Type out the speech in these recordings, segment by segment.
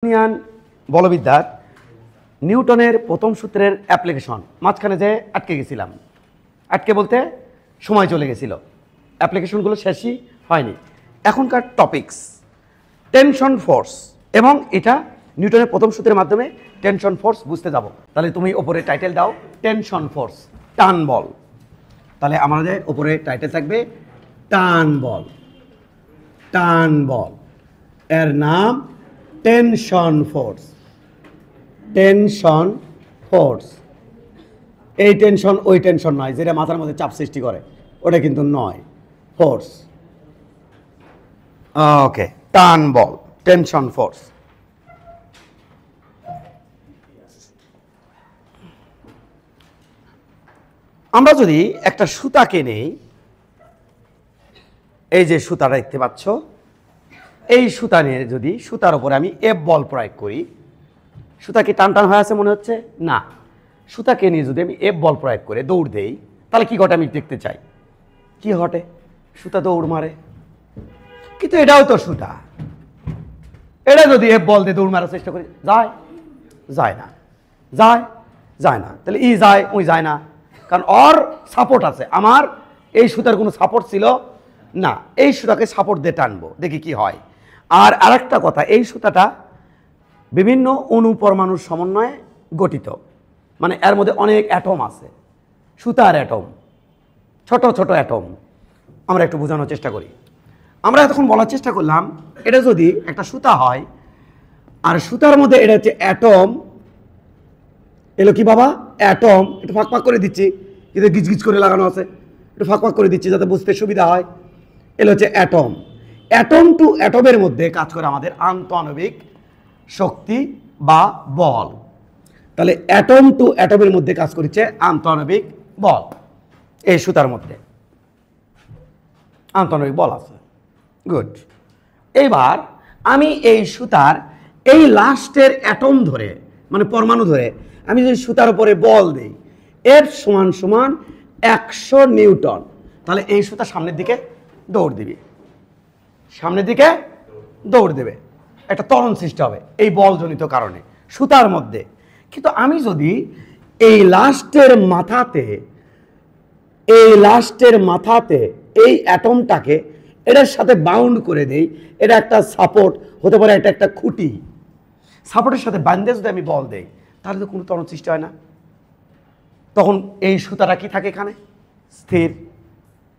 Newtonian বলবিদ্যার নিউটনের প্রথম সূত্রের অ্যাপ্লিকেশন মাঝখানে যে আটকে গেছিলাম। আটকে বলতে সময় চলে গেছিল, অ্যাপ্লিকেশনগুলো শেষই হয়নি। এখনকার টপিকস টেনশন ফোর্স, এবং এটা নিউটনের প্রথম সূত্রের মাধ্যমে টেনশন ফোর্স বুঝতে যাব। তাহলে তুমি ওপরে টাইটেল দাও টেনশন ফোর্স, টান বল। তাহলে আমাদের ওপরে টাইটেল থাকবে টান বল। টান বল এর নাম টেনশন ফোর্স। টেনশন ফোর্স, এই টেনশন ওই টেনশন নয় যেটা মাথার মধ্যে চাপ সৃষ্টি করে, ওটা কিন্তু নয়, ফোর্স। ওকে, টান বল টেনশন ফোর্স। আমরা যদি একটা সুতাকে নেই, এই যে সুতাটা দেখতে পাচ্ছ, এই সুতা নিয়ে যদি সুতার উপরে আমি এফ বল প্রয়োগ করি, সুতা কি টান টান হয়ে আছে মনে হচ্ছে? না। সুতাকে নিয়ে যদি আমি এফ বল প্রয়োগ করে দৌড় দেই, তাহলে কি ঘটে আমি দেখতে চাই। কি ঘটে? সুতা দৌড় মারে। কিন্তু এটাও তো সুতা, এটা যদি এফ বল দিয়ে দৌড় মারার চেষ্টা করি, যায়? যায় না। যায়? যায় না। তাহলে ই যায়, ওই যায় না, কারণ ওর সাপোর্ট আছে। আমার এই সুতার কোনো সাপোর্ট ছিল না, এই সুতাকে সাপোর্ট দিয়ে টানবো, দেখি কি হয়। আর আরেকটা কথা, এই সুতাটা বিভিন্ন অণু পরমাণুর সমন্বয়ে গঠিত, মানে এর মধ্যে অনেক অ্যাটম আছে, সুতার অ্যাটম, ছোট ছোট অ্যাটম। আমরা একটু বোঝানোর চেষ্টা করি। আমরা এতক্ষণ বলার চেষ্টা করলাম, এটা যদি একটা সুতা হয় আর সুতার মধ্যে এটা হচ্ছে অ্যাটম, এলো কি বাবা? অ্যাটম। একটু ফাঁক ফাঁক করে দিচ্ছি, কিন্তু গিজ গিজ করে লাগানো আছে, একটু ফাঁক ফাঁক করে দিচ্ছি যাতে বুঝতে সুবিধা হয়। এলো হচ্ছে অ্যাটম। অ্যাটম টু অ্যাটমের মধ্যে কাজ করে আমাদের আন্তঃআণবিক শক্তি বা বল। তাহলে অ্যাটম টু অ্যাটমের মধ্যে কাজ করছে আন্তঃআণবিক বল। এই সুতার মধ্যে আন্তঃআণবিক বল আছে। গুড। এবার আমি এই সুতার এই লাস্টের অ্যাটম ধরে, মানে পরমাণু ধরে আমি যদি সুতার উপরে বল দিই, এর সমান সমান 100 নিউটন, তাহলে এই সুতা সামনের দিকে দৌড় দিবে, সামনের দিকে দৌড় দেবে, একটা ত্বরণ সৃষ্টি হবে এই বলজনিত কারণে সুতার মধ্যে। কিন্তু আমি যদি এই লাস্টের মাথাতে এই অ্যাটমটাকে এটার সাথে বাউন্ড করে দেই, এটা একটা সাপোর্ট হতে পারে, এটা একটা খুঁটি, সাপোর্টের সাথে বাঁধে যদি আমি বল দেই, তাহলে তো কোনো ত্বরণ সৃষ্টি হয় না। তখন এই সুতাটা কি থাকে এখানে? স্থির।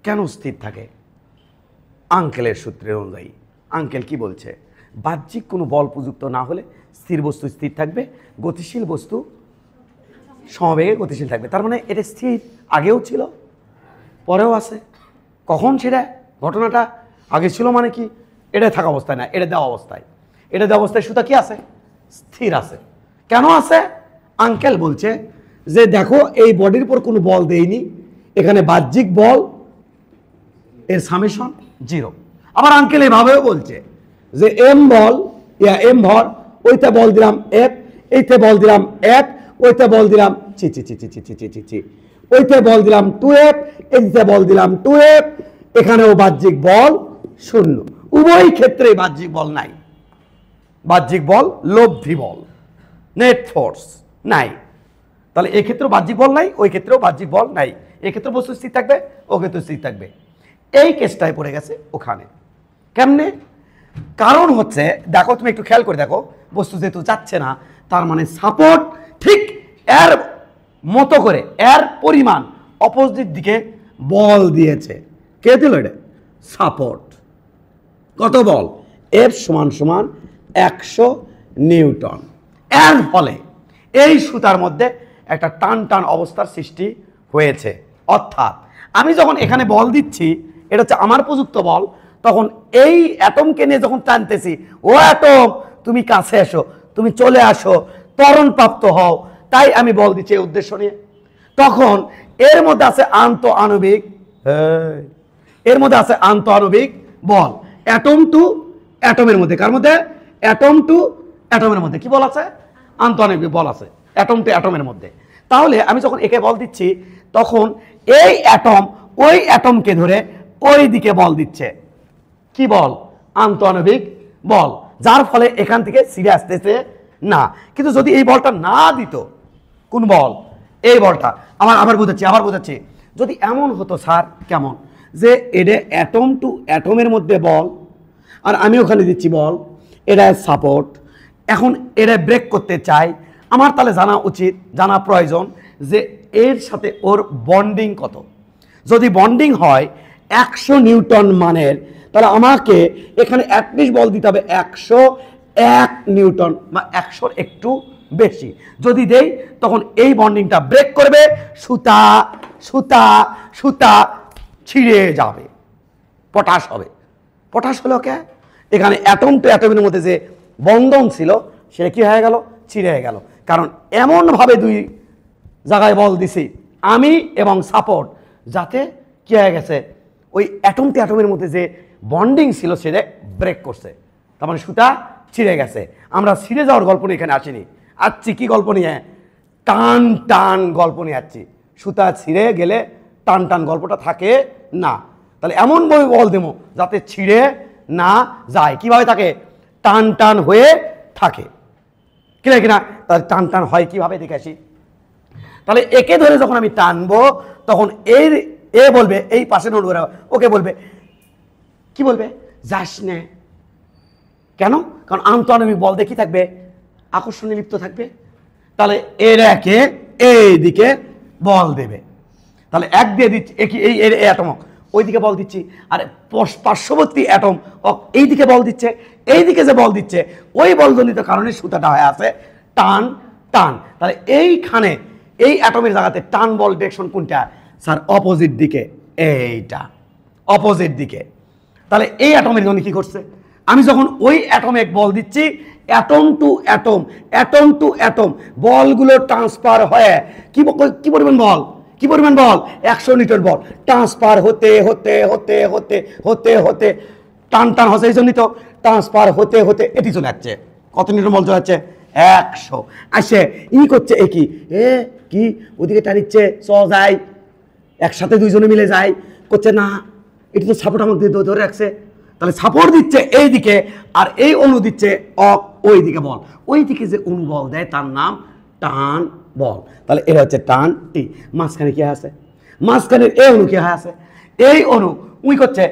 কেন স্থির থাকে? আঙ্কেলের সূত্রের অনুযায়ী। আঙ্কেল কি বলছে? বাহ্যিক কোনো বল প্রযুক্ত না হলে স্থির বস্তু স্থির থাকবে, গতিশীল বস্তু সমবেগে গতিশীল থাকবে। তার মানে এটা স্থির, আগেও ছিল, পরেও আছে। কখন সেটা ঘটনাটা আগে ছিল মানে কি? এটা থাকা অবস্থায় না, এটা দেওয়া অবস্থায়। এটা দেওয়া অবস্থায় সুতা কি আছে? স্থির আছে। কেন আছে? আঙ্কেল বলছে যে দেখো, এই বডির উপর কোনো বল দেয়নি, এখানে বাহ্যিক বল, এর সামেশন 0। আবার আঙ্কেল এভাবেও বলছে যে এম বল ইয়া এম ভর, ওইতে বল দিলাম এফ, এইতে বল দিলাম এফ, ওইতে বল দিলাম ওইতে বল দিলাম 2F, এইতে বল দিলাম 2F, এখানেও বাহ্যিক বল 0। উভয় ক্ষেত্রে বাহ্যিক বল নাই। বাহ্যিক বল লব্ধি বল, নেট ফোর্স নাই। তাহলে এই ক্ষেত্রেও বাহ্যিক বল নাই, ওই ক্ষেত্রেও বাহ্যিক বল নাই। এক্ষেত্রে বস্তু স্থির থাকবে, ও ক্ষেত্রে স্থির থাকবে। এই কেসটায় পড়ে গেছে ওখানে। কেমনে? কারণ হচ্ছে, দেখো তুমি একটু খেয়াল করে দেখো, বস্তু যেহেতু যাচ্ছে না, তার মানে সাপোর্ট ঠিক এর মতো করে, এর পরিমাণ অপোজিট দিকে বল দিয়েছে। কে দিল এটা? সাপোর্ট। কত বল? এফ সমান সমান 100 নিউটন। এর ফলে এই সুতার মধ্যে একটা টান টান অবস্থার সৃষ্টি হয়েছে। অর্থাৎ আমি যখন এখানে বল দিচ্ছি, এটা হচ্ছে আমার প্রযুক্ত বল, তখন এই অ্যাটমকে নিয়ে যখন টানতেছি, ও অ্যাটম তুমি কাছে এসো, তুমি চলে আসো, ত্বরণ প্রাপ্ত হও, তাই আমি বল দিচ্ছি এই উদ্দেশ্য নিয়ে। তখন এর মধ্যে আছে আন্তঃআণবিক, এর মধ্যে আছে আন্তঃআণবিক বল, অ্যাটম টু অ্যাটমের মধ্যে। কার মধ্যে? অ্যাটম টু অ্যাটমের মধ্যে কি বল আছে? আন্তঃআণবিক বল আছে অ্যাটম টু অ্যাটমের মধ্যে। তাহলে আমি যখন একে বল দিচ্ছি, তখন এই অ্যাটম ওই অ্যাটমকে ধরে ওই দিকে বল দিচ্ছে। কি বল? আন্তঃআণবিক বল। যার ফলে এখান থেকে ছিঁড়ে আসতেছে না। কিন্তু যদি এই বলটা না দিত, কোন বল? এই বলটা। আবার বোঝাচ্ছি, যদি এমন হতো স্যার, কেমন, যে এটা অ্যাটম টু অ্যাটমের মধ্যে বল, আর আমি ওখানে দিচ্ছি বল, এটা সাপোর্ট, এখন এটা ব্রেক করতে চাই, আমার তাহলে জানা উচিত, জানা প্রয়োজন যে এর সাথে ওর বন্ডিং কত। যদি বন্ডিং হয় 100 নিউটন মানের, তাহলে আমাকে এখানে অ্যাটলিস্ট বল দিতে হবে 101 নিউটন বা 100-র একটু বেশি। যদি দেই তখন এই বন্ডিংটা ব্রেক করবে, সুতা সুতা সুতা ছিঁড়ে যাবে, পটাশ হবে। পটাশ হলো কে? এখানে অ্যাটম টু অ্যাটমের মধ্যে যে বন্ধন ছিল সেটা কি হয়ে গেল? ছিঁড়ে গেল। কারণ এমনভাবে দুই জায়গায় বল দিছি আমি এবং সাপোর্ট, যাতে কি হয়ে গেছে, ওই অ্যাটম টু অ্যাটমের মধ্যে যে বন্ডিং ছিল সেটা ব্রেক করছে, তার মানে সুতা ছিঁড়ে গেছে। আমরা ছিঁড়ে যাওয়ার গল্প নিয়ে এখানে আসছি কি গল্প নিয়ে? টান টান গল্প নিয়ে আসছি। সুতা ছিঁড়ে গেলে টান টান গল্পটা থাকে না। তাহলে এমনভাবে বল দেবো যাতে ছিঁড়ে না যায়। কিভাবে থাকে? টান টান হয়ে থাকে, কিনা? তাহলে টান টান হয় কিভাবে দেখে আসি। তাহলে একে ধরে যখন আমি টানবো তখন এ বলবে, এই পাশে নড়বে, ওকে বলবে, কি বলবে? যাস নে। কেন? কারণ আন্তঃআণবিক বল দিয়ে কি থাকবে? আকর্ষণে লিপ্ত থাকবে। তাহলে এর একে এই দিকে বল দেবে, তাহলে এক দিয়ে দিচ্ছি এই অ্যাটম ওইদিকে বল দিচ্ছি, আর পার্শ্ববর্তী অ্যাটম এই দিকে বল দিচ্ছে। এই দিকে যে বল দিচ্ছে ওই বলজনিত কারণে সুতাটা হয়ে আছে টান টান। তাহলে এইখানে এই অ্যাটমের জায়গাতে টান বল ডিরেকশন কোনটা স্যার? অপোজিট দিকে, এইটা অপোজিট দিকে। তাহলে এই অ্যাটমের জন্য কি করছে? আমি যখন ওই অ্যাটমে বল দিচ্ছি, atom to atom, atom to atom বলগুলো ট্রান্সফার হয়ে কি পরিমাণ বল? কি পরিমাণ বল? 100 নিউটন বল ট্রান্সফার হতে হতে হতে হতে হতে হতে টান টান হচ্ছে, এই জন্যই তো ট্রান্সফার হতে হতে এটি চলে যাচ্ছে। কত নিউটন বল চলে যাচ্ছে? 100। আসে করছে কি ওদিকে টানিচ্ছে, যায় একসাথে দুইজনে মিলে যায়, করছে না, এটি তো সাপোর্ট আমাকে ধরে রাখছে। তাহলে সাপোর্ট দিচ্ছে এই দিকে, আর এই অনু দিচ্ছে ওই দিকে বল। ওই দিকে যে অনু বল দেয় তার নাম টান বল। তাহলে এটা হচ্ছে টান টি। মাঝখানে কি আছে? মাঝখানে এই অনু কি আছে? এই অনু করছে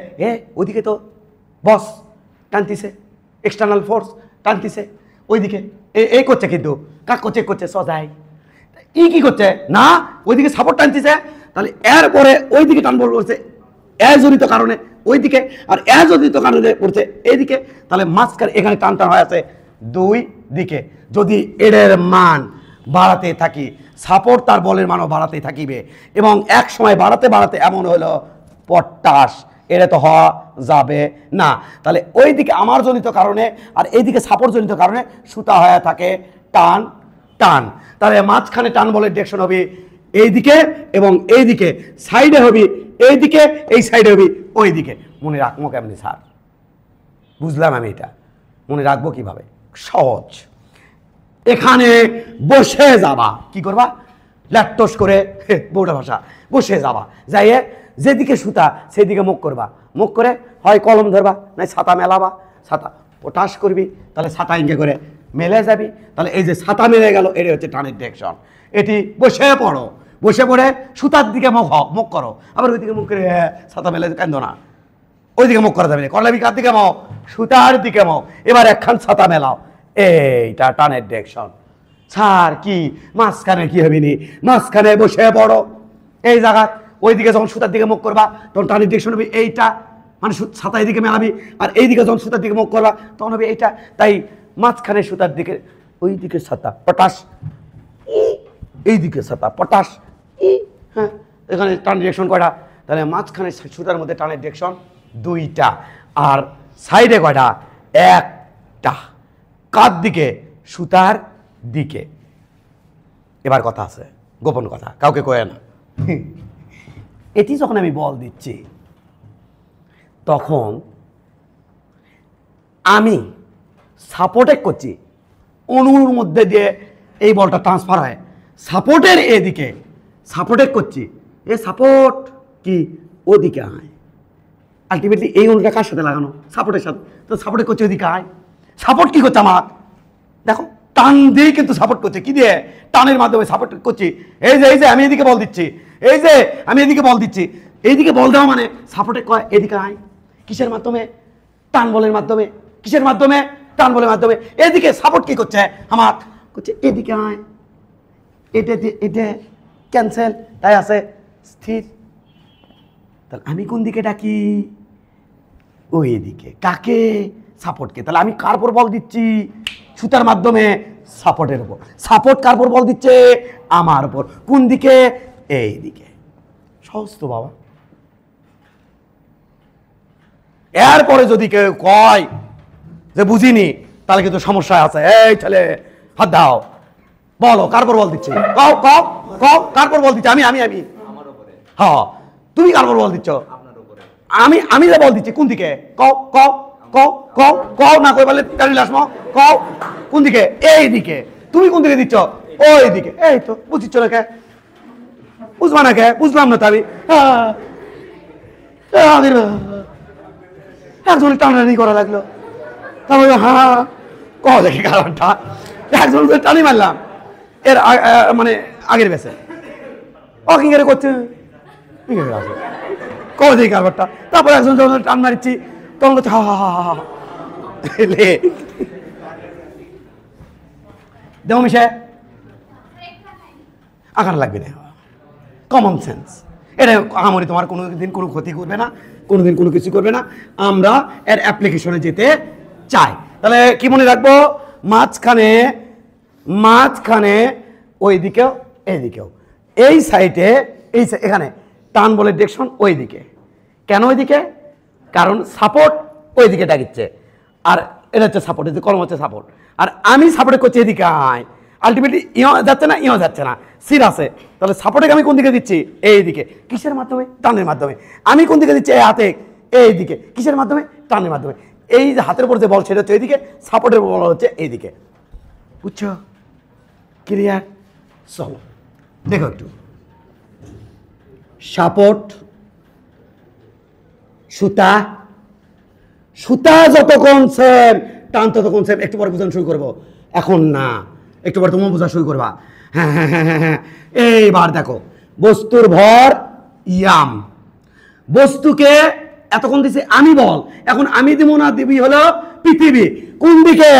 ওইদিকে তো বস টানতিছে, এক্সটার্নাল ফোর্স টানতিছে ওইদিকে, এই করছে, কিন্তু কাক করছে সজাই। কি করছে না, ওইদিকে সাপোর্ট টানতিছে। তাহলে এরপরে ওইদিকে টান বল করছে জনিত কারণে ওইদিকে, আর জনিত কারণে করছে এইদিকে। তাহলে মাঝখানে এখানে টান টান হয়ে আছে দুই দিকে। যদি এর মান বাড়াতে থাকি, সাপোর্ট তার বলের মানও বাড়াতে থাকিবে, এবং এক সময় বাড়াতে বাড়াতে এমন হলো পটাশ, এটা তো হওয়া যাবে না। তাহলে ওই দিকে আমার জনিত কারণে আর এইদিকে সাপোর্ট জনিত কারণে সুতা হয়ে থাকে টান টান। তাহলে মাঝখানে টান বলের ডিরেকশন হবে এইদিকে, এবং এইদিকে সাইডে হবে এইদিকে, এই সাইডে হবে ওইদিকে। মনে রাখবো কেমনি স্যার? বুঝলাম আমি, এটা মনে রাখবো কিভাবে? সহজ। এখানে বসে যাবা, কি করবা? ল্যাট্টস করে, বউটা ভাষা, বসে যাবা, যাইয়ে যেদিকে সুতা সেদিকে মুখ করবা, মুখ করে হয় কলম ধরবা, নাই ছাতা মেলাবা, ছাতা পটাশ করবি, তাহলে ছাতা ইঙ্গে করে মেলে যাবি। তাহলে এই যে ছাতা মেলে গেল, এটি হচ্ছে টানের ডিরেকশন। এটি বসে পড়ো, বসে পড়ে সুতার দিকে মুখ করো, আবার ওইদিকে মুখ করে ছাতা মেলে কেন্দ্র না, ওইদিকে মুখ করা যাবে না, করলাবি কার দিকে মুখ? সুতার দিকে মুখ। এবার একখান ছাতা মেলাও, এইটা টানের ডিরেকশন। ছাড় কি মাঝখানে কি হবে নি? মাঝখানে বসে পড়ো এই জায়গা, ওইদিকে যখন সুতার দিকে মুখ করবা তখন টানের ডিরেকশন হবে এইটা, মানে ছাতা এইদিকে মেলাবি, আর এইদিকে যখন সুতার দিকে মুখ করবা তখন হবে এইটা। তাই মাঝখানে সুতার দিকে, ওই দিকে ছাতা পটাশ, এইদিকে ছাতা পটাশ, হ্যাঁ, এখানে টান ডিরেকশন কয়টা? তাহলে মাঝখানে সুতার মধ্যে টানের ডিরেকশন দুইটা, আর সাইডে কয়টা? একটা। কার দিকে? সুতার দিকে। এবার কথা আছে, গোপন কথা, কাউকে কয়ে না। এটি যখন আমি বল দিচ্ছি তখন আমি সাপোর্টে করছি, অণুর মধ্যে দিয়ে এই বলটা ট্রান্সফার হয় সাপোর্টের এদিকে, সাপোর্টে করছি, এ সাপোর্ট কি ওদিকে আয়। আলটিমেটলি এই অণুটা কার সাথে লাগানো? সাপোর্টের সাথে। তো সাপোর্টে করছে ওদিকে আয়, সাপোর্ট কি করছে আমার? দেখো টান দিয়ে কিন্তু সাপোর্ট করছে। কি দিয়ে? টানের মাধ্যমে সাপোর্ট করছি। এই যে আমি এদিকে বল দিচ্ছি, এই যে আমি এদিকে বল দিচ্ছি। এইদিকে বল দেওয়া মানে সাপোর্টে কয় এদিকে আয়। কিসের মাধ্যমে? টান বলের মাধ্যমে। কিসের মাধ্যমে? টান বলের মাধ্যমে। এদিকে সাপোর্ট কি করছে আমার? করছে এদিকে আয়। এটা ক্যান্সেল, তাই আছে স্থির। তাহলে আমি কোন দিকে ডাকি? ওই দিকে। কাকে? সাপোর্টকে। তাহলে আমি কার উপর বল দিচ্ছি? সুতার মাধ্যমে সাপোর্টের উপর। সাপোর্ট কার উপর বল দিচ্ছে? আমার উপর। কোন দিকে? এই দিকে। সহজ তো বাবা। এরপরে যদি কেউ কয় যে বুঝিনি, তাহলে কিন্তু সমস্যা আছে। এই ছেলে হাত দাও, বলো কার উপর বল দিচ্ছে? কও কও কও, কার উপর বল দিচ্ছে? আমি আমি আমি আমার উপরে। হ্যাঁ, তুমি কার উপর বল দিচ্ছ? আপনার উপরে। আমি যে বল দিচ্ছি কোন দিকে? কও কও কও কও কও, না কই বলে গাড়ি লাসমো। কও কোন দিকে? এই দিকে। তুমি কোন দিকে দিচ্ছ? ওই দিকে। এই তো বুঝিচ্ছ না কে? বুঝবা না কে? বুঝলাম না তো আমি। একজন টানাটানি করা লাগলো, তারপরে হ্যাঁ কহ দেখি কারণটা। একজন টানি মারলাম এর মানে আগের বেসে অকিংরে করছে কহ দেখি কারবারটা। তারপর একজন যখন টান মারিচ্ছি তখন করছে হা হা হা হা। দেহ মিশে আঁকার লাগবে না। Common sense. এটা আমারই তোমার কোনো দিন কোনো ক্ষতি করবে না, কোনোদিন কোনো কিছু করবে না। আমরা এর অ্যাপ্লিকেশনে যেতে চাই। তাহলে কি মনে রাখবো? মাঝখানে মাঝখানে ওই দিকেও এই দিকেও, এই সাইডে এই এখানে টান বলে ডিরেকশন ওই দিকে। কেন ওই দিকে? কারণ সাপোর্ট ওই দিকে ডাকিচ্ছে, আর এটা হচ্ছে সাপোর্ট, এই যে কলম হচ্ছে সাপোর্ট, আর আমি সাপোর্টে করছি এদিকে আয়। আলটিমেটলি ইও যাচ্ছে না, ইও যাচ্ছে না, সির আছে। তাহলে সাপোর্টে আমি কোন দিকে দিচ্ছি? এই দিকে। কিসের মাধ্যমে? টানের মাধ্যমে। আমি কোন দিকে দিচ্ছি? এই হাতে এই দিকে। কিসের মাধ্যমে? টানের মাধ্যমে। এই যে হাতের উপর যে বল সেটা হচ্ছে এইদিকে, সাপোর্টের বল হচ্ছে এইদিকে। বুঝছো? ক্লিয়ার? চলো দেখো একটু। সাপোর্ট, সুতা, সুতা যতক্ষণ সেম, টান ততক্ষণ সেম। একটু পরে বোঝানো শুরু করবো, এখন না, একটু পরে তোমার বোঝা শুরু করবা। হ্যাঁ হ্যাঁ হ্যাঁ হ্যাঁ হ্যাঁ। এইবার দেখো, বস্তুর ভর ইয়াম, বস্তুকে এতক্ষণ দিছে আমি বল, এখন আমি দিব না, দিবি হলো পৃথিবী। কোন দিকে?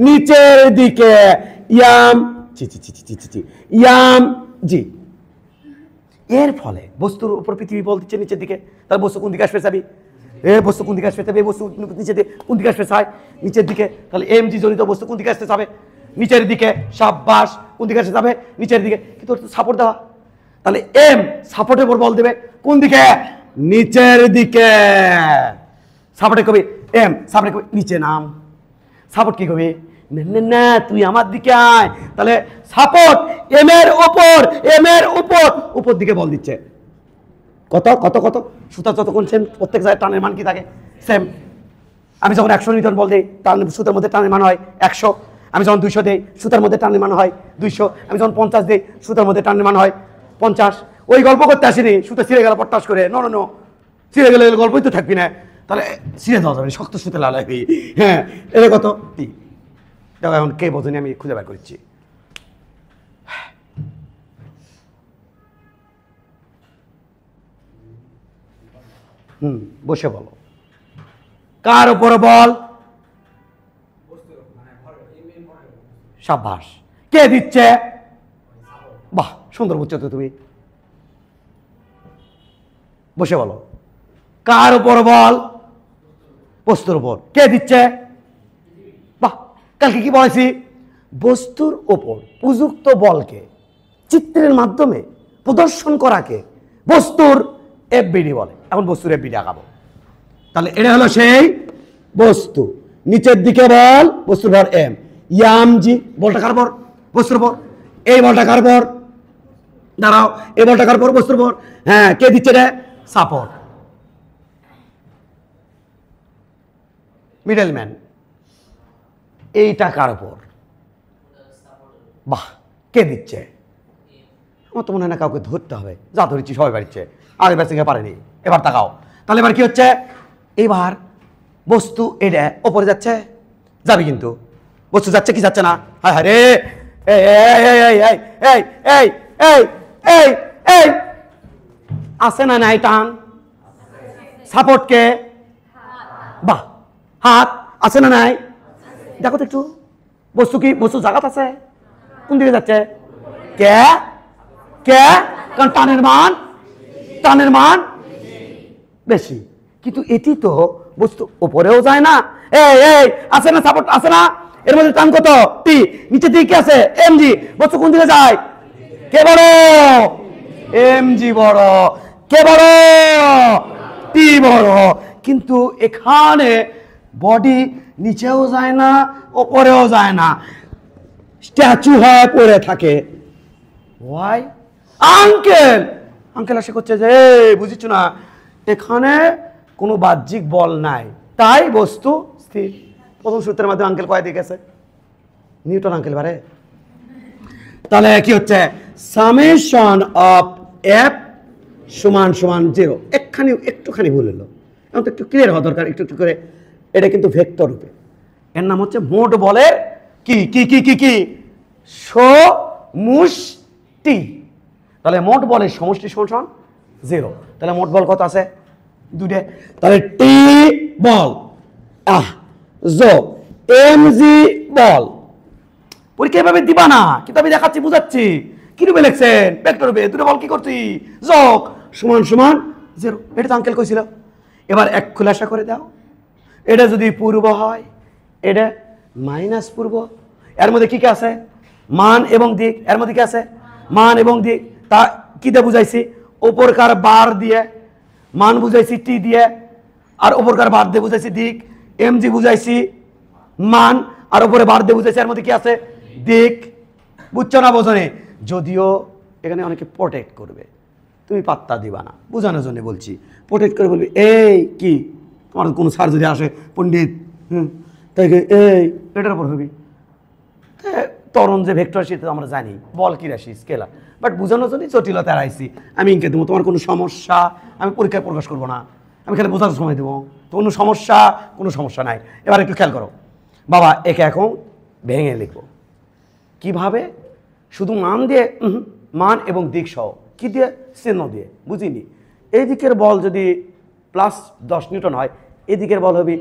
নিচের দিকে। ইয়াম জি জি জি জি জি জি ইয়াম জি। এর ফলে বস্তুর উপর পৃথিবী বল দিচ্ছে নিচের দিকে। তাহলে বস্তু কোন দিকে আসবে চাবি? বস্তু কোন দিকে আসবে চাবে? বস্তু নিচের দিকে। কোন দিকে আসবে চাই? নিচের দিকে। তাহলে এম জি জনিত বস্তু কোন দিকে আসতে যাবে? নিচের দিকে। সাব্বাস। কোন দিকে আসতে যাবে? নিচের দিকে। কিন্তু সাপোর্ট দেওয়া, তাহলে এম সাপোর্টের উপর বল দেবে কোন দিকে? নিচের দিকে। সাপোর্টে কবি এম, সাপোর্টে কবি নিচে নাম। সাপোর্ট কি কবি? না তুই আমার দিকে আয়। তাহলে সাপোর্ট এম এর উপর, এম এর উপর, উপর দিকে বল দিচ্ছে। কত কত কত? সুতা যতক্ষণ সেম, প্রত্যেক জায়গায় টানের মান কি থাকে? সেম। আমি যখন 100 নিউটন বল দিই, টান সুতার মধ্যে টানের মান হয় 100। আমি যখন 200 দিই, সুতার মধ্যে টানের মান হয় 200। আমি যখন 50 দিই, সুতার মধ্যে টানের মান হয় 50। ওই গল্প করতে আসিনি, সুতা ছিঁড়ে গেল পটাশ করে। নো নো নো, ছিঁড়ে গেলে গল্পই তো থাকবি না। তাহলে ছিঁড়ে দেওয়া যাবে, শক্ত সুতে লাগাবি। হ্যাঁ, এটা কত? দেখো এখন কে বোঝেনি, আমি খুঁজে বের করছি। বসে বলো, কার উপর বল? সাব্বাস। কে দিচ্ছে? বাহ, সুন্দর বুঝছো তো তুমি। বসে বলো, কার উপর বল? বস্তুর উপর। কে দিচ্ছে? বাহ, কালকে কি বলেছি? বস্তুর উপর প্রযুক্ত বলকে চিত্রের মাধ্যমে প্রদর্শন করাকে বস্তুর এফবিডি বলে। এখন বস্তুর এফবিডি আঁকাবো। তাহলে এটা হলো সেই বস্তু। নিচের দিকে বল, বস্তুর ভর এম। ইয়াম জি, বলটা কার ভর? বস্তুর ভর। এই বলটা কার ভর? দাঁড়াও, এই বলটা কার ভর? বস্তুর ভর। হ্যাঁ, কে দিচ্ছে রে? সাপোর্ট। মিডলম্যান, এইটা কার উপর? বাহ, কে দিচ্ছে? আমার তো মনে হয় না কাউকে ধরতে হবে, যা ধরেছি সবাই পারছে, আগের ব্যাচ থেকে পারেনি। এবার তাকাও, তাহলে এবার কি হচ্ছে? এবার বস্তু এটা ওপরে যাচ্ছে, যাবি কিন্তু বস্তু যাচ্ছে কি যাচ্ছে না হায় হায় রে এই এই এই এই এই এই এই এই এই আছে না নাই টান সাপোর্ট কে বাহ হাত আছে না নাই দেখো তো একটু বস্তু কি বস্তু জায়গাত আছে কোন দিকে যাচ্ছে কে কে কারণ টানের মান বেশি কিন্তু এটি তো বস্তু উপরেও যায় না এই এই আছে না সাপোর্ট আছে না এর মধ্যে টান কত টি নিচে দিকে কি আছে এমজি বস্তু কোন দিকে যায় কে বড় এমজি বড় কে বড় টি বড় কিন্তু এখানে বডি নিচেও যায় না উপরেও যায় না স্ট্যাচু হয়ে পড়ে থাকে ওয়াই আঙ্কেল এসে করছে যে বুঝিস না এখানে কোনো বাহ্যিক বল নাই তাই বস্তু স্থির প্রথম সূত্রের মাধ্যমে আঙ্কেল কয় দিকে গেছে নিউটন আঙ্কেল বারে তাহলে কি হচ্ছে সামেশন অফ এফ সমান সমান 0 একটুখানি ভুল হলো এখন তো একটু ক্লিয়ার হওয়া দরকার একটু করে এটা কিন্তু ভেক্টর রূপে এর নাম হচ্ছে মোট বলের কি কি কি কি কি সমষ্টি তাহলে মোট বলের সমষ্টি সমান 0 তাহলে মোট বল কত আছে দুটো তাহলে টি বল এমজি বল পরীক্ষা এভাবে দিবা না কিন্তু আমি দেখাচ্ছি বুঝাচ্ছি কি রূপে লিখছেন ভেক্টর রূপে দুটো বল কি করছি যোগ সমান সমান 0 এটা তো আঙ্কেল কইছিল এবার এক খুলাসা করে দাও এটা যদি পূর্ব হয় এটা মাইনাস পূর্ব এর মধ্যে কি কি আছে মান এবং দিক এর মধ্যে কি আছে মান এবং দিক তা কি দিয়ে বুঝাইছি উপরকার বার দিয়ে মান বুঝাইছি টি দিয়ে আর উপরকার বার দিয়ে বুঝাইছি দিক এমজি বুঝাইছি মান আর উপরে বার দিয়ে বুঝাইছি এর মধ্যে কি আছে দিক বুঝছো না বোঝনে যদিও এখানে অনেকে প্রোটেক্ট করবে তুমি পাত্তা দিবা না বোঝানোর জন্য বলছি প্রোটেক্ট করে বলবি এই কি তোমার কোনো স্যার যদি আসে পণ্ডিত তাই এই এটার উপর হবি তরণ যে ভেক্টর সেটা আমরা জানি বল কি রাশি স্কেলার বাট বোঝানোর জন্যই জটিলতা রাখছি আমি ইনকে দেবো তোমার কোনো সমস্যা আমি পরীক্ষায় প্রকাশ করবো না আমি খালি বোঝার সময় দেবো তো কোনো সমস্যা নাই এবার একটু খেয়াল করো বাবা একে এখন ভেঙে লিখবো কিভাবে শুধু মান দিয়ে মান এবং দিক সহ কি দিয়ে চিহ্ন দিয়ে বুঝিনি এই দিকের বল যদি +10 নিউটন হয় এদিকের বল হবে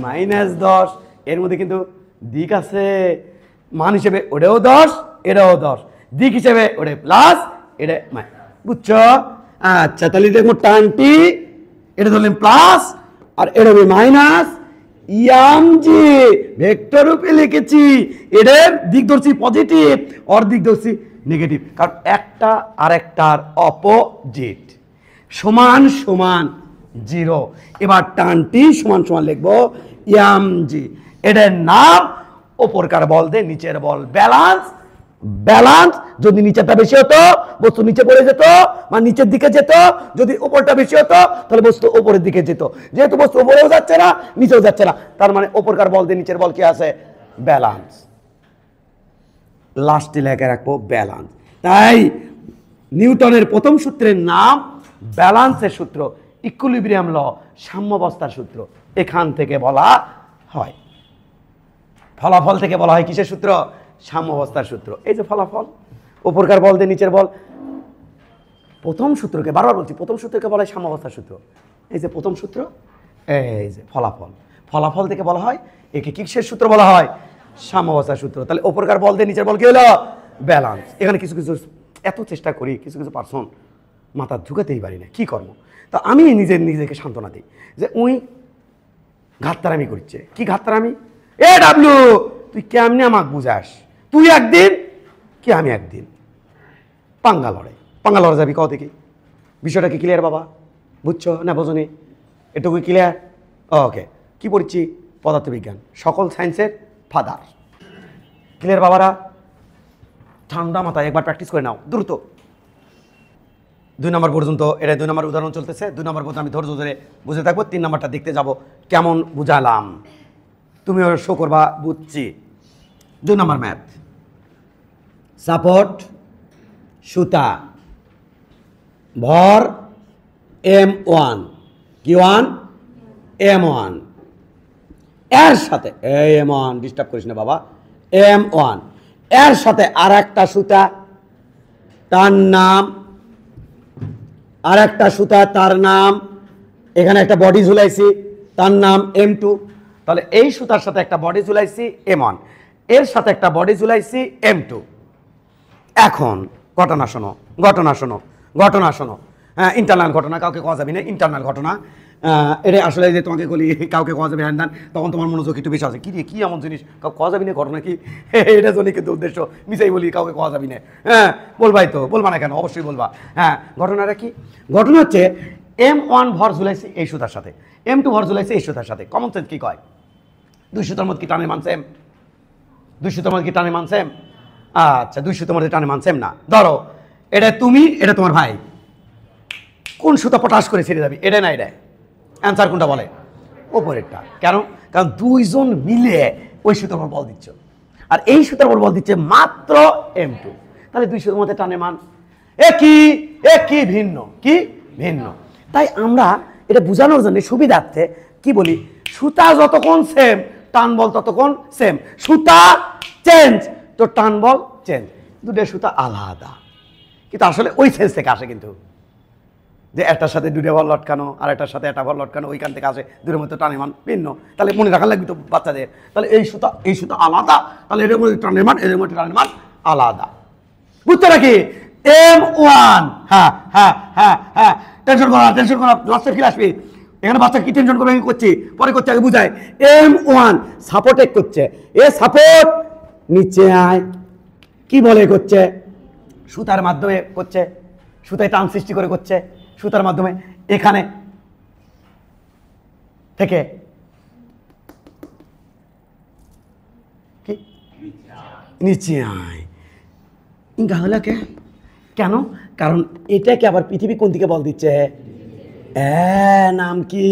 -10 এর মধ্যে কিন্তু দিক আছে মান হিসেবে ওটাও 10 এটাও 10 দিক হিসেবে ওটা প্লাস এটা বুঝছো আচ্ছা তাহলে দেখো টানটি এটা ধরলেন প্লাস আর এটা হবে মাইনাস ইয়ামজি ভেক্টর রূপে লিখেছি এটার দিক ধরছি পজিটিভ আর দিক ধরছি নেগেটিভ কারণ একটা আরেকটার অপোজিট সমান সমান 0 এবার টানটি সমান সমান লিখবো ইয়ামজি এটার নাম উপরকার বল দে নিচের বল ব্যালান্স যদি নিচেরটা বেশি হতো বস্তু নিচে পড়ে যেত মানে নিচের দিকে যেত যদি উপরটা বেশি হতো তাহলে বস্তু উপরের দিকে যেত যেহেতু বস্তু উপরেও যাচ্ছে না নিচেও যাচ্ছে না তার মানে উপরকার বল দিয়ে নিচের বল কি আছে ব্যালান্স লাস্টে লেখা রাখবো ব্যালান্স তাই নিউটনের প্রথম সূত্রের নাম ব্যালান্সের সূত্র ইকুইলিব্রিয়াম ল সাম্যাবস্থার সূত্র এখান থেকে বলা হয় ফলাফল থেকে বলা হয় কিসের সূত্র সাম্যাবস্থার সূত্র এই যে ফলাফল উপরকার বল দিয়ে নিচের বল প্রথম সূত্রকে বারবার বলছি প্রথম সূত্রকে বলা হয় সাম্যাবস্থার সূত্র এই যে প্রথম সূত্র এই যে ফলাফল থেকে বলা হয় একে কিসের সূত্র বলা হয় সাম্যাবস্থার সূত্র তাহলে উপরকার বল দিয়ে নিচের বল কি হলো ব্যালান্স এখানে কিছু কিছু এত চেষ্টা করি কিছু কিছু পার্সন মাথা ঢুকাতেই পারি না কি কর্ম তা আমি নিজেকে সান্ত্বনা দিই যে উই ঘাটতারামি করছে কি ঘাটতারামি এ ডাবলু তুই কেমনি আমাকে বুঝাস তুই একদিন কি আমি একদিন পাঙ্গালরে যাবি কও দেখি বিষয়টা কি ক্লিয়ার বাবা বুঝছো না বোঝনি এটুকু ক্লিয়ার ওকে কি পড়ছি পদার্থবিজ্ঞান সকল সায়েন্সের ফাদার ক্লিয়ার বাবারা ঠান্ডা মাথায় একবার প্র্যাকটিস করে নাও দ্রুত 2 নম্বর পর্যন্ত এটা 2 নম্বর উদাহরণ চলতেছে 2 নম্বর পর্যন্ত আমি ধৈর্য ধরে বুঝে থাকবো 3 নম্বরটা দেখতে যাব কেমন বুঝালাম তুমিও শো করবা বুঝছি 2 নম্বর ম্যাথ সাপোর্ট সুতা ভর M1 কি 1 M1 এর সাথে M1 ডিস্টার্ব করিস না বাবা, M1 এর সাথে আর একটা সুতা, তার নাম, আর একটা সুতা তার নাম, এখানে একটা বডি ঝুলাইছি তার নাম M2। তাহলে এই সুতার সাথে একটা বডি ঝুলাইছি M1, এর সাথে একটা বডি ঝুলাইছি M2। এখন ঘটনা শোনো, ঘটনা শোনো, ঘটনা শোনো। হ্যাঁ, ইন্টারনাল ঘটনা, কাউকে কোয়া যাবে না, ইন্টারনাল ঘটনা। এটা আসলে যে তোমাকে বলি কাউকে কোয়া যাবে হ্যান, তখন তোমার মনোযোগ একটু বেশি আছে, কি রে কি এমন জিনিস কাউকে কোয়া যাবি না, ঘটনা কি এটা জন্য কিন্তু উদ্দেশ্য মিশাই বলি কাউকে কোয়া যাবি না। হ্যাঁ বলবাই তো, বলবা না কেন, অবশ্যই বলবা। হ্যাঁ ঘটনাটা কি? ঘটনা হচ্ছে M1 ভর ঝুলাইছে এই সুতার সাথে, M2 ভর ঝুলাইছে এই সুতার সাথে। কমন সেন্স কি কয়? দুই সুতার মধ্যে কি টানের মান সেম? দুই সুতার মধ্যে কি টানের মান সেম? আচ্ছা, দুই সুতার মধ্যে টানের মান সেম না। ধরো এটা তুমি, এটা তোমার ভাই, কোন সুতা পটাশ করে ছেড়ে যাবি? এটা না এটা? অ্যান্সার কোনটা বলে? ওপরেরটা। কেন? কারণ দুইজন মিলে ওই সুতার উপর বল দিচ্ছ, আর এই সুতার উপর বল দিচ্ছে মাত্র M2। তাহলে দুই সুতার মধ্যে টানের মান একই, ভিন্ন, কি ভিন্ন। তাই আমরা এটা বোঝানোর জন্য সুবিধার্থে কি বলি, সুতা যতক্ষণ সেম টান বল ততক্ষণ সেম, সুতা চেঞ্জ তো টান বল চেঞ্জ, দুটো সুতা আলাদা। কিন্তু আসলে ওই সেন্স থেকে আসে, কিন্তু যে একটার সাথে দুটো বল লটকানো আর একটার সাথে একটা বল লটকানো, ওইখান থেকে আসে, দুটোর মধ্যে টানের মান ভিন্ন। তাহলে মনে রাখা লাগবে তো বাচ্চাদের, তাহলে এই সুতা আলাদা, তাহলে এর মধ্যে টানের মান, এর মধ্যে টানের মান আলাদা। বুঝতে নাকি? M1। হ্যাঁ হ্যাঁ হ্যাঁ হ্যাঁ, টেনশন করা, টেনশন করা, লাস্টে ফিরে আসবি। এখানে বাচ্চা কি টেনশন করবে আমি করছি, পরে করছি, আগে বুঝাই। M1 সাপোর্টে করছে, এ সাপোর্ট নিচে আয়, কি বলে করছে? সুতার মাধ্যমে করছে, সুতায় টান সৃষ্টি করে করছে, সুতার মাধ্যমে এখানে থেকে কি নিচে আয় ইঙ্গা হলো কে? কেন? কারণ এটাকে আবার পৃথিবী কোন দিকে বল দিচ্ছে? নাম কি?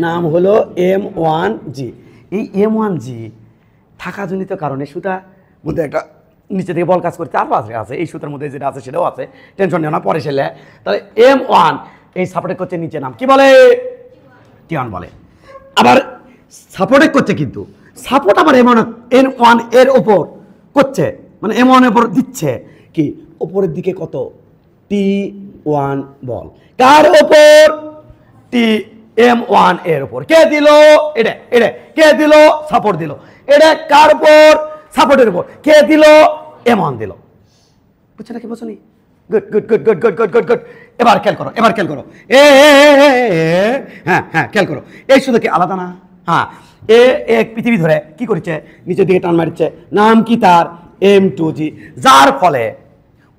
নাম হলো M1G। এই M1G থাকা জনিত কারণে সুতা মধ্যে একটা নিচে থেকে বল কাজ করতে আর পাশে আছে, এই সুতার মধ্যে যেটা আছে সেটাও আছে, টেনশন নিও না, পরে সেলে। তাহলে M1 এই সাপোর্টে করছে নিচে, নাম কি বলে? T1 বলে। আবার সাপোর্টে করছে, কিন্তু সাপোর্ট আবার M1 এর ওপর করছে, মানে M1 এর ওপর দিচ্ছে কি ওপরের দিকে কত? T1 বল। কার ওপর? M1 এর ওপর। কে দিল? এটা এটা। কে দিল? সাপোর্ট দিল। এটা কার উপর? সাপোর্টের উপর। কে দিল? M1 দিল। বুঝছো নাকি? বুঝছো নি? Good good good good good good good good. এবার খেয়াল করো, এবার খেয়াল করো। হ্যাঁ হ্যাঁ খেয়াল করো, এই শুধু কি আলাদা না? হ্যাঁ, এক পৃথিবী ধরে কি করছে, নিচের দিকে টান মারছে, নাম কি তার? M2G। যার ফলে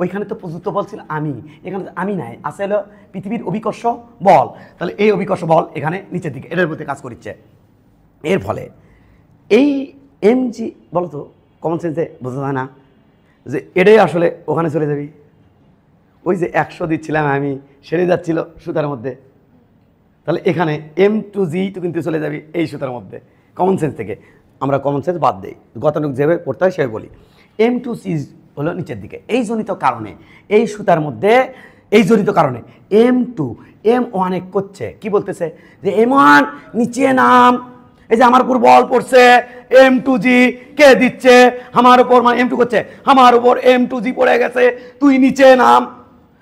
ওইখানে তো প্রযুক্ত বল ছিল আমি, এখানে আমি নাই, আছে হলো পৃথিবীর অভিকর্ষ বল। তাহলে এই অভিকর্ষ বল এখানে নিচের দিকে এটার মধ্যে কাজ করছে। এর ফলে এই MG বলো তো, কমন সেন্সে বোঝা যায় না যে এটাই আসলে ওখানে চলে যাবি? ওই যে 100 দিচ্ছিলাম আমি, সেরে যাচ্ছিল সুতার মধ্যে, তাহলে এখানে M2G তো কিন্তু চলে যাবি এই সুতার মধ্যে। কমন সেন্স থেকে আমরা কমন সেন্স বাদ দিই, গতানুগ যেভাবে পড়তে হয় সেভাবে বলি। M2C হলো নিচের দিকে, এই জনিত কারণে এই সুতার মধ্যে, এই জনিত কারণে M2 M1 করছে, কি বলতেছে যে M1 নিচে নাম। এই যে আমার উপর বল পড়ছে, M2G কে দিচ্ছে? আমার উপর, মানে M2 করছে আমার উপর, M2G পড়ে গেছে, তুই নিচে নাম।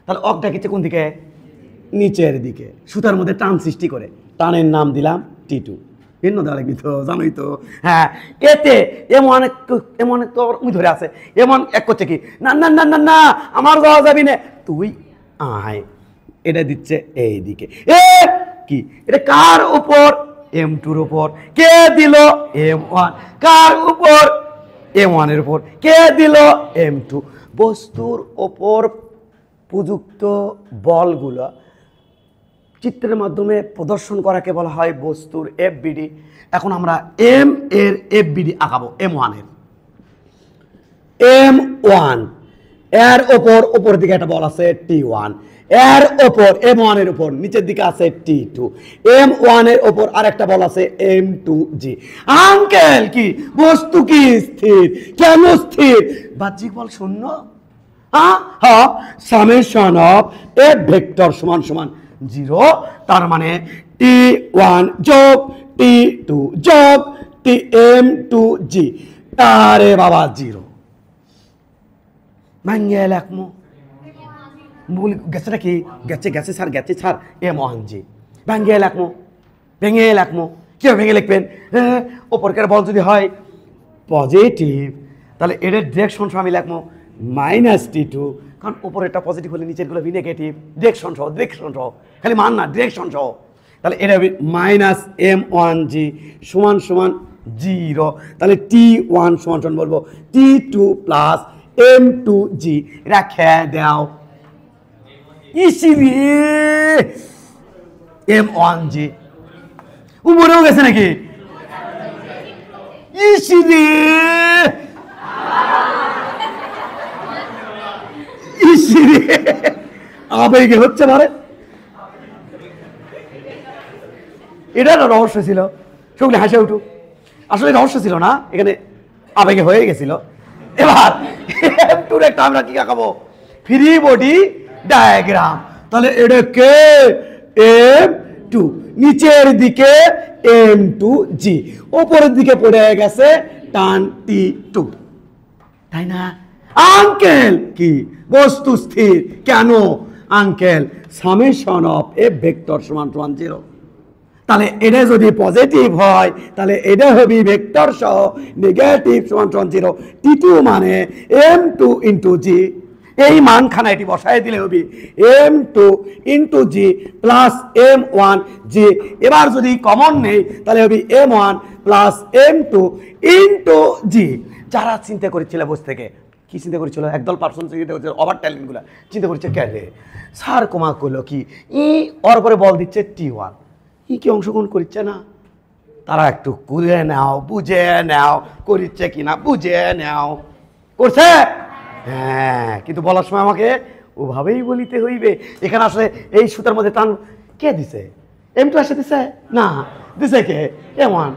তাহলে অক ডাকিচ্ছে কোন দিকে? নিচের দিকে, সুতার মধ্যে টান সৃষ্টি করে। টানের নাম দিলাম T2। ভিন্ন দেওয়া লাগবি তো, জানোই তো। হ্যাঁ, এতে M1 তো উই ধরে আছে, M1 এক করছে কি, না না না না না আমার যাওয়া যাবি না, তুই আয়। এটা দিচ্ছে এই দিকে। কি এটা কার উপর? M2-র উপর। কে দিল? M1। কার উপর? M1 এর উপর। কে দিল? M2। বস্তুর ওপর প্রযুক্ত বলগুলো চিত্রের মাধ্যমে প্রদর্শন করাকে বলা হয় বস্তুর FBD। এখন আমরা M এর FBD আঁকাবো, M1 এর। M1 এর ওপর দিকে একটা বল আছে T1, এর ওপর M1 এর উপর নিচের দিকে আছে T2, M1 এর ওপর আরেকটা বল আছে M2G। আঙ্কেল কি বস্তু কি স্থির? কেন স্থির? বাহ্যিক বল শূন্য। হ্যাঁ, সামেশন অফ এ ভেক্টর সমান সমান 0। তার মানে T1 যোগ T2 যোগ টি এম টু জি, আরে বাবা জিরো ভাঙ্গে লেখমো ভুল গেছে নাকি? গেছে গেছে স্যার, গেছে স্যার, এম ওয়ান জি ভাঙ্গে লেখমো, ভেঙে লেখমো। কেউ ভেঙে লিখবেন? হ্যাঁ, ওপরকার বল যদি হয় পজিটিভ তাহলে এটার ডিরেকশন সহ আমি লিখবো মাইনাস টি টু, কারণ ওপরেরটা পজিটিভ হলে নিচেরগুলো বি নেগেটিভ, ডিরেকশন সহ, ডিরেকশন সহ, খালি মান না, ডিরেকশন সহ। তাহলে এটা হবে মাইনাস এম ওয়ান জি সমান সমান জিরো। তাহলে টি ওয়ান সমান সমান বলবো টি টু প্লাস এম টু জি, এটা খেয়ে দাও ইসি এম ওয়ান জি উপরেও গেছে নাকি? ইসি আবেগে হচ্ছে পারে, এটা একটা রহস্য ছিল। সেগুলি হাসে উঠু, আসলে রহস্য ছিল না, এখানে আবেগে হয়ে গেছিল। এবার একটা আমরা কি আঁকাবো? Free body diagram. তাহলে এটা কে এম টু, নিচের দিকে এম টু জি, ওপরের দিকে পড়ে গেছে টান টি টু, তাই না? আঙ্কেল কি বস্তু স্থির কেন? Uncle summation of A vector সমান সমান জিরো। তাহলে এটা যদি পজিটিভ হয় তাহলে এটা হবে ভেক্টর সহ নেগেটিভ সমান সমান জিরো। টি টু মানে এম টু ইন্টু জি, এই মানখানা এটি বসায় দিলে হবে m two into g plus m one g. এবার যদি কমন নেই তাহলে হবে m one plus m two into g. যারা চিন্তা করেছিল বসে থেকে, কি চিন্তা করেছিল? একদল পার্সন চিন্তা করেছিল, ওভার ট্যালেন্টগুলো চিন্তা করেছে কে রে স্যার কমা করলো কি ই ওর পরে বল দিচ্ছে টি ওয়ান, ই কি অংশগ্রহণ করছে না? তারা একটু করে নাও, বুঝে নাও, করিচ্ছে কিনা বুঝে নাও। করছে? হ্যাঁ, কিন্তু বলার সময় আমাকে ওভাবেই বলিতে হইবে। এখানে আসলে এই সুতার মধ্যে টান কে দিছে? এম টু আসে দিছে না, দিছে কে? M one.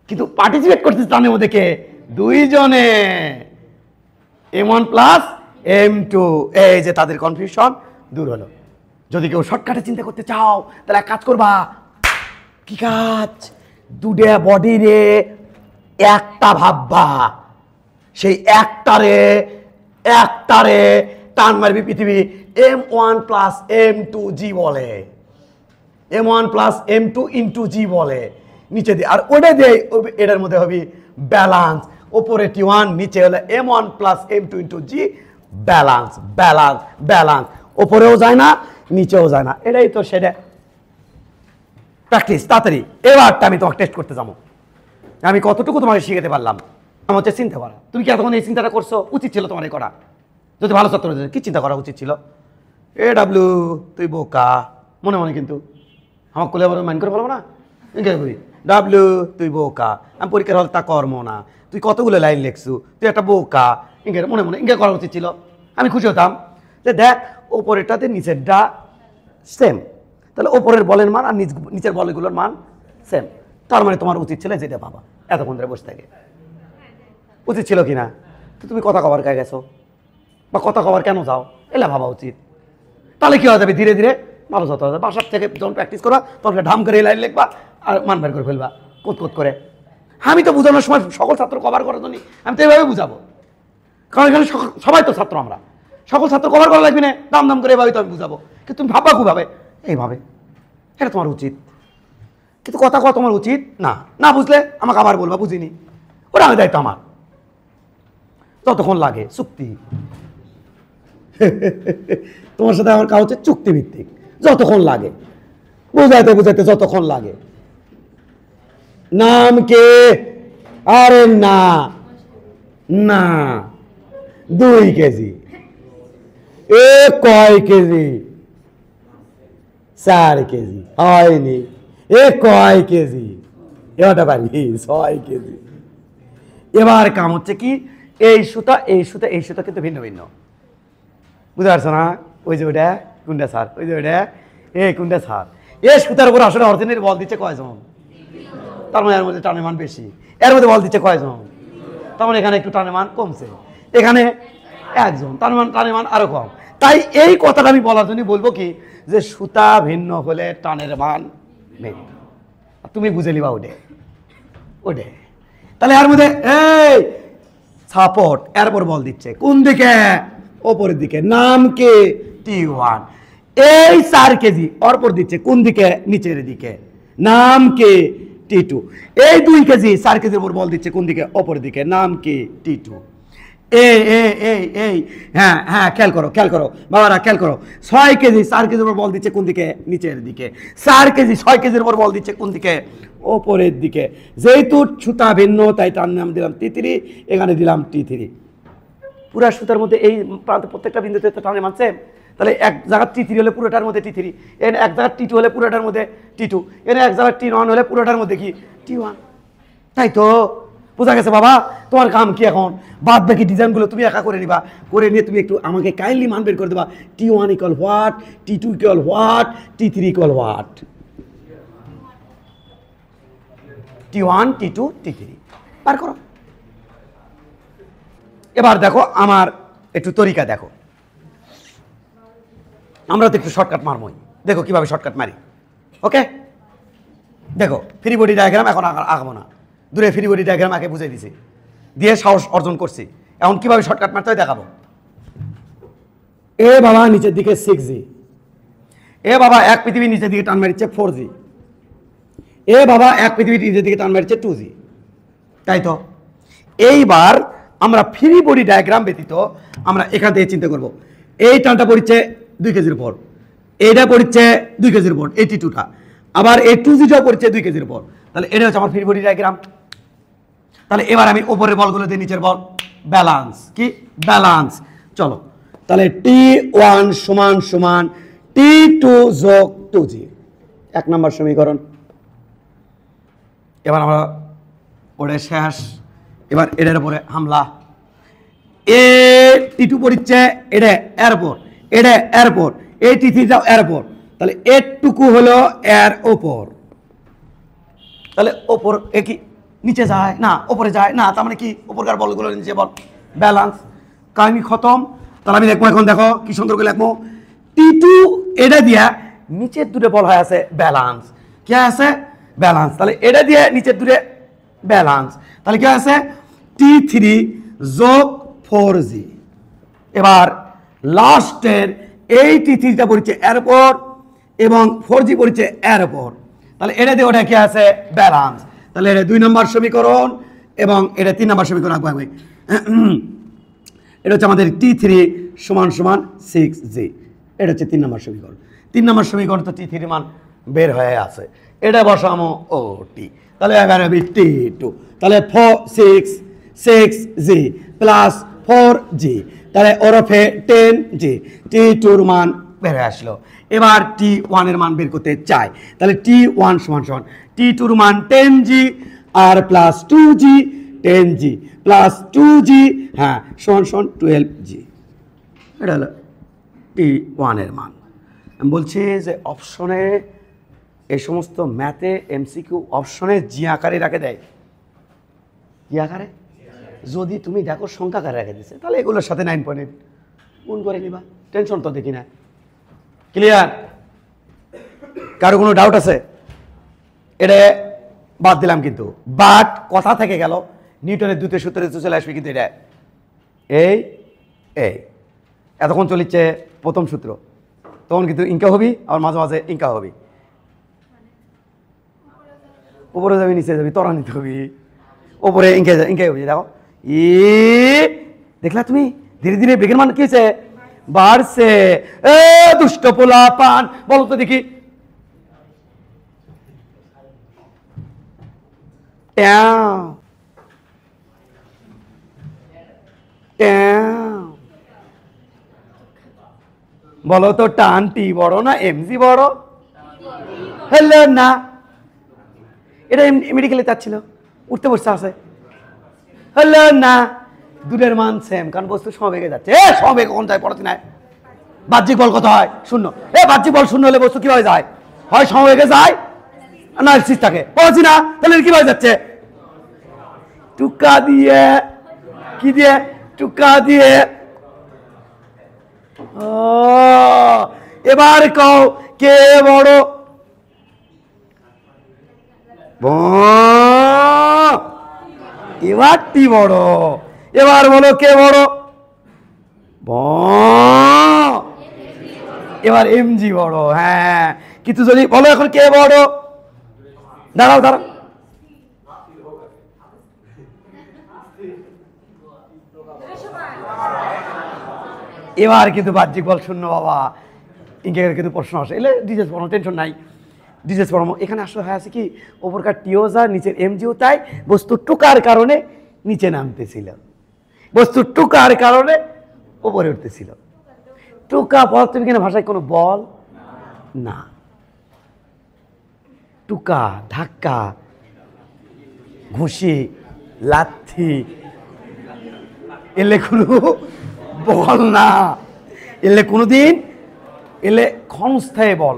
কিন্তু পার্টিসিপেট করতেছে টানের মধ্যে কে? দুইজনে, m one plus m two. এই যে তাদের কনফিউশন দূর হলো। যদি কেউ শর্টকাটে চিন্তা করতে চাও তাহলে এক কাজ করবা। কি কাজ? দুটা বডি রে একটা ভাববা, সেই একটারে টান মারবি পৃথিবী m one plus m two g বলে, m one plus m two into g বলে নিচে দিয়ে, আর ওটা দিয়ে এটার মধ্যে হবে ব্যালান্স। ওপরে টি ওয়ান, নিচে হলো m one plus m two into g, balance balance balance. ওপরেও যায় না নিচেও যায় না, এটাই তো সেটা প্র্যাকটিস। তাড়াতাড়ি এবারটা আমি তোমাকে টেস্ট করতে যাবো, আমি কতটুকু তোমাকে শিখাতে পারলাম। আমার হচ্ছে চিন্তা করা। তুমি কি এতক্ষণ এই চিন্তাটা করছো? উচিত ছিল তোমার এই করা। যদি ভালো ছাত্র কি চিন্তা করা উচিত ছিল? এ ডাব্লিউ তুই বোকা, মনে মনে কিন্তু আমার কোলে আবার মাইন্ড করে বলবো না, বলি ডাব্লিউ তুই বোকা, আমি পরীক্ষার হল তা কর্ম না, তুই কতগুলো লাইন লিখছু, তুই একটা বোকা, ইংরেজ মনে মনে ইংরেজ করা উচিত ছিল। আমি খুশি হতাম যে দেখ ওপরেরটাতে নিচেরটা সেম, তাহলে ওপরের বলের মান আর নিচের বলগুলোর মান সেম, তার মানে তোমার উচিত ছিল যেটা বাবা এতক্ষণ ধরে বসে থাকে। উচিত ছিল কি না? তো তুমি কথা কবার গায়ে গেছো বা কথা কবার কেন যাও, এলা ভাবা উচিত। তাহলে কি হয়ে যাবে? ধীরে ধীরে ভালো যত হবে। বাসার থেকে যখন প্র্যাকটিস করা তখন ঢাম করে লাইন লিখবা আর মান বের করে ফেলবা কোত করে। আমি তো বোঝানোর সময় সকল ছাত্র কভার করার জন্য আমি তো এইভাবে বুঝাবো, কারণ এখানে সবাই তো ছাত্র, আমরা সকল ছাত্র কভার করা লাগবে না, দাম দাম করে এভাবে তো আমি বুঝাবো। কিন্তু তুমি ভাববা খুবভাবে এইভাবে, এটা তোমার উচিত। কিন্তু কথা কওয়া তোমার উচিত না, না বুঝলে আমাকে আবার বলবা বুঝিনি, ওটা আমি দায়িত্ব আমার। যতক্ষণ লাগে চুক্তি তোমার সাথে আমার কাজ হচ্ছে চুক্তিভিত্তিক, যতক্ষণ লাগে বুঝাইতে বুঝাইতে যতক্ষণ লাগে। নাম কে? আরে না না, 2 কেজি। এ কয় কেজি? 4 কেজি। হয়নি। এ কয় কেজি? এবারটা পারি 6 কেজি। এবার কাম হচ্ছে কি, এই সুতা এই সুতা এই সুতা কিন্তু ভিন্ন ভিন্ন, বুঝতে পারছো না? ওই যে ওইটা কোনটা স্যার, ওই যে ওইটা এ কোনটা স্যার। এই সুতার উপর আসলে অরিজিনাল বল দিচ্ছে কয়জন? তার মানে এর মধ্যে টানের মান বেশি, এর মধ্যে বল দিচ্ছে কয়জন? তার মানে এখানে একটু টানের মান কমছে, এখানে একজন, তার মানে টানের মান আরো কম। তাই এই কথাটা আমি বলার জন্য বলবো কি, যে সুতা ভিন্ন হলে টানের মান ভিন্ন। তুমি বুঝে নিবা ওটা, ওটাই। তাহলে এর মধ্যে এই সাপোর্ট এরপর বল দিচ্ছে কোন দিকে? ওপরের দিকে। নাম কি? T1। এই 4 কেজি অরপর দিচ্ছে কোন দিকে? নিচের দিকে। নাম কি? T2। এই 2 কেজি 4 কেজির উপর বল দিচ্ছে কোন দিকে? ওপরের দিকে। নাম কি? T2। এই হ্যাঁ হ্যাঁ, খেয়াল করো বাবারা, খেয়াল করো। 6 কেজি 4 কেজির উপর বল দিচ্ছে কোন দিকে? নিচের দিকে। 4 কেজি 6 কেজির উপর বল দিচ্ছে কোন দিকে? ওপরের দিকে। যেহেতু সুতা ভিন্ন তাই তার নাম দিলাম T3, এখানে দিলাম T3। পুরা সুতার মধ্যে এই প্রান্তে প্রত্যেকটা বিন্দুতে টানে মানছে। তাহলে এক জায়গার T3 হলে পুরোটার মধ্যে T3, এখানে এক জায়গার T2 হলে পুরোটার মধ্যে T2, এখানে এক জায়গার T1 হলে পুরোটার মধ্যে কি? T1। তাই তো বোঝা গেছে বাবা। তোমার কাম কি এখন? বাদ বাকি ডিজাইনগুলো তুমি একা করে নিবা, করে নিয়ে তুমি একটু আমাকে কাইন্ডলি মান বের করে দেবা। T1 equal what, T2 equal what, T3 equal what. T1 T2 T3 বার করো। এবার দেখো আমার একটু তরিকা দেখো, আমরা তো একটু শর্টকাট মারবই। দেখো কিভাবে শর্টকাট মারি। ওকে, দেখো ফ্রি বডি ডায়াগ্রাম এখন আঁকাবো না, দূরে ফ্রি বডি ডায়াগ্রাম আগে বুঝিয়ে দিছি, দিয়ে সাহস অর্জন করছি। এখন কিভাবে শর্টকাট মারতে হয় দেখাবো। এ বাবা নিচের দিকে 6G, এ বাবা এক পৃথিবী নিচের দিকে টান মারিচ্ছে 4G, এ বাবা এক পৃথিবী নিচের দিকে টান মারিচ্ছে 2G। তাই তো এইবার আমরা ফ্রি বডি ডায়াগ্রাম ব্যতীত আমরা এখান থেকে চিন্তা করব। এই টানটা পড়ছে 2 কেজির উপর, এইটা পড়ছে 2 কেজির উপর, এই T2টা, আবার এই 2Gটাও পড়ছে 2 কেজির উপর। তাহলে এটা হচ্ছে আমার ফ্রি বডি ডায়াগ্রাম। তাহলে এবার আমি উপরের বলগুলো দিয়ে নিচের বল ব্যালান্স, কি ব্যালান্স। চলো তাহলে T1 সমান সমান T2 যোগ 2G, 1 নম্বর সমীকরণ। এবার আমরা ওটা শেষ, এবার এটার উপরে হামলা। এ T2 পড়ছে এটা এয়ারপোর্ট, এটা এয়ারপোর্ট, এই T3 যাও এয়ারপোর্ট, তাহলে এটুকু হলো এর ওপর। তাহলে ওপর এ কি নিচে যায় না ওপরে যায় না, তার মানে কি ওপরকার বলগুলো নিচে বল, ব্যালান্স। কাহিনী খতম। তাহলে আমি দেখবো এখন, দেখো কি সুন্দর করে লিখবো। T2 এটা দিয়া নিচের দূরে বল হয়ে আছে ব্যালান্স, কি আছে? ব্যালান্স। তাহলে এটা দিয়ে নিচের দূরে ব্যালান্স, তাহলে কি আছে? T3 যোগ 4G। এবার লাস্টের এই T3টা পড়ছে এয়ারপোর্ট এবং 4G পড়ছে এয়ারপোর্ট, তাহলে এটা দিয়ে ওটা কি আছে? ব্যালান্স। তাহলে এটা 2 নম্বর সমীকরণ এবং এটা 3 নম্বর সমীকরণ আঁকবো আমি। এটা হচ্ছে আমাদের T3 সমান সমান 6G, এটা হচ্ছে 3 নম্বর সমীকরণ। 3 নম্বর সমীকরণ তো T3 মান বের হয়ে আছে, এটা বসামো OT। তাহলে এবার হবে T2, তাহলে 6G প্লাস 4G, তাহলে ওরফে 10G, T2 মান বের হয়ে আসলো। এবার T1 এর মান বের করতে চাই, তাহলে T1 সমান সমান T2 মান 10G আর plus 2G, 10G plus 2G, হ্যাঁ সমান সমান 12G। এটা হলো T1 এর মান। আমি বলছি যে অপশনে এই সমস্ত ম্যাথে MCQ অপশনে জি আকারে রাখে দেয়, কি আকারে? যদি তুমি দেখো সংখ্যা আকারে রেখে দিচ্ছে, তাহলে এগুলোর সাথে 9.8 গুণ করে নিবা, টেনশন তো দেখি না। ক্লিয়ার? কারো কোনো ডাউট আছে? এটা বাদ দিলাম কিন্তু, বাট কথা থেকে গেল, নিউটনের দ্বিতীয় সূত্রে চলে আসবে কিন্তু এটা এই এতক্ষণ চলিচ্ছে প্রথম সূত্র, তখন কিন্তু ইনকা হবি, আর মাঝে মাঝে ইনকা হবি, উপরে যাবি নিচে যাবি, তরা নিতে হবি, ওপরে ইনকাই হবি। দেখো দেখলা তুমি ধীরে ধীরে বেগের মান কি হয়েছে? বাড়ছে। এ দুষ্ট পোলা পান, বলো তো দেখি। বলো তো টান টি বড় না এমজি বড়? হ্যালো না, এটা মেডিকেলে চাচ্ছিল, উঠতে বসতে আছে। হ্যালো না, দুধের মান সেম, কারণ বস্তু সমবেগে যাচ্ছে। সমবেগ কখন যায় পড়াশোনায়? বাহ্যিক বল কত হয়? 0। বাহ্যিক বল 0 হলে বস্তু কিভাবে যায়? হয় সমবেগে যায় না স্থির থাকে। পড়াচ্ছি না, তাহলে কিভাবে যাচ্ছে? টুকা দিয়ে, কি দিয়ে? টুকা দিয়ে। এবার কও কে বড়? এবার টি বড়। এবার বলো কে বড়? এবার এমজি বড়। হ্যাঁ, কিন্তু যদি বলো এখন কে বড়, দাঁড়াও দাঁড়াও, এবার কিন্তু বাহ্যিক বল শূন্য বাবা। ইংরেজির কিন্তু প্রশ্ন আসে, এলে ডিজেস পড়ানো, টেনশন নাই, ডিজেস পড়ানো। এখানে আসলে হয় আছে কি, ওপরকার টিও যা নিচের এমজিও তাই, বস্তু টুকার কারণে নিচে নামতেছিল, বস্তু টুকার কারণে ওপরে উঠতেছিল। টুকা পদার্থবিজ্ঞানের ভাষায় কোনো বল না। টুকা, ধাক্কা, ঘুষি, লাথি, এলে কোনো বল না। এলে কোনোদিন, এলে ক্ষণস্থায়ী বল।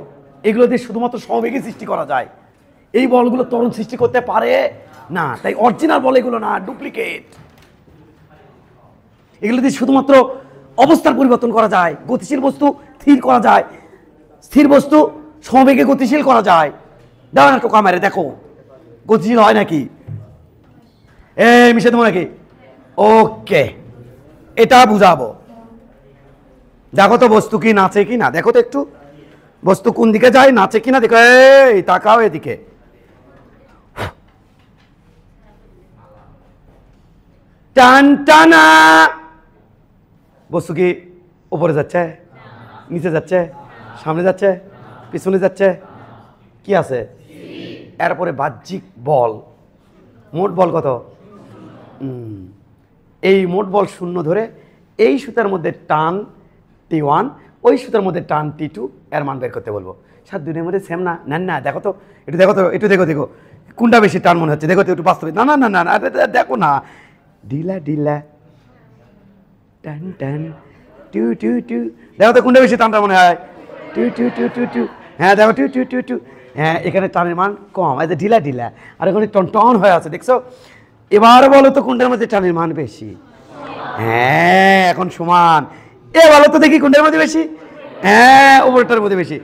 এগুলো দিয়ে শুধুমাত্র সমবেগে সৃষ্টি করা যায়। এই বলগুলো ত্বরণ সৃষ্টি করতে পারে না, তাই অরিজিনাল বল এগুলো না, ডুপ্লিকেট। এগুলো দিয়ে শুধুমাত্র অবস্থার পরিবর্তন করা যায়, গতিশীল বস্তু স্থির করা যায়, স্থির বস্তু সমবেগে গতিশীল করা যায়। দাঁড়ান একটু ক্যামেরা দেখো গতিশীল হয় নাকি, এই মিশে দেবো নাকি? ওকে, এটা বুঝাবো। দেখো তো বস্তু কি নাচে কি না, দেখো তো একটু বস্তু কোন দিকে যায়, নাচে কি না দেখো। এই তাকাও এদিকে, টান টানা। বস্তু কি উপরে যাচ্ছে, নিচে যাচ্ছে, সামনে যাচ্ছে, পিছনে যাচ্ছে, কি আছে? এরপরে বাহ্যিক বল, মোট বল কত? এই মোট বল শূন্য ধরে এই সুতার মধ্যে টান T1, ওই সুতার মধ্যে টান T2, এর মান বের করতে বলবো। স্যার দুটোর মধ্যে সেম না? না না, দেখো তো একটু, দেখো তো একটু, দেখো দেখো কোনটা বেশি টান মনে হচ্ছে, দেখো তো একটু বাস্তবে। না না না না না, দেখো না, ঢিলা ঢিলা, টান টান, টু টু টু, দেখো তো কোনটা বেশি টানটা মনে হয়? Two two two two two, হ্যাঁ দেখো টু টু টু টু, হ্যাঁ এখানে টানের মান কম, এই যে ঢিলা ঢিলা, আর এখানে টন টন হয়ে আছে, দেখছো? এবার বলো তো কোনটার মধ্যে টানের মান বেশি? হ্যাঁ এখন সমান। এ বলো তো দেখি কোনটার মধ্যে বেশি? হ্যাঁ ওপরটার মধ্যে বেশি।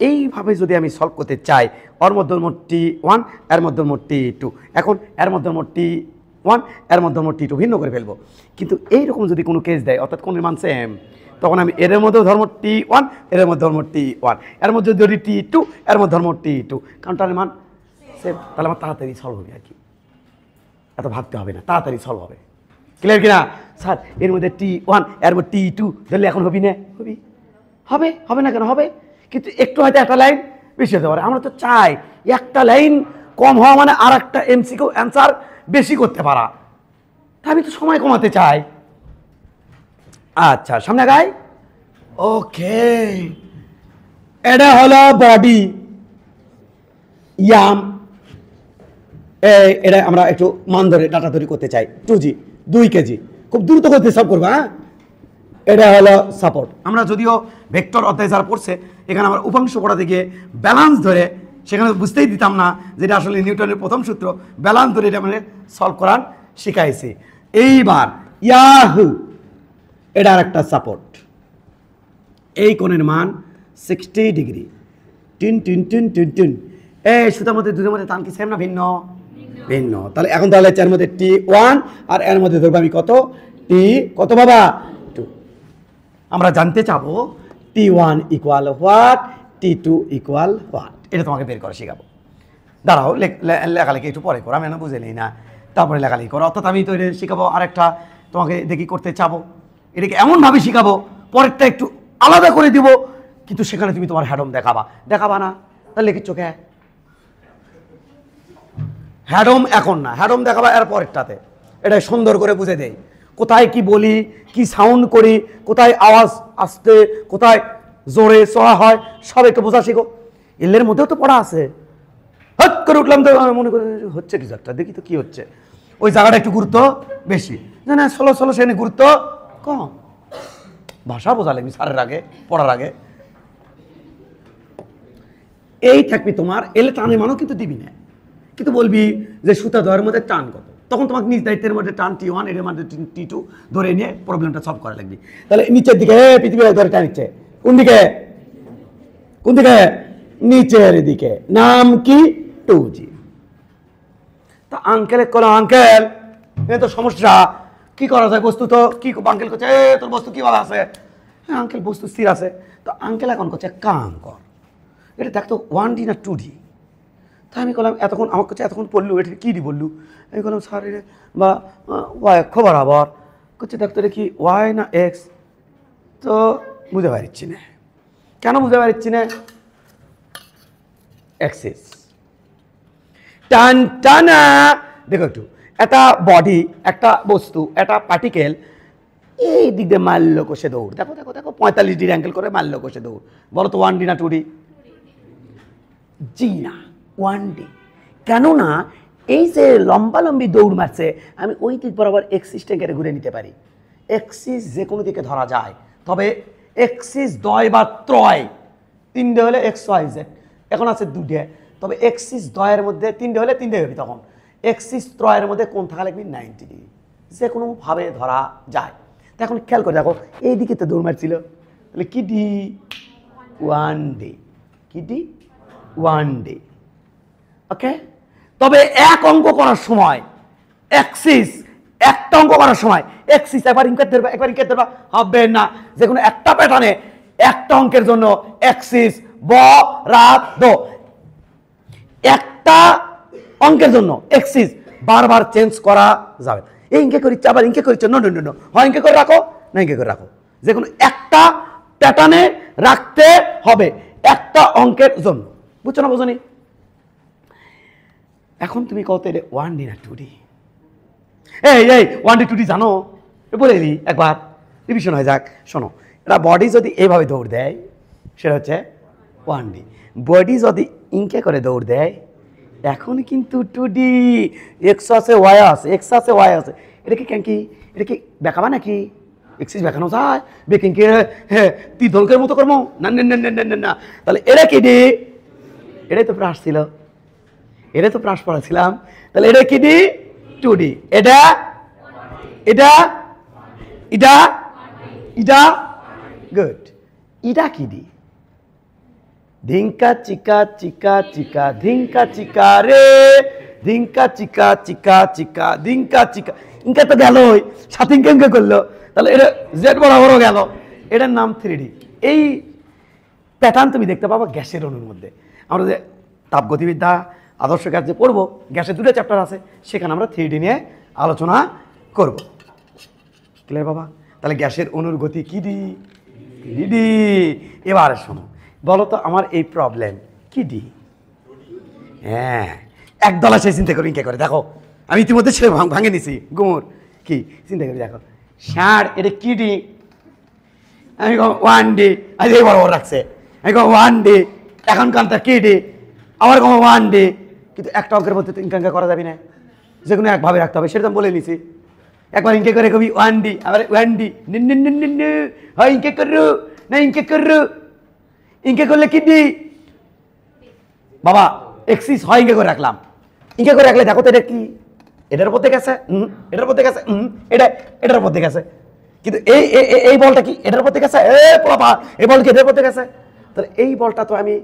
এইভাবে যদি আমি সলভ করতে চাই, ওর মধ্যে মোট T1, এর মধ্যে মোট T2, এখন এর মধ্যে মোট T1, এর মধ্যে মোট T2 ভিন্ন করে ফেলবো। কিন্তু এইরকম যদি কোনো কেস দেয়, অর্থাৎ কোন মান সেম, তখন আমি এর মধ্যেও ধর্ম T1, এর মধ্যে ধর্ম T1, এর মধ্যে যদি T2, এর মধ্যে ধর্ম T2, কারণ টানের মান সেম, তাহলে আমার তাড়াতাড়ি সলভ হবে আর কি, এত ভাবতে হবে না, তাড়াতাড়ি সলভ হবে। ক্লিয়ার কিনা? স্যার এর মধ্যে T1, এর মধ্যে T2 ধরলে এখন হবি না? হবি, হবে, হবে না কেন? হবে, কিন্তু একটু হয়তো একটা লাইন বেশি হতে পারে। আমরা তো চাই একটা লাইন কম হওয়া মানে আর একটা এমসিকিউ অ্যান্সার বেশি করতে পারা, তা আমি তো সময় কমাতে চাই। আচ্ছা সামনে গাই। ওকে, এটা হলো বডি ইয়াম, এটা আমরা একটু মান ধরে ডাটা তৈরি করতে চাই। 2G 2 কেজি, খুব দ্রুত করতে সব করবো। হ্যাঁ, এটা হলো সাপোর্ট। আমরা যদিও ভেক্টর অধ্যায় যারা পড়ছে, এখানে আমরা উপাংশ পড়াতে গিয়ে ব্যালান্স ধরে, সেখানে বুঝতেই দিতাম না যেটা আসলে নিউটনের প্রথম সূত্র, ব্যালান্স ধরে এটা মানে সলভ করার শিখাইছি। এইবার ইয়াহু, এটা আর একটা সাপোর্ট, এই কোণের মান 60 degree, tin tin tin tin tin. এই সুতার মধ্যে দুধের মধ্যে টান কি সেম না ভিন্ন? ভিন্ন। তাহলে এখন তাহলে এর মধ্যে T1 আর এর মধ্যে ধরবো আমি কত? T কত বাবা? 2। আমরা জানতে চাবো T1 equal what, T2 equal what, এটা তোমাকে বের করে শেখাবো। দাঁড়াও লেখালেখি একটু পরে করো, আমি না বুঝে নিই না, তারপরে লেখালেখি করো। অর্থাৎ আমি তো এটা শেখাবো, আরেকটা তোমাকে দেখি করতে চাবো, এটাকে এমনভাবে শেখাবো, পরেরটা একটু আলাদা করে দিব, কিন্তু সেখানে তুমি তোমার হ্যাডম দেখাবা, দেখাবা না তাহলে লিখির চোখে হ্যাডম এখন না, হ্যাডম দেখাবা এর পরেরটাতে। এটা সুন্দর করে বুঝে দেয় কোথায় কি বলি, কি সাউন্ড করি, কোথায় আওয়াজ আসতে, কোথায় জোরে চড়া হয়, সব একটু বোঝা শিখো। এলের মধ্যেও তো পড়া আছে, হট করে উঠলাম তো মনে করে হচ্ছে কিছু একটা, দেখি তো কি হচ্ছে, ওই জায়গাটা একটু গুরুত্ব বেশি, না ষোলো ষোলো সেখানে গুরুত্ব কম। ভাষা বোঝা লাগবে স্যারের আগে, পড়ার আগে। এই থাকবি তোমার, এলে টানের মানও কিন্তু দিবি না, কিন্তু বলবি যে সুতা দেওয়ার মধ্যে টান কত, তখন তোমাকে নিজ দায়িত্বের মধ্যে টান T1, এর মধ্যে T2 ধরে নিয়ে প্রবলেমটা সলভ করা লাগবে। তাহলে নিচের দিকে পৃথিবী ধরে টানিচ্ছে, কোন দিকে? কোন দিকে? নিচের দিকে। নাম কি? 2G। তা আঙ্কেল করো, আঙ্কেল এ তো সমস্যা। কি করা যায়? বস্তু তো কি আঙ্কেল করছে, তোর বস্তু কিভাবে আছে? হ্যাঁ আঙ্কেল বস্তু স্থির আছে। তো আঙ্কেল এখন করছে কাম কর, এটা দেখতো 1D না 2D। তাই আমি বললাম এতক্ষণ আমার কাছে এতক্ষণ পড়লু, এটা কী দি বললু? আমি বললাম স্যার এটা বা ওয়াই খবর আবার করছে দেখতো এটা কি ওয়াই না এক্স। তো বুঝতে পারছি না, কেন বুঝতে পারছি না? অ্যাক্সিস টান টানা। দেখো একটু, একটা বডি, একটা বস্তু, একটা পার্টিকেল এই দিক দিয়ে মারলো কষে দৌড়, দেখো দেখো দেখো 45 ডিগ্রি অ্যাঙ্গেল করে মারলো কষে দৌড়। বলো তো 1D না 2D? জি না, 1D। কেননা এই যে লম্বালম্বি দৌড় মারছে, আমি ওই দিক বরাবর এক্সিসটাকে ঘুরে নিতে পারি। এক্সিস যে কোনো দিকে ধরা যায়, তবে এক্সিস দয় বা ত্রয়, 3টে হলে এক্স ওয়াই জেড, এখন আছে 2টে। তবে এক্সিস দয়ের মধ্যে 3টে হলে 3টে হবে, তখন এক্সিস ত্রয়ের মধ্যে কোন থাকা লাগবে 90 ডিগ্রি, যে কোনোভাবে ধরা যায়। তো এখন খেয়াল করে দেখো এই দিকে তো দৌড় মারছিল, তাহলে কি ডি 1D, কি ডি 1D। ওকে, তবে এক অঙ্ক করার সময় এক্সিস, একটা অঙ্ক করার সময় এক্সিস একবার ইনকেট ধরবা একবার ইনকেট ধরবা হবে না। যে কোনো একটা প্যাটার্নে একটা অঙ্কের জন্য এক্সিস বরাদ্দ, একটা অঙ্কের জন্য এক্সিস বারবার চেঞ্জ করা যাবে। এই ইনকে করিচ্ছে আবার ইনকে করিচ্ছে, নো নো নো নো, হয় ইনকে করে রাখো না ইনকে করে রাখো, যে কোনো একটা প্যাটার্নে রাখতে হবে একটা অঙ্কের জন্য। বুঝছো না বোঝনি? এখন তুমি কত এটা 1D না 2D? এই এই 1D 2D জানো? বলে দিই একবার, রিভিশন হয়ে যাক। শোনো, এটা বডি যদি এইভাবে দৌড় দেয় সেটা হচ্ছে 1D। বডি যদি ইনকে করে দৌড় দেয় এখন কিন্তু 2D। এক্স আছে ওয়াই আছে, এক্স আছে ওয়াই আছে। এটা কি কেন কি, এটা কি দেখাবা নাকি? এক্সিস দেখানো যায় বেকিংকে? হ্যাঁ তীর মতো কর্ম না না না না না না। তাহলে এটা কি ডি? এটাই তো প্রাস ছিল, এটাই তো প্রাস পড়াছিলাম। তাহলে এটা কি ডি? 2D। এটা এটা এটা এটা গুড। এটা কি ডি? ধিঙ্কা চিকা চিকা চিকা ধিঙ্কা চিকা রে, ধিঙ্কা চিকা চিকা চিকা ধিঙ্কা চিকা। ইনকা তো গেলই, সাথে ইনকা ইনকা করলো, তাহলে এটা জেড বরাবরও গেল। এটার নাম 3D। এই প্যাটার্ন তুমি দেখতে পাবো গ্যাসের অণুর মধ্যে। আমরা যে তাপগতিবিদ্যা আদর্শ গ্যাস যে পড়বো, গ্যাসের 2টা চ্যাপ্টার আছে, সেখানে আমরা 3D নিয়ে আলোচনা করব। ক্লিয়ার বাবা? তাহলে গ্যাসের অণুর গতি কি ডি? ডি। এবার শোনো, বলো তো আমার এই প্রবলেম কি ডি? হ্যাঁ একদল আছে, চিন্তা করি কে করে দেখো, আমি ইতিমধ্যে ছেলে ভাঙে নিছি গুমুর। কি চিন্তা করি দেখো, ষাঁড় এটা কি ডি? আমি কো 1D, আজ এই বরাবর রাখছে। আমি কো 1D, এখন কানটা কি ডি? আবার কো 1D। কিন্তু একটা অঙ্কের মধ্যে তো ইনকা করা যাবে না, যে কোনো একভাবে রাখতে হবে, সেটা তো বলে নিছি। একবার ইনকে করে কবি 1D, আবার 1D, হয় ইনকে করু না ইনকে করু, ইনকে করলে কি ডি? বাবা এক্সিস হয় ইনকে করে রাখলাম, ইনকে করে রাখলে দেখো তো এটা কি? এটার উপর থেকে গেছে, এটার উপর থেকে গেছে, এটা এটার উপর থেকে গেছে। কিন্তু এই এই বলটা কি এটার উপর থেকে গেছে? বাবা এই বল কি এটার উপর থেকে গেছে? তাহলে এই বলটা তো আমি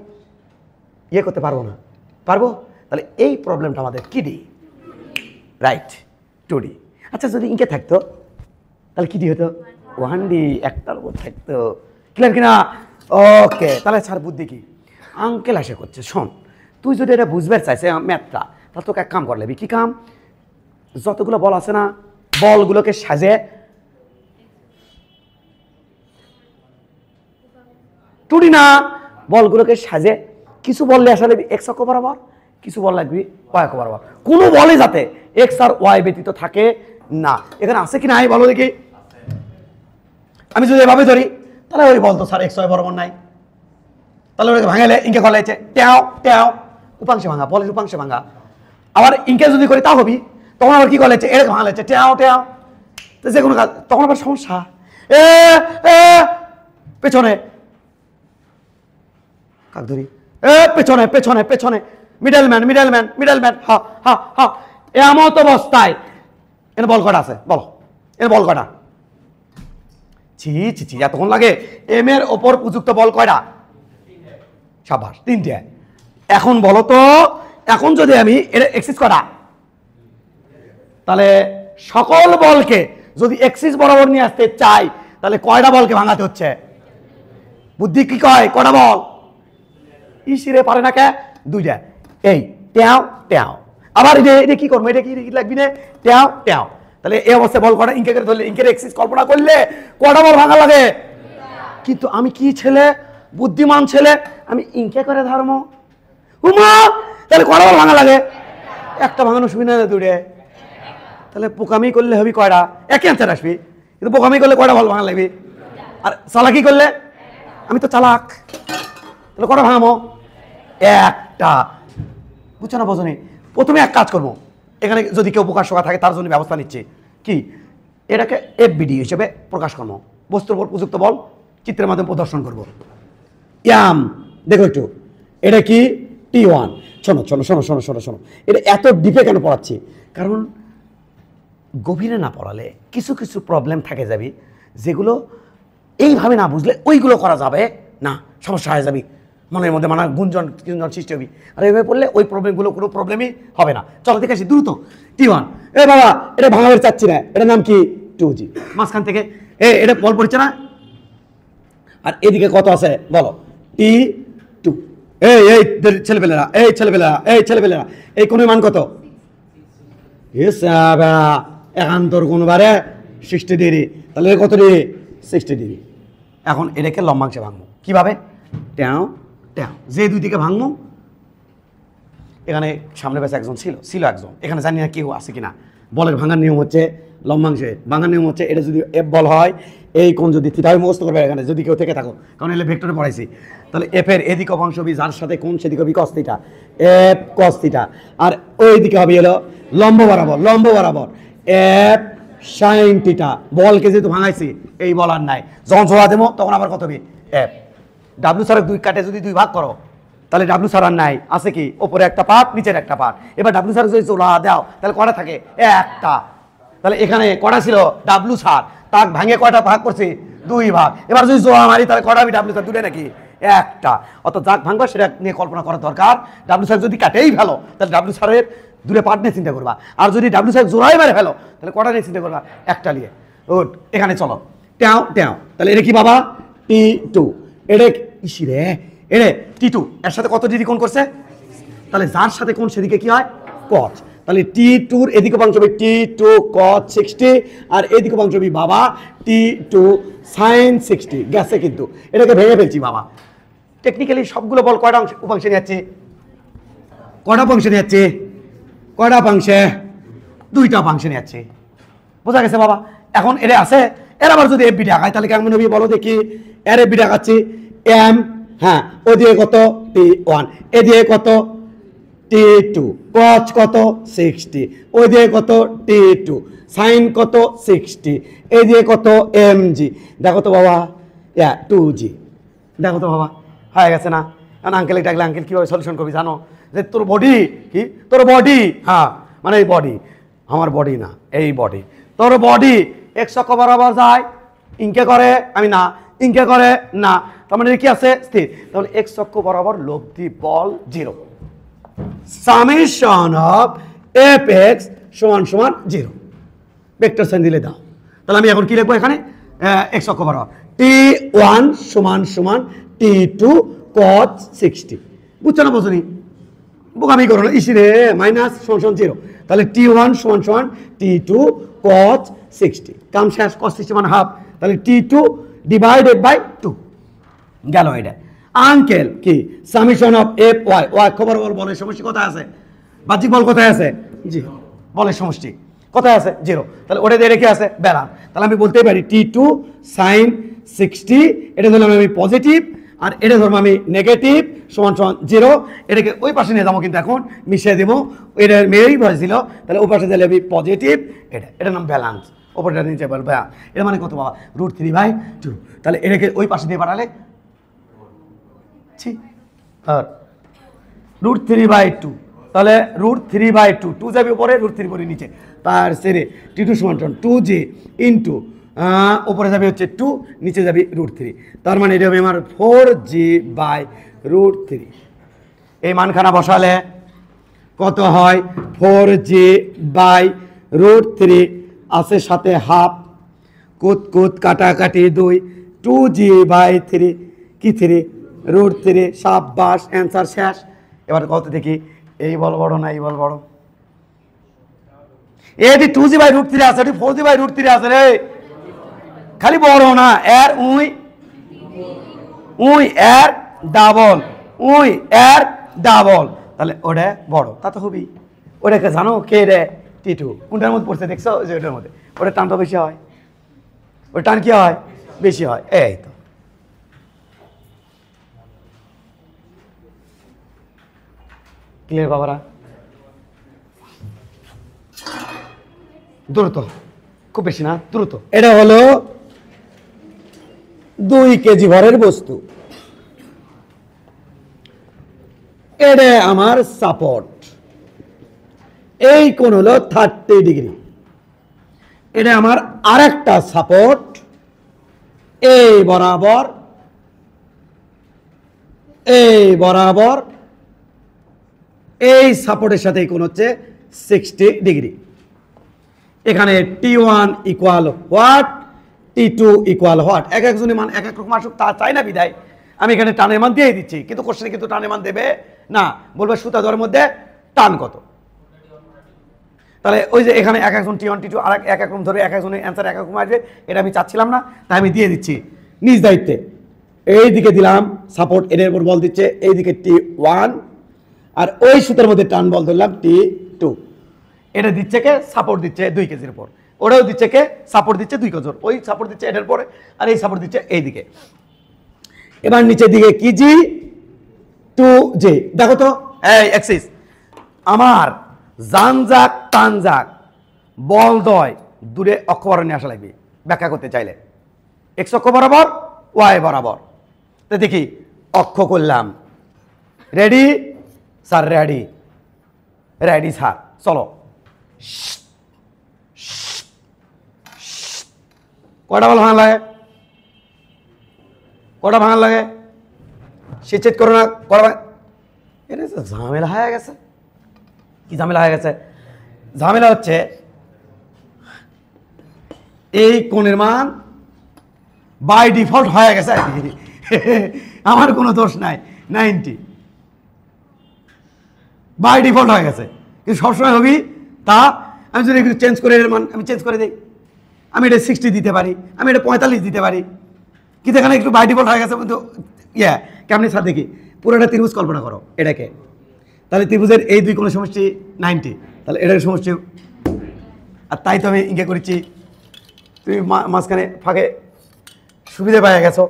ইয়ে করতে পারবো না, পারবো? তাহলে এই প্রবলেমটা আমাদের কি ডি? Right, 2D। আচ্ছা যদি ইনকে থাকতো তাহলে কি ডি হতো? 1D, একটার উপর থাকতো। ক্লিয়ার কিনা? ওকে, তাহলে স্যার বুদ্ধি কি? আঙ্কেল আসে করছে, শোন তুই যদি এটা বুঝবে চাইছে ম্যাথটা, তাহলে তোকে এক কাম করে নেবি। কি কাম? যতগুলো বল আছে না, বলগুলোকে সাজে 2D না, বলগুলোকে সাজে কিছু বললে আসলে এক্স অক্ষ বরাবর, কিছু বল লাগবে ওয়াই অক্ষ বরাবর। কোনো বলে যাতে এক্স আর ওয়াই ব্যতীত থাকে না। এখানে আছে কি নাই বলো দেখি? আমি যদি এভাবে ধরি তাহলে ওই বল তো স্যার এক্স ওয়াই বরাবর নাই, তাহলে ওটাকে ভাঙালে ইনকে কলাইছে ট্যাও ট্যাও, উপাংশে ভাঙা, বলের উপাংশে ভাঙা। আবার ইনকে যদি করি তা হবি, তখন আবার কি কলাইছে এরকম ভাঙালেছে ট্যাও ট্যাও, তো যে কোনো কাজ, তখন আবার সমস্যা। এ পেছনে কাক ধরি, পেছনে পেছনে পেছনে, মিডলম্যান মিডলম্যান মিডলম্যান, হা হা হা। এমত অবস্থায় এর বল কটা আছে বলো? এর বল কটা? ছি ছি ছি, এতক্ষণ লাগে? এম এর ওপর উপযুক্ত বল কয়টা? সাবাস, 3টে। এখন বলো তো, এখন যদি আমি এটা এক্সিস করা, তাহলে সকল বলকে যদি এক্সিস বরাবর নিয়ে আসতে চাই তাহলে কয়টা বলকে ভাঙাতে হচ্ছে? বুদ্ধি কি কয়? কয়টা বল? ইসিরে পারে না কে? দুইটা। এই ট্যাও ট্যাও। আবার এটা কি করবো? এটা কি লাগবি না? ট্যাও ট্যাও। তাহলে এই অবস্থায় বল কটা ইনকে করে ধরলে, ইনকের এক্সিস কল্পনা করলে কটা বল ভাঙা লাগে? কিন্তু আমি কি ছেলে, বুদ্ধিমান ছেলে, আমি ইনকে করে ধর্ম উমা, তাহলে কটা বল ভাঙা লাগে? একটা ভাঙানো সুবিধা না দূরে। তাহলে পোকামি করলে হবি কয়টা? একই অ্যান্সার আসবি। কিন্তু পোকামি করলে কয়টা বল ভাঙা লাগবে? আর চালাকি করলে, আমি তো চালাক, তাহলে কটা ভাঙামো? একটা। বুঝছো না বোঝনি? প্রথমে এক কাজ করবো, এখানে যদি কেউ প্রকাশ করা থাকে তার জন্য ব্যবস্থা নিচ্ছে কি, এটাকে এফবিডি হিসেবে প্রকাশ করবো, বস্তুর উপর প্রযুক্ত বল চিত্রের মাধ্যমে প্রদর্শন করবো। ইয়াম দেখো একটু, এটা কি T1। শোনো শোনো শোনো শোনো শোনো শোনো, এটা এত ডিপে কেন পড়াচ্ছি? কারণ গভীরে না পড়ালে কিছু কিছু প্রবলেম থাকে যাবি, যেগুলো এইভাবে না বুঝলে ওইগুলো করা যাবে না, সমস্যা হয়ে যাবি, মনের মধ্যে মানে গুঞ্জন সৃষ্টি হবি। আর এইভাবে পড়লে ওই প্রবলেমগুলো কোনো প্রবলেমই হবে না। চলো দেখে আসি দ্রুত। T1, এ বাবা এটা ভাঙাবের চাচ্ছি না, এটার নাম কি 2G। মাঝখান থেকে এটা বল পড়ছে না, আর এদিকে কত আছে বলো? T2। এই ছেলেপেলেরা, এই ছেলেপেলেরা, এই ছেলেপেলেরা, এই কোন মান কত? একান্তর কোন বারে 60 ডিগ্রি, তাহলে কত ডিগ্রি? 60 ডিগ্রি। এখন এটাকে লম্বাংশে ভাঙবো কিভাবে? ট্যাও ট্যাও, যে দুই দিকে ভাঙবো, এখানে সামনে বেশ একজন ছিল একজন, এখানে জানি না কেউ আছে কিনা। বলের ভাঙার নিয়ম হচ্ছে, লম্বাংশে ভাঙার নিয়ম হচ্ছে, এটা যদি এফ বল হয়, এই কোণ যদি থিটা হয়, মুখস্থ করবে এখানে যদি কেউ থেকে থাকো, কারণ এলে ভেক্টরে পড়াইছি। তাহলে এফ এর এদিক অংশ বি, যার সাথে কোণ সেদিকে হবে cos theta, f cos theta, আর ওই দিকে হবে হলো লম্ব বরাবর এফ সাইন থিটা। বলকে যেহেতু ভাঙাইছি, এই বল আর নাই, যখন জোড়া দেবো তখন আবার কত হবে? এফ। ডাব্লিউ স্যারের দুই কাটে যদি দুই ভাগ করো, তাহলে ডাব্লিউ স্যার আর নাই, আছে কি? ওপরে একটা পার্ট, নিচের একটা পার্ট। এবার ডাব্লিউ স্যার যদি জোড়া দাও তাহলে কটা থাকে? একটা। তাহলে এখানে কটা ছিল? ডাব্লিউ স্যার, তাক ভাঙে কয়টা ভাগ করছে? দুই ভাগ। এবার যদি জোড়া মারি তাহলে কটা হবে? ডাব্লিউ স্যার দুটো নাকি? একটা। অত যাক ভাঙবা সেটা নিয়ে কল্পনা করার দরকার। ডাব্লিউ স্যার যদি কাটেই ফেলো তাহলে ডাব্লিউ স্যারের দূরে পার্ট নিয়ে চিন্তা করবা, আর যদি ডাব্লিউ স্যার জোড়াই মারে ফেলো তাহলে কটা নিয়ে চিন্তা করবা? একটা নিয়ে। গুড, এখানে চলো ট্যাও ট্যাও। তাহলে এটা কি বাবা? T2। এটা ইসি রে, এটা T2 এর সাথে কত ডিগ্রি কোণ করছে? তাহলে যার সাথে কোণ সেদিকে কি হয়? cos। তাহলে T2 এদিকে অংশ হবে T2 cos 60, আর এদিকে অংশ হবে বাবা T2 sin 60। গেছে কিন্তু, এটাকে ভেঙে ফেলছি বাবা। টেকনিক্যালি সবগুলো বল কয়টা উপাংশে নিয়ে যাচ্ছে? কয়টা উপাংশে নিয়ে যাচ্ছে? কয়টা উপাংশে? দুইটা উপাংশে নিয়ে যাচ্ছে। বোঝা গেছে বাবা? এখন এটা আছে, এর আবার যদি এফবি ডাকায় তাহলে কেমন হবে বলো দেখি? এর এফবি ডাকাচ্ছি এম, হ্যাঁ, ওদিকে কত? T1, এদিকে কত? T2, cos কত? 60, ওইদিকে কত? T2, sin কত? 60, এইদিকে কত? mg। দেখো তো বাবা, 2g। দেখো তো বাবা, হয়ে গেছে না? এখন আঙ্কেলে ডাকলে আঙ্কেল কীভাবে সলিউশন করবি জানো? যে তোর বডি কি? তোর বডি, হ্যাঁ মানে এই বডি, আমার বডি না, এই বডি, তোর বডি এক অক্ষ বরাবর যায়, ইনকে করে, আমি না, ইনকে করে না, তার মানে কি আছে? স্থির। তাহলে এক অক্ষ বরাবর লব্ধি বল 0। সামেশন অফ এফ এক্স সমান সমান 0। ভেক্টর সাইন দিলে দাও। তাহলে আমি এখন কি লিখবো এখানে? এক্স অক্ষ বরাবর T1 সমান সমান T2 cos 60। বুঝছো না বোঝনি? বোকামি করো না, ইসি রে, মাইনাস সমান সমান 0। তাহলে T1 সমান সমান T2 cos 60। কাম শেষ। cos 60 মানে হাফ, তাহলে T2 ডিভাইডেড বাই 2 গেল। এটা আঙ্কেল কি? Summation of F Y, Y খবর বলের সমষ্টি কোথায় আছে? বাহ্যিক বল কোথায় আছে? জি, বলের সমষ্টি কোথায় আছে? 0। তাহলে ওটা দিয়ে রেখে আছে বেলান। তাহলে আমি বলতেই পারি T2 sin 60, এটা ধরলাম আমি পজিটিভ, আর এটা ধরবো আমি নেগেটিভ, সমান সমান 0। এটাকে ওই পাশে নিয়ে যাবো, কিন্তু এখন মিশিয়ে দেবো, এটা মেয়েই বলেছিল, তাহলে ওই পাশে দিলে আমি পজিটিভ, এটার নাম ব্যালান্স। ওপরটা নিচে বলবো, এটা মানে কত বাবা? √3/2। তাহলে এটাকে ওই পাশে দিয়ে পাঠালে আর √3/2, তাহলে √3/2, 2 যাবে উপরে, √3 পরে নিচে, তার সেরে T2 সমান 2G ইন্টু উপরে যাবে হচ্ছে 2, নিচে যাবে √3। তার মানে এটা হবে আমার 4G/√3। এই মানখানা বসালে কত হয়? 4G/√3 আছে সাথে হাফ, কুত কুত কাটাকাটি 2, 2g/3 কি 3 √3 সাব্বাস অ্যান্সার শেষ। এবার কত দেখি এই বল বড় না এই বল বড়? এটি 2g/√3 আছে, এটি 4g/√3 আছে রে, খালি বড় না এর উই এর ডাবল, উই এর ডাবল, তাহলে ওটা বড়। তা তো হবি। ওটাকে জানো কে রে? টিটু। কোনটার মধ্যে পড়ছে দেখছো? যে ওটার মধ্যে। ওটা টানটা বেশি হয়, ওটা টান কি হয়? বেশি হয়। এই তো ক্লিয়ার বাবারা? দ্রুত, খুব বেশি না, দ্রুত। এটা হলো 2 কেজি ভরের বস্তু। এটা আমার সাপোর্ট, এই কোণ হলো 30 ডিগ্রি। এটা আমার আরেকটা সাপোর্ট, এই বরাবর, এই বরাবর, এই সাপোর্টের সাথে এই কোণ হচ্ছে 60 ডিগ্রি। এখানে T1 equal what, T2 equal what. এক একজনের মান এক এক রকম আসুক তা চাই না বিদায় আমি এখানে টানের মান দিয়ে দিচ্ছি, কিন্তু কোশ্চেনে কিন্তু টানের মান দেবে না, বলবে সুতা ধরের মধ্যে টান কত। তাহলে ওই যে এখানে এক একজন T1 T2 আর এক এক রকম ধরে এক একজনের অ্যান্সার এক রকম আসবে, এটা আমি চাচ্ছিলাম না, তাই আমি দিয়ে দিচ্ছি নিজ দায়িত্বে। এই দিকে দিলাম সাপোর্ট, এর উপর বল দিচ্ছে এই দিকে T1, আর ওই সুতার মধ্যে টান বল ধরলাম T2। এটা দিচ্ছে কে? সাপোর্ট দিচ্ছে 2 কেজির উপর, ওটাও দিচ্ছে কে? সাপোর্ট দিচ্ছে 2 কেজির, ওই সাপোর্ট দিচ্ছে এটার পরে, আর এই সাপোর্ট দিচ্ছে এই দিকে। এবার নিচের দিকে কি জি 2J। দেখো তো এই অ্যাক্সিস আমার জান যাক টান যাক বল দয় দূরে অক্ষ বরাবর নিয়ে আসা লাগবে ব্যাখ্যা করতে চাইলে। এক্স অক্ষ বরাবর, ওয়াই বরাবর। তো দেখি অক্ষ করলাম, ready sir? Ready, ready sir, চলো। কটা বল ভাঙা লাগে? কটা ভাঙা লাগে? সে চেক করো না, কটা? এটা ঝামেলা হয়ে গেছে। কি ঝামেলা হয়ে গেছে? ঝামেলা হচ্ছে এই কোণের মান বাই ডিফল্ট হয়ে গেছে আর কি, আমার কোনো দোষ নাই, 90 বাই ডিফল্ট হয়ে গেছে। কিন্তু সবসময় হবি তা আমি যদি একটু চেঞ্জ করে এর মান আমি চেঞ্জ করে দিই, আমি এটা 60 দিতে পারি, আমি এটা 45 দিতে পারি, কিন্তু এখানে একটু বাই ডিফল্ট হয়ে গেছে। কিন্তু কেমনি স্যার দেখি পুরোটা ত্রিভুজ কল্পনা করো এটাকে, তাহলে ত্রিভুজের এই 2 কোণের সমষ্টি 90, তাহলে এটার সমষ্টি, আর তাই তো আমি ইঙ্গে করেছি। তুমি মাঝখানে ফাঁকে সুবিধা পাওয়া গেছো,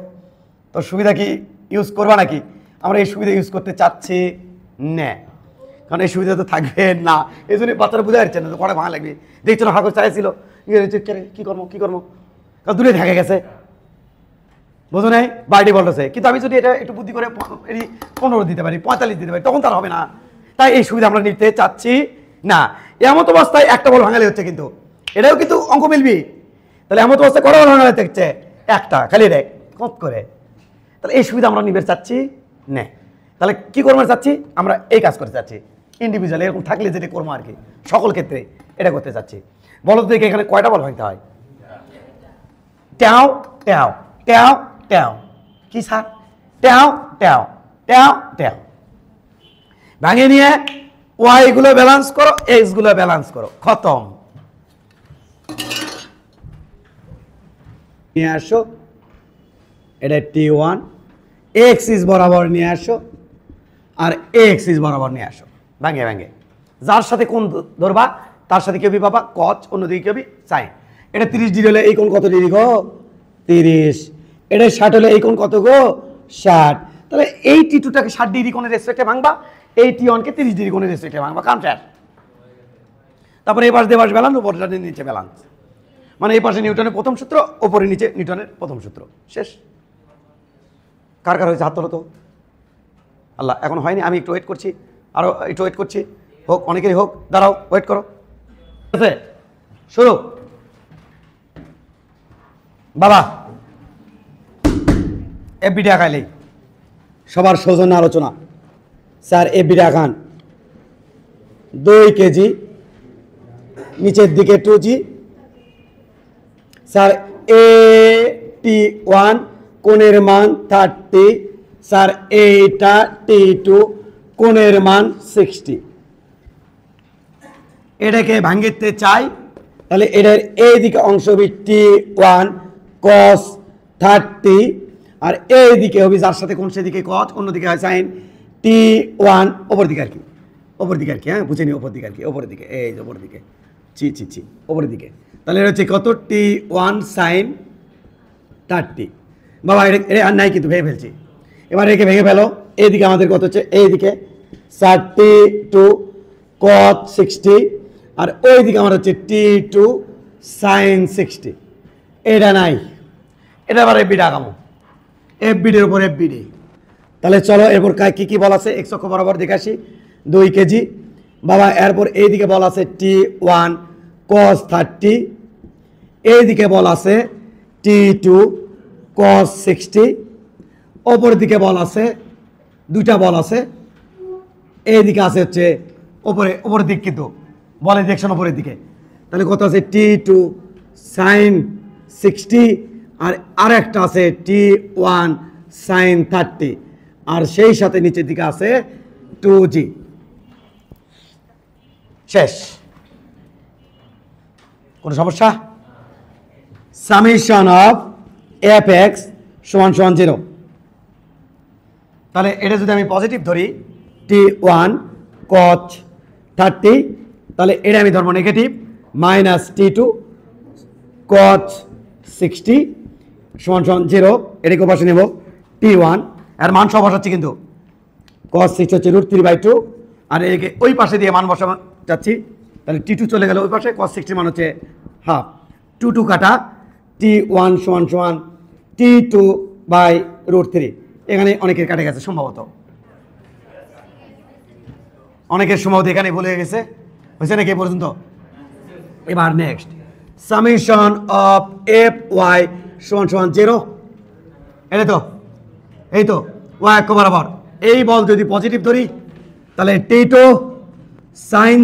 তো সুবিধা কি ইউজ করবা নাকি? আমরা এই সুবিধা ইউজ করতে চাচ্ছি না, কারণ এই সুবিধা তো থাকবে না। এই জন্য বাচ্চারা বুঝে যাচ্ছে না, তো কটা ভাঙা লাগবে। দেখছো না হাঁকো চাইছিল কী করবো কী করবো, কারণ দূরে থেকে গেছে, বোঝো নাই? বাইরে বলতেছে। কিন্তু আমি যদি এটা একটু বুদ্ধি করে 15 দিতে পারি, 45 দিতে পারি, তখন তার হবে না। তাই এই সুবিধা আমরা নিতে চাচ্ছি না। এমন অবস্থায় একটা বল ভাঙালে হচ্ছে, কিন্তু এটাও কিন্তু অঙ্ক মিলবি। তাহলে এমন অবস্থায় কটা বল ভাঙালে হচ্ছে? একটা, খালি রেখ কপ করে। তাহলে এই সুবিধা আমরা নিতে চাচ্ছি না। তাহলে কি করবো চাচ্ছি? আমরা এই কাজ করতে চাচ্ছি ইন্ডিভিজুয়াল, এরকম থাকলে যেটা করবো আর কি, সকল ক্ষেত্রে এটা করতে চাচ্ছি। বলো তো দেখে এখানে কয়টা বল ভাঙতে হয়? ট্যাও ট্যাও ট্যাও ট্যাও, কি স্যার? ট্যাও ট্যাও ট্যাও ট্যাও। ভাঙিয়ে নিয়ে ওয়াই গুলো ব্যালেন্স করো, এক্স গুলো ব্যালেন্স করো, খতম। নিয়ে আসো এটা T1, এক্সিস বরাবর নিয়ে আসো, আর এক্সিস বরাবর নিয়ে আসো, ভাঙে ভাঙে। যার সাথে কোন ধরবা তার সাথে কেউ পাবা কচ, অন্যদিকে কেউ সাইন। এটা 30 ডিগ্রি হলে এই কোণ কত ডিগ্রি গো? 30। এটা 60 হলে এই কোণ কত গো? 60। তাহলে এই T2টাকে 60 ডিগ্রি কোণের রেসপেক্টে ভাঙবা, এই T1কে 30 ডিগ্রি কোণের রেসপেক্টে ভাঙবা, কাম শেষ। তারপরে এই পাশে দেবাস ব্যালান্স, উপরে নিচে ব্যালান্স, মানে এই পাশে নিউটনের প্রথম সূত্র, ওপরে নিচে নিউটনের প্রথম সূত্র, শেষ। কার কার হয়েছে হাত তোলো তো? আল্লাহ, এখন হয়নি, আমি একটু ওয়েট করছি, আরও একটু ওয়েট করছি, হোক, অনেকেরই হোক, দাঁড়াও, ওয়েট করো। ঠিক আছে, শুরু। বাবা এফবিটা খাইলেই সবার সৌজন্য আলোচনা। স্যার এফবিটা খান 2 কেজি, নিচের দিকে 2G, স্যার AT1 কোণের মান 30, স্যার এইটা T2 কোণের মান 60। এটাকে ভাঙিতে চাই, তাহলে এটার এইদিকে অংশ হবে T1 cos 30, আর এইদিকে হবে যার সাথে কোণ সেদিকে cos, অন্যদিকে হয় sin T1 ওপর দিকে আর কি, ওপর দিকে আর কি, হ্যাঁ বুঝে নি, ওপর দিকে আর কি, ওপরের দিকে, এই যে ওপরের দিকে, ছি ওপরের দিকে। তাহলে এটা হচ্ছে কত, T1 sin 30। বাবা এটা আর নাই কিন্তু ভেঙে ফেলছি, এবার একে ভেঙে ফেলো। এইদিকে আমাদের কত হচ্ছে, এইদিকে 32 cos 60, আর ওইদিকে আমার হচ্ছে T2 sin 60। এটা নাই, এটা আবার এফবিডি আগামো, এফবিডির উপর এফবিডি। তাহলে চলো এরপর কি কি বল আছে, এক্স অক্ষ বরাবর দেখে আসি। 2 কেজি বাবা, এরপর এইদিকে বল আছে T1 cos 30, এইদিকে বল আছে T2 cos 60, ওপর দিকে বল আছে, দুইটা বল আছে, এইদিকে আছে হচ্ছে ওপরের দিক, কিন্তু বলের ডিরেকশন ওপরের দিকে। তাহলে কত আছে T2 sin 60, আর একটা আছে T1 sin 30, আর সেই সাথে নিচের দিকে আছে 2G। শেষ, কোন সমস্যা? সামেশন অফ fx সমান 0। তাহলে এটা যদি আমি পজিটিভ ধরি T1 cos 30, তাহলে এটা আমি ধরবো নেগেটিভ, মাইনাস T2 cos 60 সমান 0। এটাকে পাশে নেব T1, আর মান সব বসাচ্ছি কিন্তু, cos 60 হচ্ছে √3/2, আর একে ওই পাশে দিয়ে মান বসা যাচ্ছি। তাহলে T2 চলে গেল ওই পাশে, cos 60 মান হচ্ছে হাফ, 2 কাটা, T1 সমান T2/√3। এখানে অনেকের কাটে গেছে সম্ভবত, অনেকের সম্ভবত এখানে ভুলে গেছে, হয়েছে নাকি এ পর্যন্ত? এবার নেক্সট, সামেশন অফ fy সমান 0। এটা তো এই তো y অক্ষ বরাবর, এই বল যদি পজিটিভ ধরি তাহলে T2 sin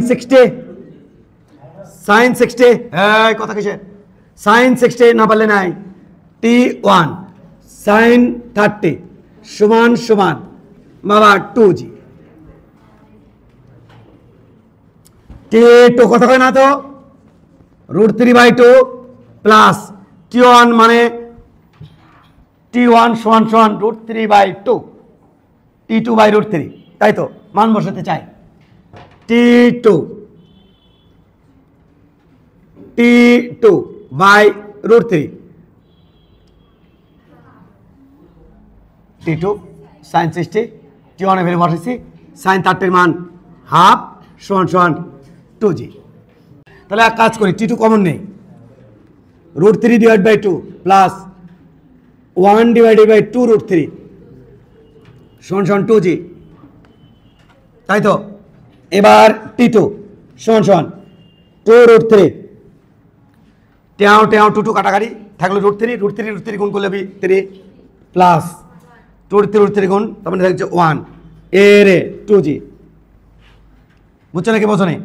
60, হ্যাঁ কথা কিসের, sin 60 না পারলে নাই, T1 sin 30 সমান বাবা 2G। T2 কথা কয় না তো, √3/2 প্লাস T1 মানে T1 সমান √3/2, T2/√3, তাই তো মান বসাতে চাই। T2/√3, T2 sin 60, T1 এর ভ্যালু বসাইছি, sin 30 মান হাফ সমান 2G। তাহলে এক কাজ করি, T2 কমন নেই, √3/2 প্লাস 1/2 √3 সমান 2G, তাই তো। এবার T2 সমান 2√3, টু কাটাকাটি থাকলো √3 গুণ করলে 3 প্লাস √3 গুণ, তার মানে থাকছে 1 এর 2G। বুঝছো নাকি বোঝো নেই?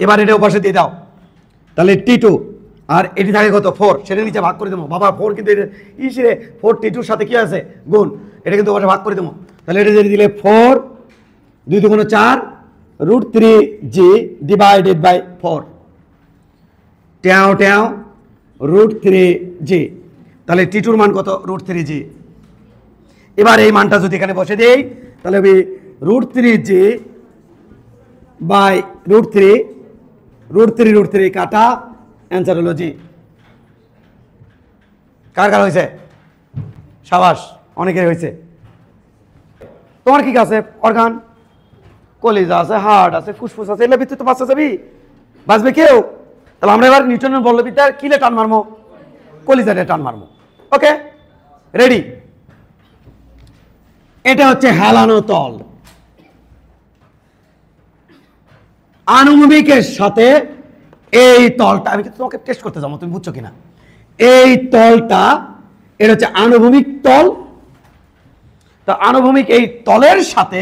এবার এটা ওপাশে দিয়ে দাও, তাহলে T2 আর এটি থাকে কত 4, সেটা নিচে ভাগ করে দেবো। বাবা 4 কিন্তু এটা ইসিরে 4 T2 সাথে কি আছে গুণ, এটা কিন্তু ওপাশে ভাগ করে দেবো। তাহলে এটা যদি দিলে 4 2 2 4 √3G ডিভাইডেড বাই 4, √3G। তাহলে T2 মান কত, √3G। এবার এই মানটা যদি এখানে বসে দেই তাহলে হবে √3G বাই √3 কাটা, অ্যান্সার হলো G। কার হয়েছে? সাবাস, অনেকের হয়েছে। তোমার কি আছে? অর্গান, কলিজা আছে, হার্ট আছে, ফুসফুস আছে, এগুলোর ভিতরে তো বাঁচা যাবি, বাঁচবে কেউ? তাহলে আমরা এবার নিউটনের বলবিদ্যার কিলে টান মারবো, কলিজারে টান মারবো। Okay ready? এটা হচ্ছে হেলানো তল, আনুভূমিকের সাথে এই তলটা, আমি তোমাকে টেস্ট করতে যাবো, তুমি বুঝছো কিনা। এই তলটা, এটা হচ্ছে আনুভূমিক তল। তা আনুভূমিক এই তলের সাথে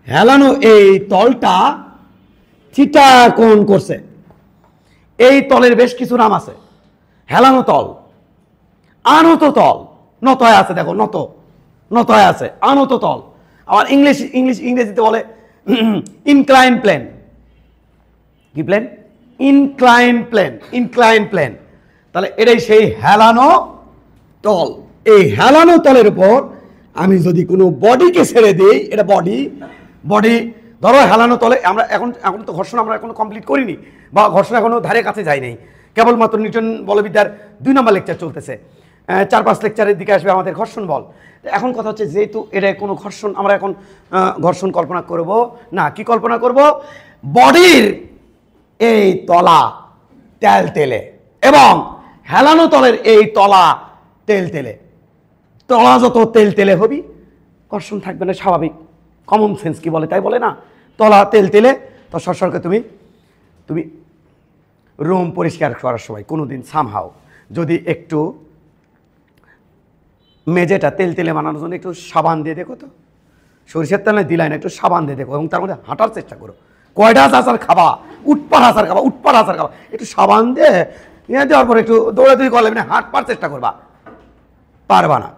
হেলানো এই তলটা থিটা কোণ করছে। এই তলের বেশ কিছু নাম আছে, হেলানো তল, আনত তল, নত হয়ে আছে, দেখো নত, নত হয়ে আছে, আনত তল। আবার ইংরেজিতে বলে ইনক্লাইন প্লেন। কি plane? Incline plane, incline plane. তাহলে এটাই সেই হেলানো তল। এই হেলানো তলের উপর আমি যদি কোনো বডিকে ছেড়ে দিই, এটা বডি, বডি ধরো হেলানো তলে, আমরা এখন তো ঘর্ষণ আমরা এখনো কমপ্লিট করিনি, বা ঘর্ষণ এখনো ধারে কাছে যাই নাই, কেবলমাত্র নিউটন বলবিদ্যার 2 নম্বর লেকচার চলতেছে, 4-5 লেকচারের দিকে আসবে আমাদের ঘর্ষণ বল। এখন কথা হচ্ছে, যেহেতু এটা কোনো ঘর্ষণ, আমরা এখন ঘর্ষণ কল্পনা করব না। কি কল্পনা করব? বডির এই তলা তেলতেলে এবং হেলানো তলের এই তলা তেলতেলে। তলা যত তেলতেলে হবি, ঘর্ষণ থাকবে না, স্বাভাবিক। কমন সেন্স কি বলে তাই বলে না? তলা তেলতেলে তো সরসরকে তুমি রুম পরিষ্কার করার সময় কোনোদিন সামহাও যদি একটু মেঝেটা তেলতেলে বানানোর জন্য একটু সাবান দিয়ে দেখো তো, সরিষার তেল দিলাই না, একটু সাবান দিয়ে দেখো, এবং তার মধ্যে হাঁটার চেষ্টা করো। কয়টা আচার খাবা? উটপাট আচার খাবা, উটপাট আচার খাবা, একটু সাবান দিয়ে দেওয়ার পর একটু দৌড়াদৌড়ি করলে মানে হাঁটবার চেষ্টা করবা, পারবা না।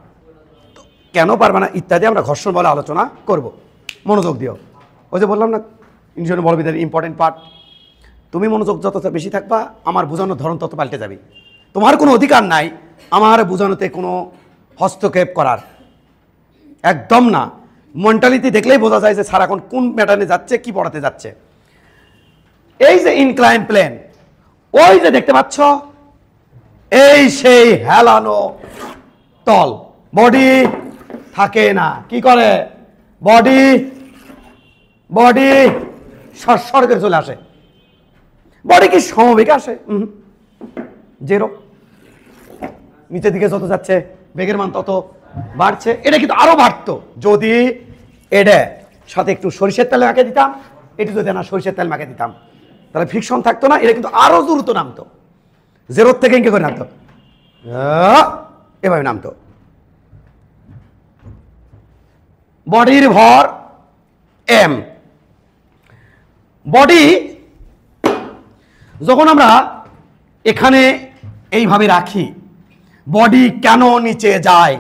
কেন পারবা না ইত্যাদি আমরা ঘর্ষণ বলে আলোচনা করব। মনোযোগ দিও। ওই যে বললাম না, ইঞ্জিনিয়ারিং বলবিদ্যার ইম্পর্টেন্ট পার্ট। তুমি মনোযোগ যত বেশি থাকবা, আমার বোঝানোর ধরন তত পাল্টে যাবে। তোমার কোনো অধিকার নাই আমার বোঝানোতে কোনো হস্তক্ষেপ করার, একদম না। মেন্টালিটি দেখলেই বোঝা যায় যে স্যার এখন কোন প্যাটার্নে যাচ্ছে, কি পড়াতে যাচ্ছে। এই যে ইনক্লাইন প্লেন, ওই যে দেখতে পাচ্ছ, এই সেই হেলানো তল। বডি থাকে না, কি করে? বডি সরসরকে চলে আসে। বডি কি সমবেগে আসে? জেরো। নিচের দিকে যত যাচ্ছে বেগের মান তত বাড়ছে। এটা কিন্তু আরো বাড়তো যদি এটা সাথে একটু সরিষার তেল মাখিয়ে দিতাম, এটি যদি না সরিষার তেল মাখিয়ে দিতাম, তাহলে ফ্রিকশন থাকতো না, এটা কিন্তু আরো দ্রুত নামতো, জেরোর থেকে ইনকে করে নামতো, এভাবে নামতো। বডির ভর এম। বডি যখন আমরা এখানে এইভাবে রাখি, বডি কেন নিচে যায়,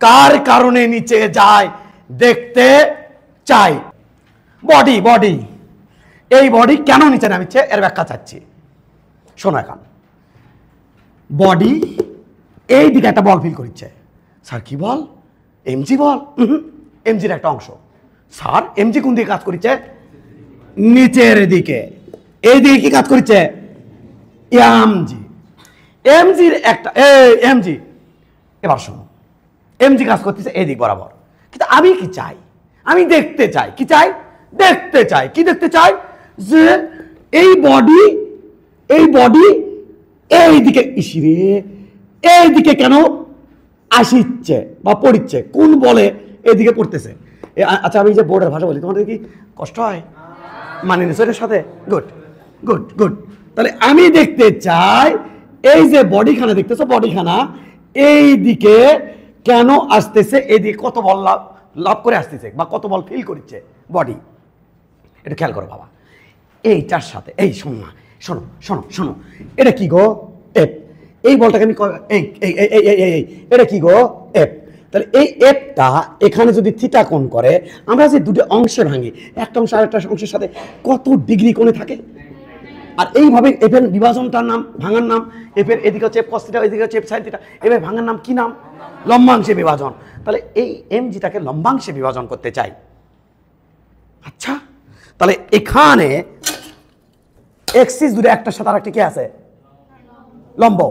কার কারণে নিচে যায় দেখতে চাই। বডি এই বডি কেন নিচে নামিচ্ছে এর ব্যাখ্যা চাচ্ছি, শোনো। এখন বডি এই দিকে একটা বল ফিল করছে। স্যার কি বল? এমজি বল। এমজির একটা অংশ। স্যার এমজি কোন দিকে কাজ করছে? নিচের দিকে। এই দিকে কি কাজ করছে? এমজি। এমজির একটা এমজি। এবার শোনো, এমজি কাজ করতেছে এই দিক বরাবর, কিন্তু আমি কি চাই? আমি দেখতে চাই। কি চাই? দেখতে চাই। কি দেখতে চাই? যে এই বডি এই দিকে ইসিরে এই দিকে কেন আসিচ্ছে বা পড়িচ্ছে, কোন বলে এদিকে পড়তেছে। আচ্ছা আমি যে বোর্ডের ভাষা বলি, তোমাদের কি কষ্ট হয়? মানে নিশ্চয়ের সাথে গুড গুড গুড। তাহলে আমি দেখতে চাই এই যে বডিখানা দেখতেছো, বডিখানা এই দিকে কেন আসতেছে, এইদিকে কত বল লাভ করে আসতেছে বা কত বল ফিল করছে বডি। এটা খেয়াল করো বাবা। এইটার সাথে এই শোনো না, শোনো শোনো শোনো, এটা কি গো? এফ। এই বলটাকে আমি এটা কি গো? এফ। তাহলে এই এফটা এখানে যদি থিটা কোণ করে, আমরা যে দুটো অংশে ভাঙি, একটা অংশ আরেকটা অংশের সাথে কত ডিগ্রি কোণে থাকে। আর এইভাবে এফের বিভাজনটার নাম, ভাঙার নাম, এফের এদিকে হচ্ছে কস থিটা, এদিকে হচ্ছে সাইন থিটা, এভাবে ভাঙার নাম কি নাম? লম্বাংশে বিভাজন। তাহলে এই এমজিটাকে লম্বাংশে বিভাজন করতে চাই। আচ্ছা তাহলে এখানে এক্সিস দূরে একটার সাথে আরেকটা কি আছে? লম্ব।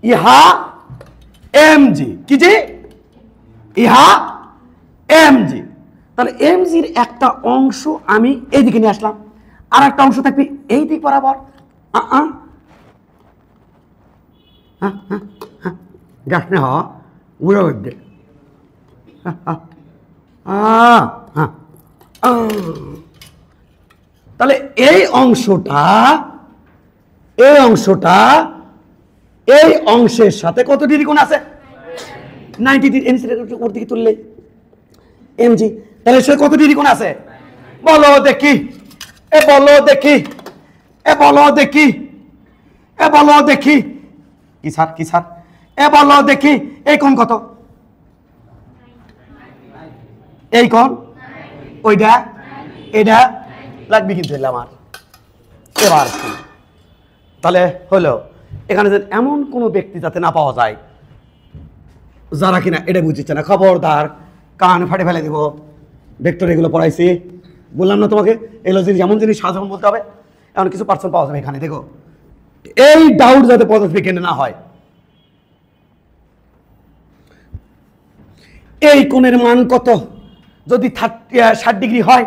ইহা এমজি। কি জি? ইহা এমজি। তাহলে এমজির একটা অংশ আমি এইদিকে নিয়ে আসলাম, আর একটা অংশ থাকবে এই দিক বরাবর। যাসনে হ উড়ে উঠবে। তাহলে এই অংশটা এই অংশের সাথে কত ডিগ্রি কোণ আছে? 90 ডিগ্রি। এমজি ওর দিকে তুললে এমজি, তাহলে সে কত ডিগ্রি কোণ আছে? বলো দেখি, বলো দেখি, বলো দেখি, বলো দেখি। কি স্যার কি স্যার? এ বলো দেখি এই কোণ কত? এই কোণ ওইটা এটা লাগবে কিন্তু আমার। এবার তাহলে হলো এখানে যে এমন কোনো ব্যক্তি যাতে না পাওয়া যায় যারা কিনা এটা বুঝছে না, খবরদার কান ফাটে ফেলে দিব। ভেক্টর এগুলো পড়াইছি, বললাম না তোমাকে এগুলো জিনিস এমন জিনিস সাধারণ বলতে হবে। এমন কিছু পার্সেন্ট পাওয়া যাবে এখানে, দেখো এই ডাউট যাতে পদার্থবিজ্ঞানে না হয়। এই কোণের মান কত যদি 60 ডিগ্রি হয়,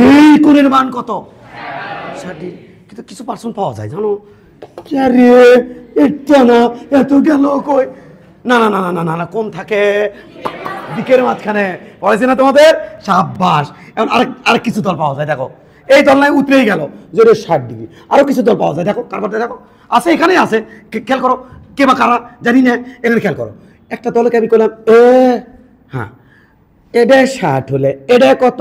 এই কোণের মান কত 60 ডিগ্রি, কিন্তু কিছু পার্সেন্ট পাওয়া যায় জানো। আরে এটা না এত গেল কই? না না না না না না কোণ থাকে দিকের মাঝখানে, পড়াইছি না তোমাদের? সাব্বাস। এখন আরেক কিছু দল পাওয়া যায়, দেখো এই দল নাই উতরেই গেল যে 60 ডিগ্রি। আরো কিছু দল পাওয়া যায়, দেখো কারবারটা দেখো আছে, এখানেই আছে, খেয়াল করো কে বা কারা জানি না, এখানে খেয়াল করো। একটা দলকে আমি করলাম হ্যাঁ এটা 60 হলে এটা কত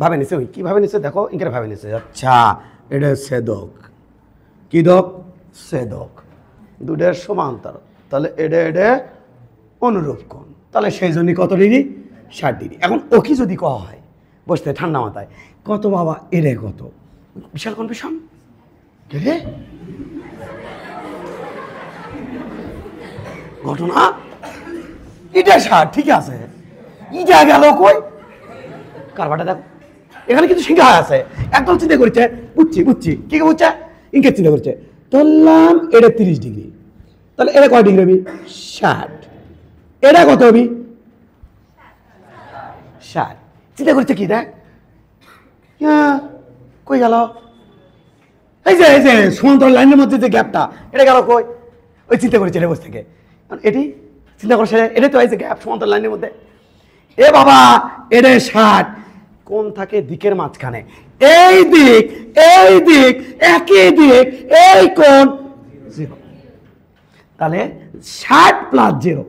ভাবে নিছে, ওই কি ভাবে নিছে দেখো, ইনকে ভাবে নিছে। আচ্ছা এটা ছেদক, কি দক? ছেদক, দুটার সমান্তর, তাহলে এটা অনুরূপ কোণ, তাহলে সেই জন্যই কত ডিগ্রি? 60 ডিগ্রি। এখন ও কি যদি কওয়া হয় বসতে ঠান্ডা মাথায়, কত বাবা এরে কত? বিশাল কনফিউশন। রে ঘটনা এটা 60 ঠিক আছে, ইটা গেল কই? কারবারটা দেখো এখানে কিন্তু সিংহা আছে, একদম চিন্তা করছে, বুঝছি বুঝছি কি বুঝছে, ইনকে চিন্তা করছে। ধরলাম এটা 30 ডিগ্রি, তাহলে এটা কয় ডিগ্রি হবি? 60। এটা কত হবি? 60। চিন্তা করছে কি দেখ কই গেল? এই যে সমান্তরাল লাইনের মধ্যে যে গ্যাপটা, এটা গেল কই? ওই চিন্তা করেছে এটা বসে থেকে, এটি চিন্তা করছে এটা তো এই যে গ্যাপ সমান্তরাল লাইনের মধ্যে। এ বাবা এটা 60, কোণ থাকে দিকের মাঝখানে, এই দিক একই দিক, এই কোণ 0, তাহলে 60 + 0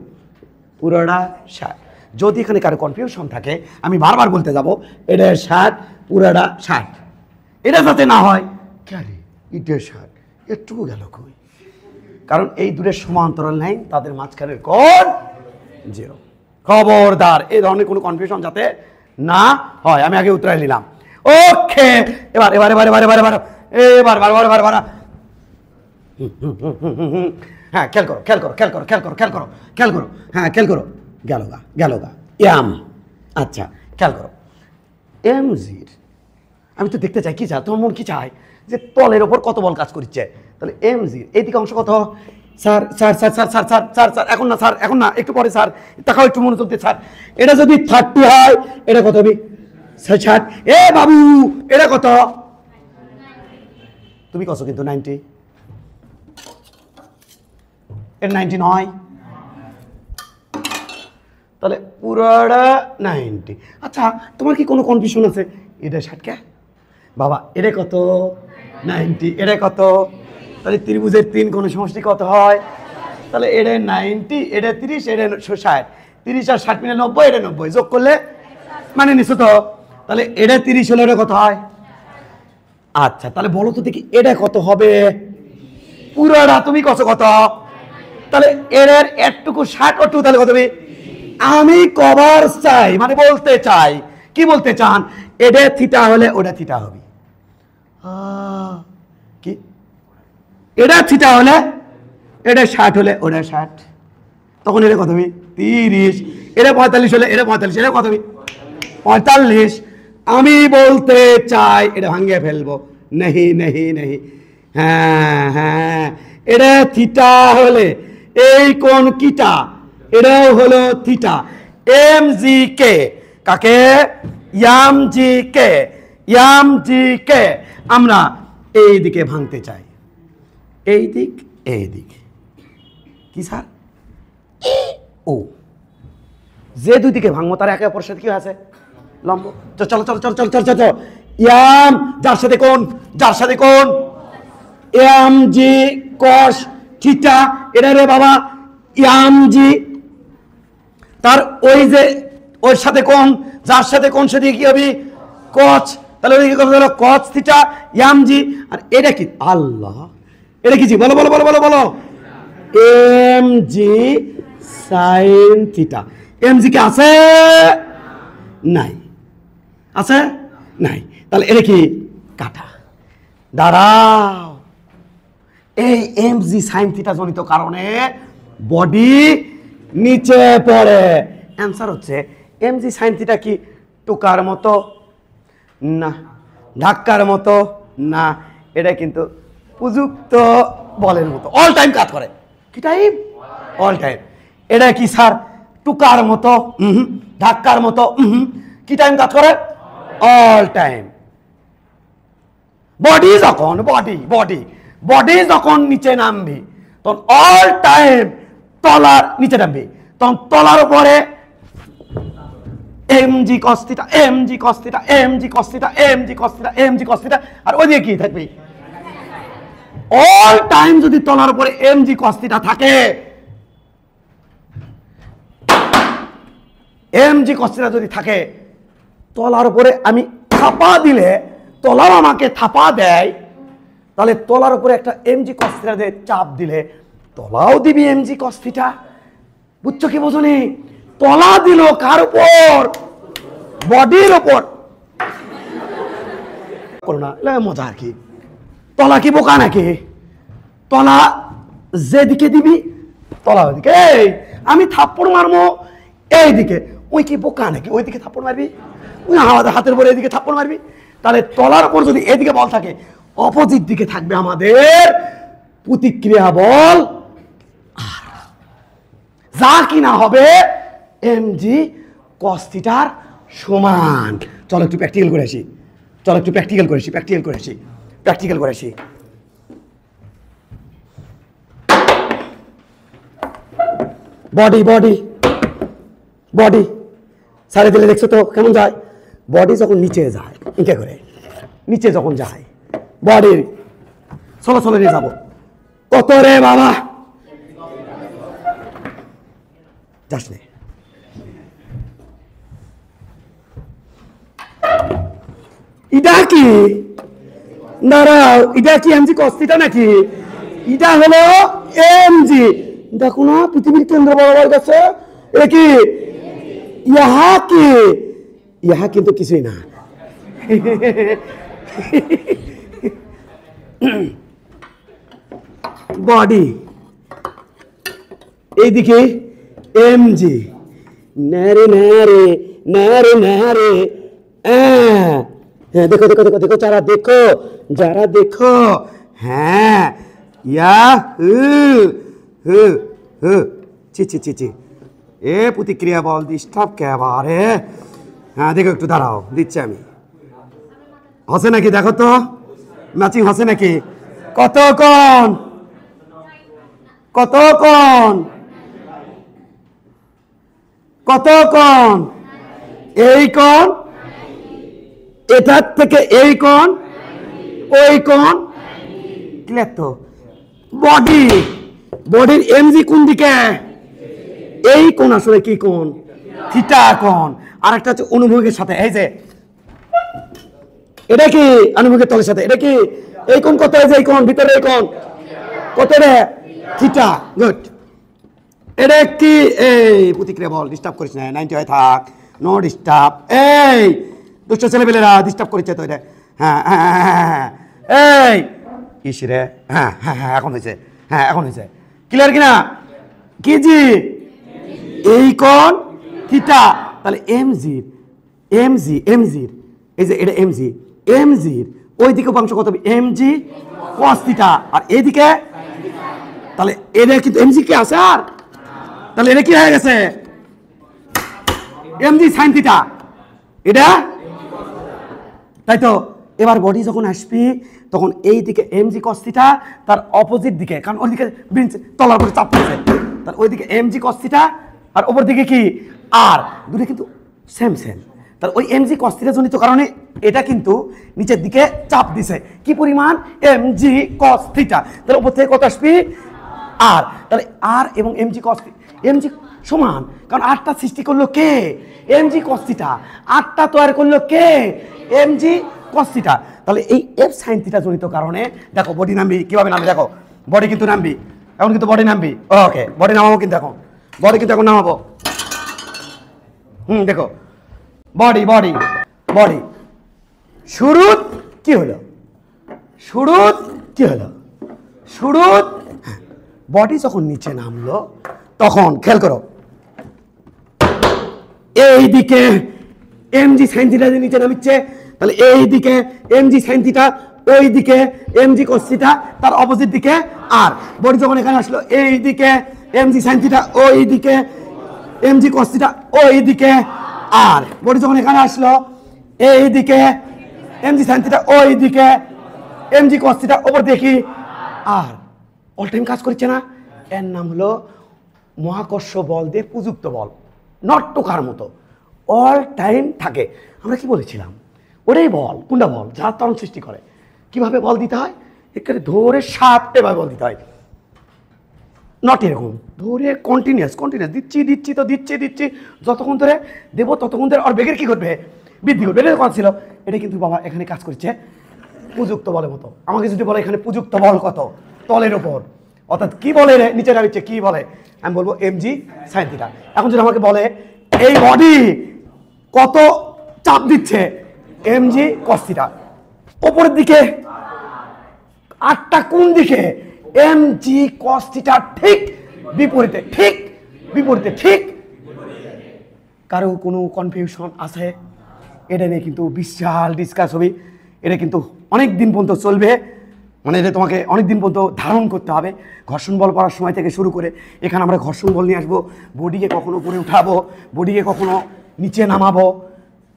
পুরোটা 60। যদি এখানে কারো কনফিউশন থাকে আমি বারবার বলতে যাব এটা 60 পুরোটা 60, এটা যাতে না হয় ক্যারে এটা 60 একটু গেল কই? কারণ এই দূরের সমান্তরাল লাইন তাদের মাঝখানের কোণ 0। খবরদার এই ধরনের কোনো কনফিউশন যাতে না হয়, আমি আগে উত্তরাই নিলাম। ওকে এবার এবার এবার এবার এবার এবার এবার এবার এবার এবার হ্যাঁ খেয়াল করো খেয়াল করো খেয়াল করো খেয়াল করো খেয়াল করো খেয়াল করো, হ্যাঁ খেয়াল করো, গেল গা এম। আচ্ছা খেয়াল করো এম জির, আমি তো দেখতে চাই কি চাই, তোমার মন কি চায় যে তলের ওপর কত বল কাজ করছে, তাহলে এম জির এইদিকে অংশ কত? Sir sir sir sir sir sir sir sir এখন না স্যার, এখন না, একটু পরে স্যার, তাকাও একটু মনোযোগ দিয়ে স্যার। এটা যদি 30 হয় এটা কত হবে? 60। এ বাবু এটা কত? তুমি কত কিন্তু 90, এটা 90 নয়, তাহলে পুরোটা 90। আচ্ছা তোমার কি কোনো কনফিউশন আছে? এটা 60 কে বাবা, এটা কত? 90, এটা কত? তাহলে ত্রিভুজের 3 কোণ সমষ্টি কত হয়? তাহলে এটা 90, এটা 30, এটা 60, 30 আর 60 মিলে 90, এটা 90 যোগ করলে মানে নিশ্চয় তো, তাহলে এটা 30 হলে এটা কত হয়? আচ্ছা তাহলে বলো তো দেখি এটা কত হবে? পুরোটা তুমি কত? তাহলে এর একটুকু 60 ওটুকু তাহলে কত হবে? আমি কভার চাই, মানে বলতে চাই, কি বলতে চান? এটা থিটা হলে ওটা থিটা হবে, কি এটা থিটা হলে এটা 60 হলে ওটা 60, তখন এটা কত হবে? 30। এটা 45 হলে এটা 45, এটা কত হবে? 45। আমি বলতে চাই এটা ভাঙিয়ে ফেলবো, নেহি নেহি নেহি, হ্যাঁ হ্যাঁ এটা থিটা হলে এই কোণ কিটা, এটাও হলো থিটা। এম জি কে কাকে? এম জি কে আমরা এই দিকে ভাঙতে চাই, এই দিক কি স্যার? ও যে দুই দিকে ভাঙবো তার একে অপরের সাথে কি আছে? লম্ব। চলো চলো চলো চলো চলো চলো, এম যার সাথে কোণ এম জি কস থিটা, এটা রে বাবা এম জি, তার ওই যে ওর সাথে কোণ, যার সাথে কোণ সেটি কি হবে? কস, তাহলে ওই কথা হলো কস থিটা এম জি। আর এটা কি? আল্লাহ এটা কি জি? বলো বলো বলো বলো বলো m g sine theta. M g কে আছে? নাই। আছে? নাই। তাহলে এটা কি? কাটা। দাঁড়াও, এই এম জি সাইন থিটা জনিত কারণে বডি নিচে পড়ে। অ্যান্সার হচ্ছে এম জি সাইন থিটা কি টুকার মতো? না। ধাক্কার মতো? না। এটা কিন্তু উপযুক্ত বলের মতো, অল টাইম কাজ করে। কি টাইম? All time. এটা কি স্যার টুকার মতো? ধাক্কার মতো? কি টাইম কাজ করে? All time. বডি যখন বডি যখন নিচে নামবি তখন অল টাইম তলার নিচে নামবি, তখন তলার উপরে m g cos theta, m g cos theta, m g cos theta, m g cos theta, m g cos theta, আর ওইদিকে কি থাকবে? অল টাইম যদি তলার উপরে এম জি কস থিটা থাকে, এম জি কস থিটা যদি থাকে, তলার উপরে আমি থাপা দিলে, তলাও আমাকে থাপা দেয়, তাহলে তলার উপরে একটা এম জি কস থিটা দিয়ে চাপ দিলে তলাও দিবি এম জি কস থিটা। বুঝছো কি বোঝনি? তলা দিল কার উপর? বডির উপর। করো না, মজা আর কি। তলা কি বোকা নাকি? তলা যেদিকে দিবি তলা ওইদিকে। এই আমি থাপ্পড় মারবো এইদিকে, ওই কি বোকা নাকি? ওইদিকে থাপ্পড় মারবি, ওই আমাদের হাতের উপরে এইদিকে থাপ্পড় মারবি। তাহলে তলার উপর যদি এদিকে বল থাকে, অপোজিট দিকে থাকবে আমাদের প্রতিক্রিয়া বল, যা কিনা হবে এম জি কস থিটার সমান। চলো একটু প্র্যাকটিক্যাল করে আসি, প্র্যাকটিক্যাল করে আসি। বডি সারে দিলে দেখছো তো কেমন যায়? বডি যখন নিচে যায়, ইকে করে নিচে যখন যায়, বডির চলো নিয়ে যাবো। কত রে বাবা? যাস নে। এটা কি? দাঁড়াও, এটা কি এমজি কস থিটা নাকি? এটা হলো এমজি। দেখো না পৃথিবীর কেন্দ্র বরাবর গেছে। এটা কি? ইহা কিন্তু কিছুই না। বডি এইদিকে এমজি, নারে নারে নারে নারে। হ্যাঁ, দেখো যারা দেখো। হ্যাঁ, ইয়া চি এ প্রতিক্রিয়া বল ডিস্টার্ব কেবারে। হ্যাঁ দেখো, একটু দাঁড়াও, দিচ্ছি আমি। হসে নাকি? দেখো তো ম্যাচিং হসে নাকি? কত কোণ এই কোণ, এটার থেকে এই কোণ, ওই কোণ ক্লিয়ার তো? বডির এমজি কোন দিকে? এই কোণ আসলে কি কোণ? থিটা কোণ। আর একটা হচ্ছে অনুভূমিকের সাথে, এই যে এটা কি অনুভূমিকের তলের সাথে, এটা কি এই কোণ কত? এই যে এই কোণ, ভিতরে এই কোণ কত রে? থিটা। গুড। এটা কি? এই প্রতিক্রিয়া বল ডিস্টার্ব করিস না, 90 হয়ে থাক, নো ডিস্টার্ব। এই দুষ্ট ছেলেপেলেরা ডিস্টার্ব করেছে তো এটা। হ্যাঁ, এই ইস রে। হ্যাঁ, এখন হয়েছে। ক্লিয়ার কিনা? কি জি? এই কোণ থিটা। তাহলে এমজির এই যে এটা এমজির ওই দিকে উপাংশ কত হবে? এমজি কস থিটা। আর এইদিকে তাহলে এটা কিন্তু এমজি কি আছে? আর তাহলে এটা কি হয়ে গেছে? MG sine theta. এটা তাই তো। এবার বডি যখন আসবি তখন এই দিকে এমজি কস থিটা, তার অপোজিট দিকে, কারণ ওইদিকে তলার উপরে চাপ পড়েছে, তাহলে ওইদিকে এমজি কস থিটা, আর ওপর দিকে কি আর, দুটো কিন্তু সেম। তাহলে ওই এমজি কস থিটা জনিত কারণে এটা কিন্তু নিচের দিকে চাপ দিছে। কি পরিমাণ? MG cos theta. তাহলে উপর থেকে কত আসবি? আর। তাহলে আর এবং এমজি কস এমজি সমান, কারণ আরটা সৃষ্টি করলো কে? MG cos theta. আরটা তৈরি করলো কে? MG cos theta. তাহলে এই এফ সাইন থিটা জনিত কারণে দেখো বডি নামবি কিভাবে নামবে। দেখো বডি কিন্তু নামবি এখন কিন্তু বডি নামবি। ওকে, বডি নামাবো কিন্তু এখন, বডি কিন্তু এখন নামাবো। দেখো বডি বডি বডি শুরুত কি হলো, শুরুত কি হলো, শুরুত বডি যখন নিচে নামলো তখন খেয়াল করো এইদিকে এমজি সাইন থিটা নিচে নামিচ্ছে, তাহলে এইদিকে এমজি সাইন থিটা, ওইদিকে এমজি কস থিটা, তার অপোজিট দিকে আর। বডি যখন এখানে আসলো এইদিকে এমজি সাইন থিটা, ওইদিকে এমজি কস থিটা, ওইদিকে আর। বডি যখন এখানে আসলো এইদিকে এমজি সাইন থিটা, ওইদিকে এমজি কস থিটা, ওপর দেখি আর। অল টাইম কাজ করছে না, এর নাম হলো মহাকর্ষ বল দিয়ে প্রযুক্ত বল, নট টোকার মতো অল টাইম থাকে। আমরা কি বলেছিলাম, ওটাই বল। কোনটা বল? যা ত্বরণ সৃষ্টি করে। কিভাবে বল দিতে হয়? এখানে ধরে সাপটেভাবে বল দিতে হয়, নট এরকম ধরে কন্টিনিউয়াস কন্টিনিউয়াস দিচ্ছি দিচ্ছি তো দিচ্ছি দিচ্ছি, যতক্ষণ ধরে দেবো ততক্ষণ ধরে আর বেগের কী করবে, বৃদ্ধি করবে। এটা কথা ছিল, এটা কিন্তু বাবা এখানে কাজ করছে প্রযুক্ত বলের মতো। আমাকে যদি বলে এখানে প্রযুক্ত বল কত, তলের ওপর, অর্থাৎ কি বলে রে নিচে নামিচ্ছে, কি বলে? আমি বলবো এমজি সাইন থিটা। এখন যদি আমাকে বলে এই বডি কত চাপ দিচ্ছে, এমজি কস থিটা। ওপরের দিকে আটটা কোন দিকে, এমজি কস থিটা ঠিক বিপরীতে, ঠিক বিপরীতে, ঠিক। কারো কোনো কনফিউশন আছে? এটা নিয়ে কিন্তু বিশাল ডিসকাস হবে, এটা কিন্তু অনেক দিন পর্যন্ত চলবে, মানে এটা তোমাকে অনেক দিন পর্যন্ত ধারণ করতে হবে। ঘর্ষণ বল করার সময় থেকে শুরু করে এখানে আমরা ঘর্ষণ বল নিয়ে আসবো, বডিকে কখনো উপরে উঠাবো, বডিকে কখনো নিচে নামাবো।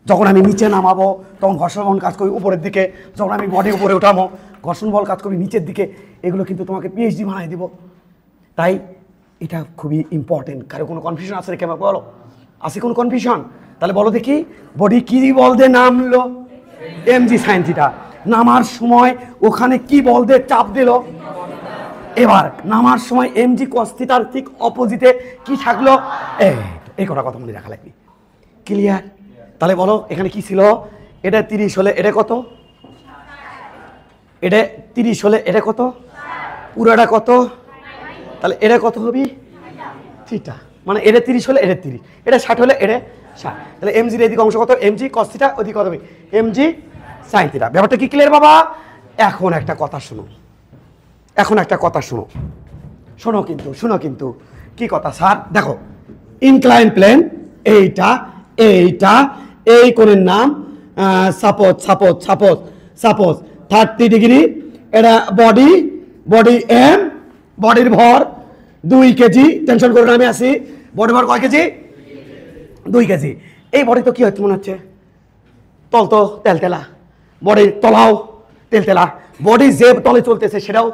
যখন আমি নিচে নামাবো তখন ঘর্ষণ বল কাজ করবি উপরের দিকে, যখন আমি বডি উপরে উঠাবো ঘর্ষণ বল কাজ করবি নিচের দিকে। এগুলো কিন্তু তোমাকে পিএইচডি বানাই দিব। তাই এটা খুবই ইম্পর্টেন্ট। কারো কোনো কনফিউশন আছে কেমন বলো? আছে কোনো কনফিউশন? তাহলে বলো দেখি, বডি কি বল দিয়ে নামলো? MG sine theta. নামার সময় ওখানে কি বল দিয়ে চাপ দিল? এবার নামার সময় এমজি কস থিটার ঠিক অপোজিটে কি থাকলো? এই কটা কথা মনে রাখা লাগবে। ক্লিয়ার? তাহলে বলো এখানে কি ছিল? এটা 30 হলে এটা কত? এটা 30 হলে এটা কত? পুরোটা কত? তাহলে এটা কত হবে? থিটা। মানে এটা 30 হলে এটা 30, এটা 60 হলে এটা 60। তাহলে এমজির এদিকে অংশ কত? এমজি কস থিটা, ওদিকে কত হবে? MG sine theta. ব্যাপারটা কি ক্লিয়ার বাবা? এখন একটা কথা শোনো, এখন একটা কথা শোনো, শোনো কিন্তু, শোনো কিন্তু। কি কথা স্যার? দেখো ইনক্লাইন প্লেন এইটা, এইটা, এই কোণের নাম suppose suppose suppose suppose 30 degree. এটা বডি, বডি এম, বডির ভর 2 কেজি। টেনশন করে আমি আসি, বডি ভর কয় কেজি? 2 কেজি। এই বডি তো কি হচ্ছে মনে হচ্ছে? তল তো তেলতেলা, বডির তলাও তেলতেলা, বডি যে তলে চলতেছে সেটাও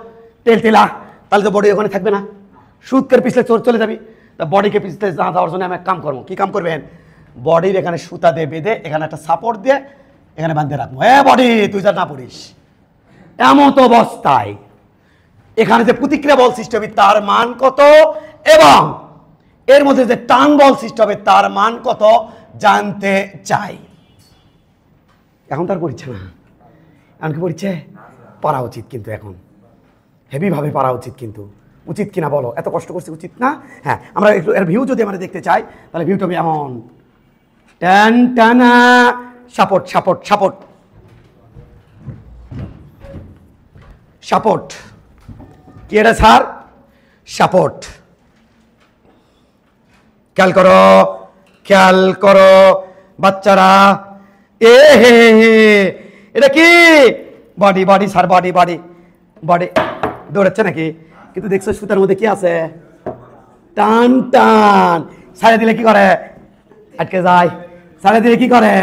তেলতেলা। তাহলে তো বডি ওখানে থাকবে না, সুতকের পিছলে চলে যাবি। তা বডিকে পিছলে না যাওয়ার জন্য আমি এক কাম করবো। কি কাম করবেন? বডির এখানে সুতা দিয়ে বেঁধে এখানে একটা সাপোর্ট দিয়ে এখানে বাঁধতে রাখবো। বডি তুই যা না পড়িস। এমত অবস্থায় এখানে যে প্রতিক্রিয়া বল সৃষ্টি হবে তার মান কত, এবং এর মধ্যে যে টান বল সৃষ্টি হবে তার মান কত জানতে চাই। এখন তার পড়ছে না, এমনকি পড়ছে পারা উচিত, কিন্তু এখন হেভিভাবে পারা উচিত। কিন্তু উচিত কিনা বলো? এত কষ্ট করছি, উচিত না? হ্যাঁ, আমরা একটু এর ভিউ যদি আমরা দেখতে চাই তাহলে ভিউটা হবে এমন টান টানা সাপোর্ট সাপোর্ট সাপোর্ট সাপোর্ট। কি এটা স্যার? সাপোর্ট। খেয়াল করো, খেয়াল করো বাচ্চারা। এ হে হে, এটা কি? Body body sir, body body body দৌড়াচ্ছে নাকি? কিন্তু দেখছো সুতার মধ্যে কি আছে? টান টান। ছাড়ে দিলে কি করে? আটকে যায়। ছাড়ে দিলে কি করে?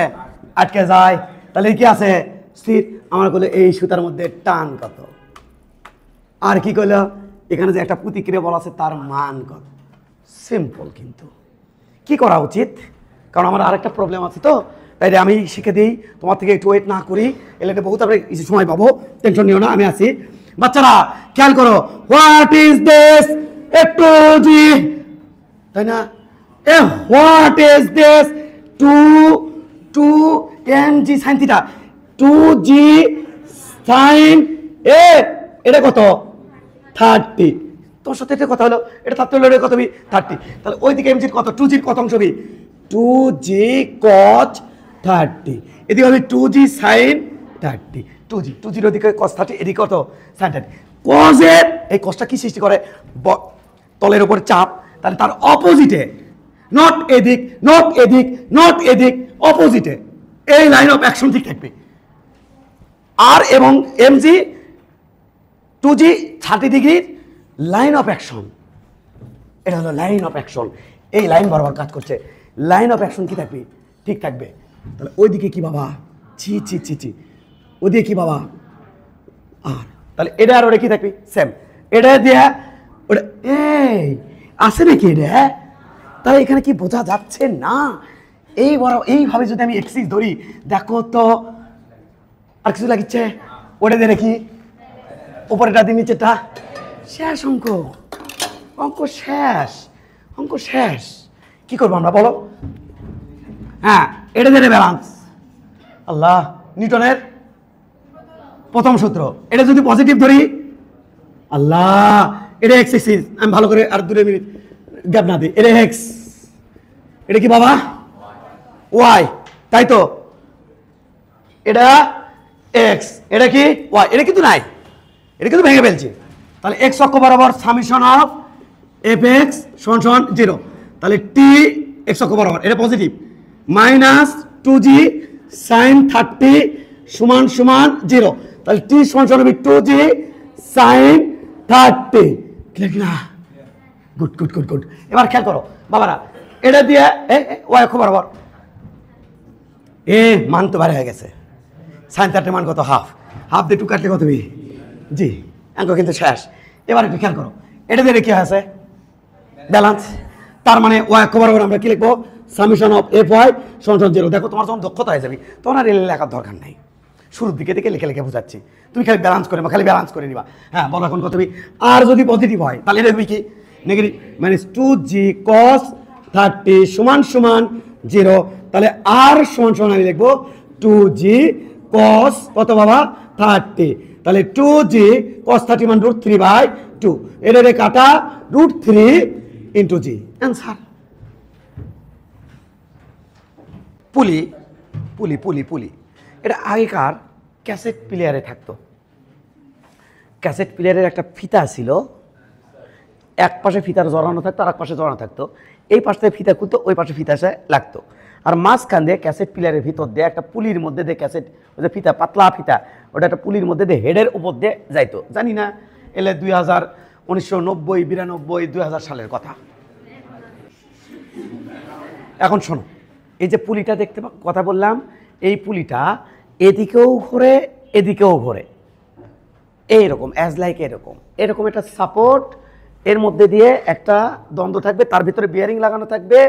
আটকে যায়। তাহলে কি আছে? স্থির। আমার বলে এই সুতার মধ্যে টান কত, আর কি করলো এখানে যে একটা প্রতিক্রিয়া বল আছে তার মান কত। সিম্পল। কিন্তু কি করা উচিত? কারণ আমার আরেকটা প্রবলেম আছে, তো তাই আমি শিখে দিই, তোমার থেকে একটু ওয়েট না করি, এলে বহুত আপনি সময় পাবো। টেনশন নিও না, আমি আছি। বাচ্চারা খেয়াল করো, হোয়াট ইজ দিস? একটু জি, তাই না? What is this? 2 mg sin theta, 2g sin এটা কত? 30। তো তোমার সাথে এটা কথা হলো, এটা তার হলো কত বি 30, তাহলে ওইদিকে এমজির কত 2Gর কত অংশ বি 2G cos 30, এদিকে হবে 2G sin 30, 2Gর ওদিকে cos 30, এদিকে কত sin 30। কজের এই কসটা কি সৃষ্টি করে, তলের উপর চাপ, তাহলে তার অপোজিটে, নট এদিক নট এদিক নট এদিক, অপোজিটে এই লাইন অফ অ্যাকশন ঠিক থাকবে। আর এবং এমজি 2G 30 ডিগ্রির লাইন অফ অ্যাকশন, এটা হলো লাইন অফ অ্যাকশন, এই লাইন বরাবর কাজ করছে, লাইন অফ অ্যাকশন কি থাকবে ঠিক থাকবে। তাহলে ওইদিকে কি বাবা ছি ছি ছি ছি, ওইদিকে কি বাবা আর, তাহলে এটা আর ওটা কি থাকবে সেম, এটা দিয়ে ওটা এই আসে নাকি এটা, তাহলে এখানে কি বোঝা যাচ্ছে না, এই বড় এইভাবে যদি আমি এক্সিস ধরি, দেখো তো আর কিছু লাগিচ্ছে, ওটা দিয়ে নাকি উপরেটা দিয়ে নিচেটা, শেষ অঙ্ক, অঙ্ক শেষ, অঙ্ক শেষ। কি করবো আমরা বলো, হ্যাঁ এটা দিয়ে ব্যালান্স, আল্লাহ নিউটনের প্রথম সূত্র, এটা যদি পজিটিভ ধরি, আল্লাহ এটা এক্স এক্সিস, আমি ভালো করে আর 2 মিনিট গ্যাপ না দিই, এটা এক্স, এটা কি বাবা ওয়াই, তাই তো এটা এক্স, এটা কি ওয়াই, এটা কিন্তু নাই, এটা কিন্তু ভেঙে ফেলছি। তাহলে এক্স অক্ষ বরাবর সামেশন অফ এফ এক্স সমান সমান 0, তাহলে টি এক্স অক্ষ বরাবর এটা পজিটিভ মাইনাস 2G sin 30 সমান সমান 0, তাহলে টি সমান সমান হবে 2G sin 30, ক্লিয়ার কিনা, গুড গুড গুড গুড। এবার খেয়াল করো বাবারা, এটা দিয়ে ওয়াই অক্ষ বরাবর মান তো বাইরে হয়ে গেছে, sin 30 মান কত হাফ, হাফ দিয়ে 2 কাটলে কত হবে জি, অঙ্ক কিন্তু শেষ। এবার একটু খেয়াল করো, এটা দিয়ে কি আছে ব্যালেন্স, তার মানে ওয়াই অক্ষ বরাবর আমরা কি লিখবো সামেশন অফ এফ ওয়াই সমান 0। দেখো তোমার যখন দক্ষতা হয়ে যাবে তখন আর এল লেখার দরকার নাই, শুরুর দিকে থেকে লিখে লিখে বোঝাচ্ছি, তুমি খালি ব্যালেন্স করে নিবা, খালি ব্যালেন্স করে নিবা। হ্যাঁ বলো এখন কত হবে, আর যদি পজিটিভ হয় তাহলে এটা হবে কি নেগেটিভ মাইনাস 2G cos 30 সমান সমান 0, তাহলে আর সমান সমান আমি লিখবো 2G cos কত বাবা 30, তাহলে 2G cos 30 মান √3/2, এটা কাটা √3 ইন্টু জি, অ্যান্সার। পুলি পুলি পুলি পুলি এটা আগেকার ক্যাসেট প্লেয়ারে থাকতো, ক্যাসেট প্লেয়ারের একটা ফিতা ছিল, এক পাশে ফিতার জড়ানো থাকতো আর এক পাশে জড়ানো থাকতো, এই পাশ থেকে ফিতা খুলতো, ওই পাশে ফিতা এসে লাগতো, আর মাঝখান দিয়ে ক্যাসেট প্লেয়ারের ভিতর দিয়ে একটা পুলির মধ্যে দিয়ে ক্যাসেট, ওই যে ফিতা পাতলা ফিতা, ওটা একটা পুলির মধ্যে দিয়ে হেডের উপর দিয়ে যাইতো, জানি না এলে 2000 1990 92 2000 সালের কথা। এখন শোনো, এই যে পুলিটা দেখতে কথা বললাম, এই পুলিটা এদিকেও ঘোরে এদিকেও ঘোরে, এইরকম অ্যাজ লাইক এরকম এরকম একটা সাপোর্ট, এর মধ্যে দিয়ে একটা দ্বন্দ্ব থাকবে, তার ভিতরে বিয়ারিং লাগানো থাকবে,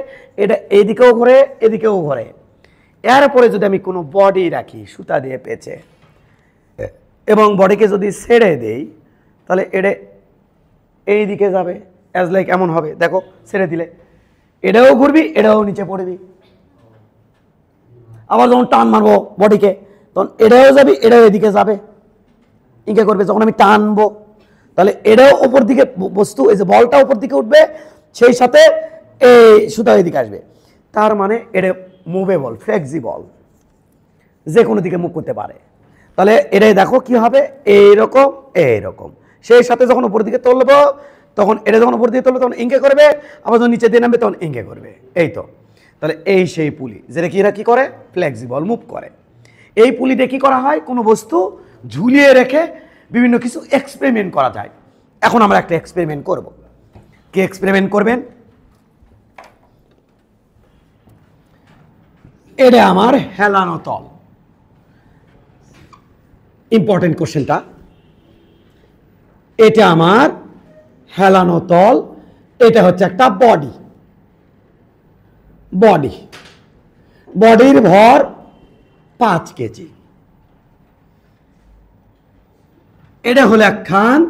এটা এদিকেও ঘোরে এদিকেও ঘোরে। এরপরে যদি আমি কোনো বডি রাখি সুতা দিয়ে পেঁচে, এবং বডিকে যদি ছেড়ে দেই, তাহলে এটা এই দিকে যাবে, অ্যাজ লাইক এমন হবে, দেখো ছেড়ে দিলে এটাও ঘুরবি এটাও নিচে পড়বি, আবার যখন টান মারবো বডিকে তখন এটাও যাবি এটাও এদিকে যাবে, ইঙ্কে করবে। যখন আমি টানবো তাহলে এটাও ওপর দিকে বস্তু, এই যে বলটা ওপর দিকে উঠবে, সেই সাথে এই সুতা এদিকে আসবে, তার মানে এটা মুভেবল ফ্লেক্সিবল, যে কোনো দিকে মুভ করতে পারে। তাহলে এটাই দেখো কি হবে এইরকম এইরকম, সেই সাথে যখন উপর দিকে তুলবো তখন এটা যখন উপর দিকে তুলবো তখন ইঙ্কে করবে, আবার যখন নিচে দিয়ে নামবে তখন ইঙ্কে করবে, এই তো। তাহলে এই সেই পুলি যেটা কিরা কি করে ফ্লেক্সিবল মুভ করে। এই পুলিতে কি করা হয়, কোনো বস্তু ঝুলিয়ে রেখে বিভিন্ন কিছু এক্সপেরিমেন্ট করা যায়। এখন আমরা একটা এক্সপেরিমেন্ট করব। কি এক্সপেরিমেন্ট করবেন, এটা আমার হেলানো তল, ইম্পর্টেন্ট কোশ্চেনটা, এটা আমার হেলানো তল, এটা হচ্ছে একটা বডি, বডি বডির ভর 5 কেজি, এটা হলো একখান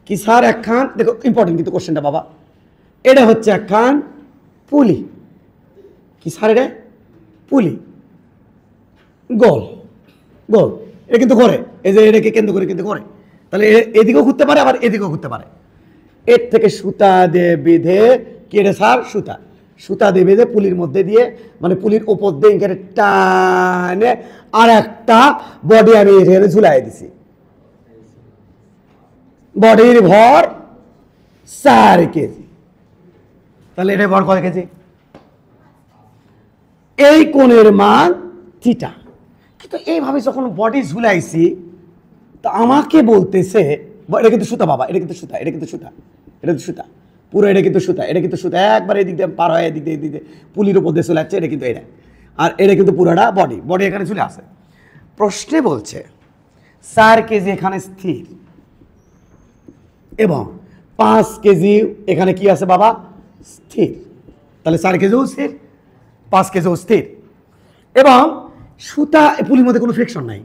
কি স্যার, একখান দেখো ইম্পর্টেন্ট কিন্তু কোশ্চেনটা বাবা, এটা হচ্ছে একখান পুলি, কি স্যার এটা পুলি, গোল গোল, এটা কিন্তু ঘোরে, এই যে এটাকে কেন্দ্র করে কিন্তু ঘোরে, তাহলে এদিকেও ঘুরতে পারে আবার এদিকেও ঘুরতে পারে, এর থেকে সুতা দিয়ে বেঁধে কেটে স্যার সুতা দিয়ে বেঁধে পুলির মধ্যে দিয়ে মানে পুলির ওপর দিয়ে এখানে টানে আর একটা বডি আমি এখানে ঝুলাই দিছি। বডির ভর 4 কেজি। তাহলে এটা ভর কত কেজি? এই কোণের মান থিটা। কিন্তু এইভাবে যখন বডি ঝুলাইছি তা আমাকে বলতেছে, এটা কিন্তু সুতা বাবা, এটা কিন্তু সুতা, এটা কিন্তু সুতা, এটা কিন্তু সুতা, পুরো এটা কিন্তু সুতা, এটা কিন্তু সুতা, একবার এদিক দিয়ে পার হয়, এদিক দিয়ে পুলির উপর দিয়ে চলে যাচ্ছে, এটা কিন্তু এটা। আর এটা কিন্তু পুরোটা বডি এখানে চলে আসে। প্রশ্নে বলছে 4 কেজি এখানে স্থির এবং 5 কেজি এখানে কি আছে বাবা? স্থির। তাহলে 4 কেজিও স্থির, 5 কেজিও স্থির এবং সুতা পুলির মধ্যে কোনো ফ্রিকশন নাই।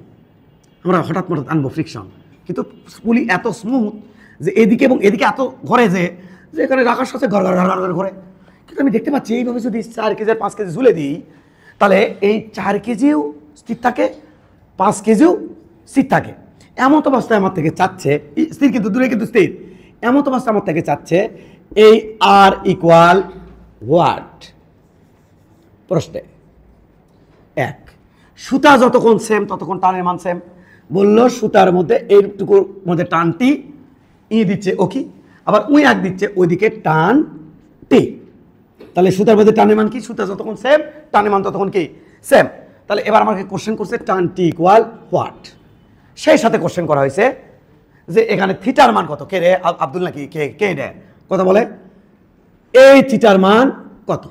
আমরা হঠাৎ আনবো ফ্রিকশন, কিন্তু পুলি এত স্মুথ যে এদিকে এবং এদিকে এত ঘরে যে এখানে রাখার সাথে ঘর ঘরে। কিন্তু আমি দেখতে পাচ্ছি এইভাবে যদি 4 কেজি আর 5 কেজি ঝুলে দিই তাহলে এই 4 কেজিও স্থির থাকে, 5 কেজিও স্থির থাকে। এমন অবস্থায় আমার থেকে চাচ্ছে, স্থির কিন্তু দূরে কিন্তু স্থির, এমন অবস্থায় আমার থেকে চাচ্ছে এই আর ইকুয়াল হোয়াট? প্রশ্নে 1, সুতা যতক্ষণ সেম ততক্ষণ টানের মান সেম। বললো সুতার মধ্যে এইটুকুর মধ্যে টানটি দিচ্ছে ও কি, আবার উই এক দিচ্ছে ওইদিকে টান টি। তাহলে সুতার মধ্যে টানের মান কি? সুতা যতক্ষণ সেম টানের মান ততক্ষণ কি সেম। তাহলে এবার আমাকে কোশ্চেন করছে টান টি ইকুয়াল হোয়াট। সেই সাথে কোশ্চেন করা হয়েছে যে এখানে থিটার মান কত? কে রে? আব্দুল নাকি কে রে কথা বলে? এই থিটার মান কত?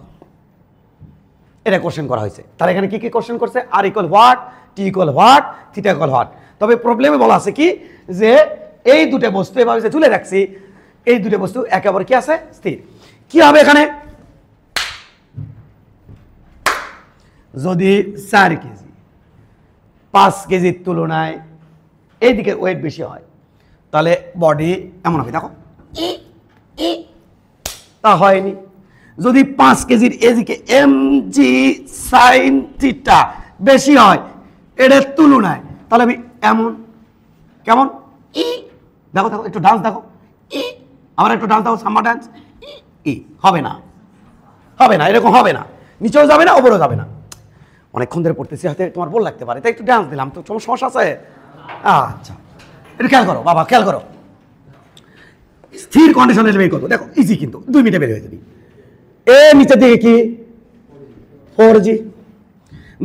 এটা কোশ্চেন করা হয়েছে। তাহলে এখানে কি কি কোশ্চেন করছে? R equal what, T equal what, theta equal what. তবে প্রবলেমে বলা আছে কি যে এই দুটো বস্তু এভাবে যে তুলে রাখছি, এই দুটো বস্তু একেবারে কি আছে? স্থির। কি হবে এখানে? যদি 4 কেজি 5 কেজির তুলনায় এইদিকে ওয়েট বেশি হয় তাহলে বডি এমন হবে, দেখো তা হয়নি। যদি 5 কেজির এদিকে এম জি সাইন থিটা বেশি হয় এটার তুলনায় তাহলে আমি এমন কেমন দেখো একটু ডান্স দেখো, আমার একটু ডান্স দেখো, সাম্বা ডান্স। হবে না, এরকম হবে না, নিচেও যাবে না ওপরেও যাবে না। অনেকক্ষণ ধরে পড়তেছি, হাতে তোমার বল লাগতে পারে, তাই একটু ডান্স দিলাম। তো তোমার সমস্যা আছে? আচ্ছা, এটা খেয়াল করো বাবা, খেয়াল করো। স্থির কন্ডিশনে বের করবো, দেখো ইজি, কিন্তু 2 মিনিটে বের হয়ে যাবি। এ নিচের দিকে কি 4G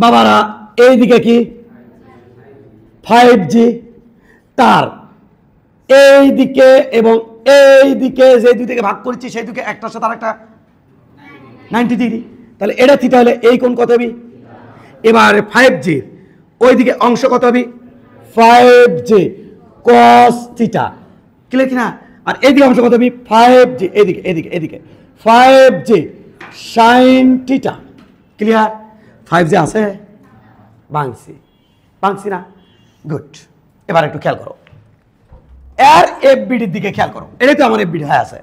বাবারা, এইদিকে কি 5G। তার এই দিকে এবং এই দিকে যে দুই দিকে ভাগ করেছি সেই দিকে একটার সাথে আরেকটা 90 ডিগ্রি। তাহলে এটা থিটা হলে এই কোণ কত হবে? এবার 5G ওইদিকে অংশ কত হবে? 5G cos থিটা, ক্লিয়ার কিনা? আর এইদিকে অংশ কত হবে? 5G এদিকে 5G sin theta, clear? 5G আছে ভাঙছি না? গুড। এবার একটু খেয়াল করো, এর এফবিডির দিকে খেয়াল করো। এটাই তো আমার এফবিডি হয়ে আছে।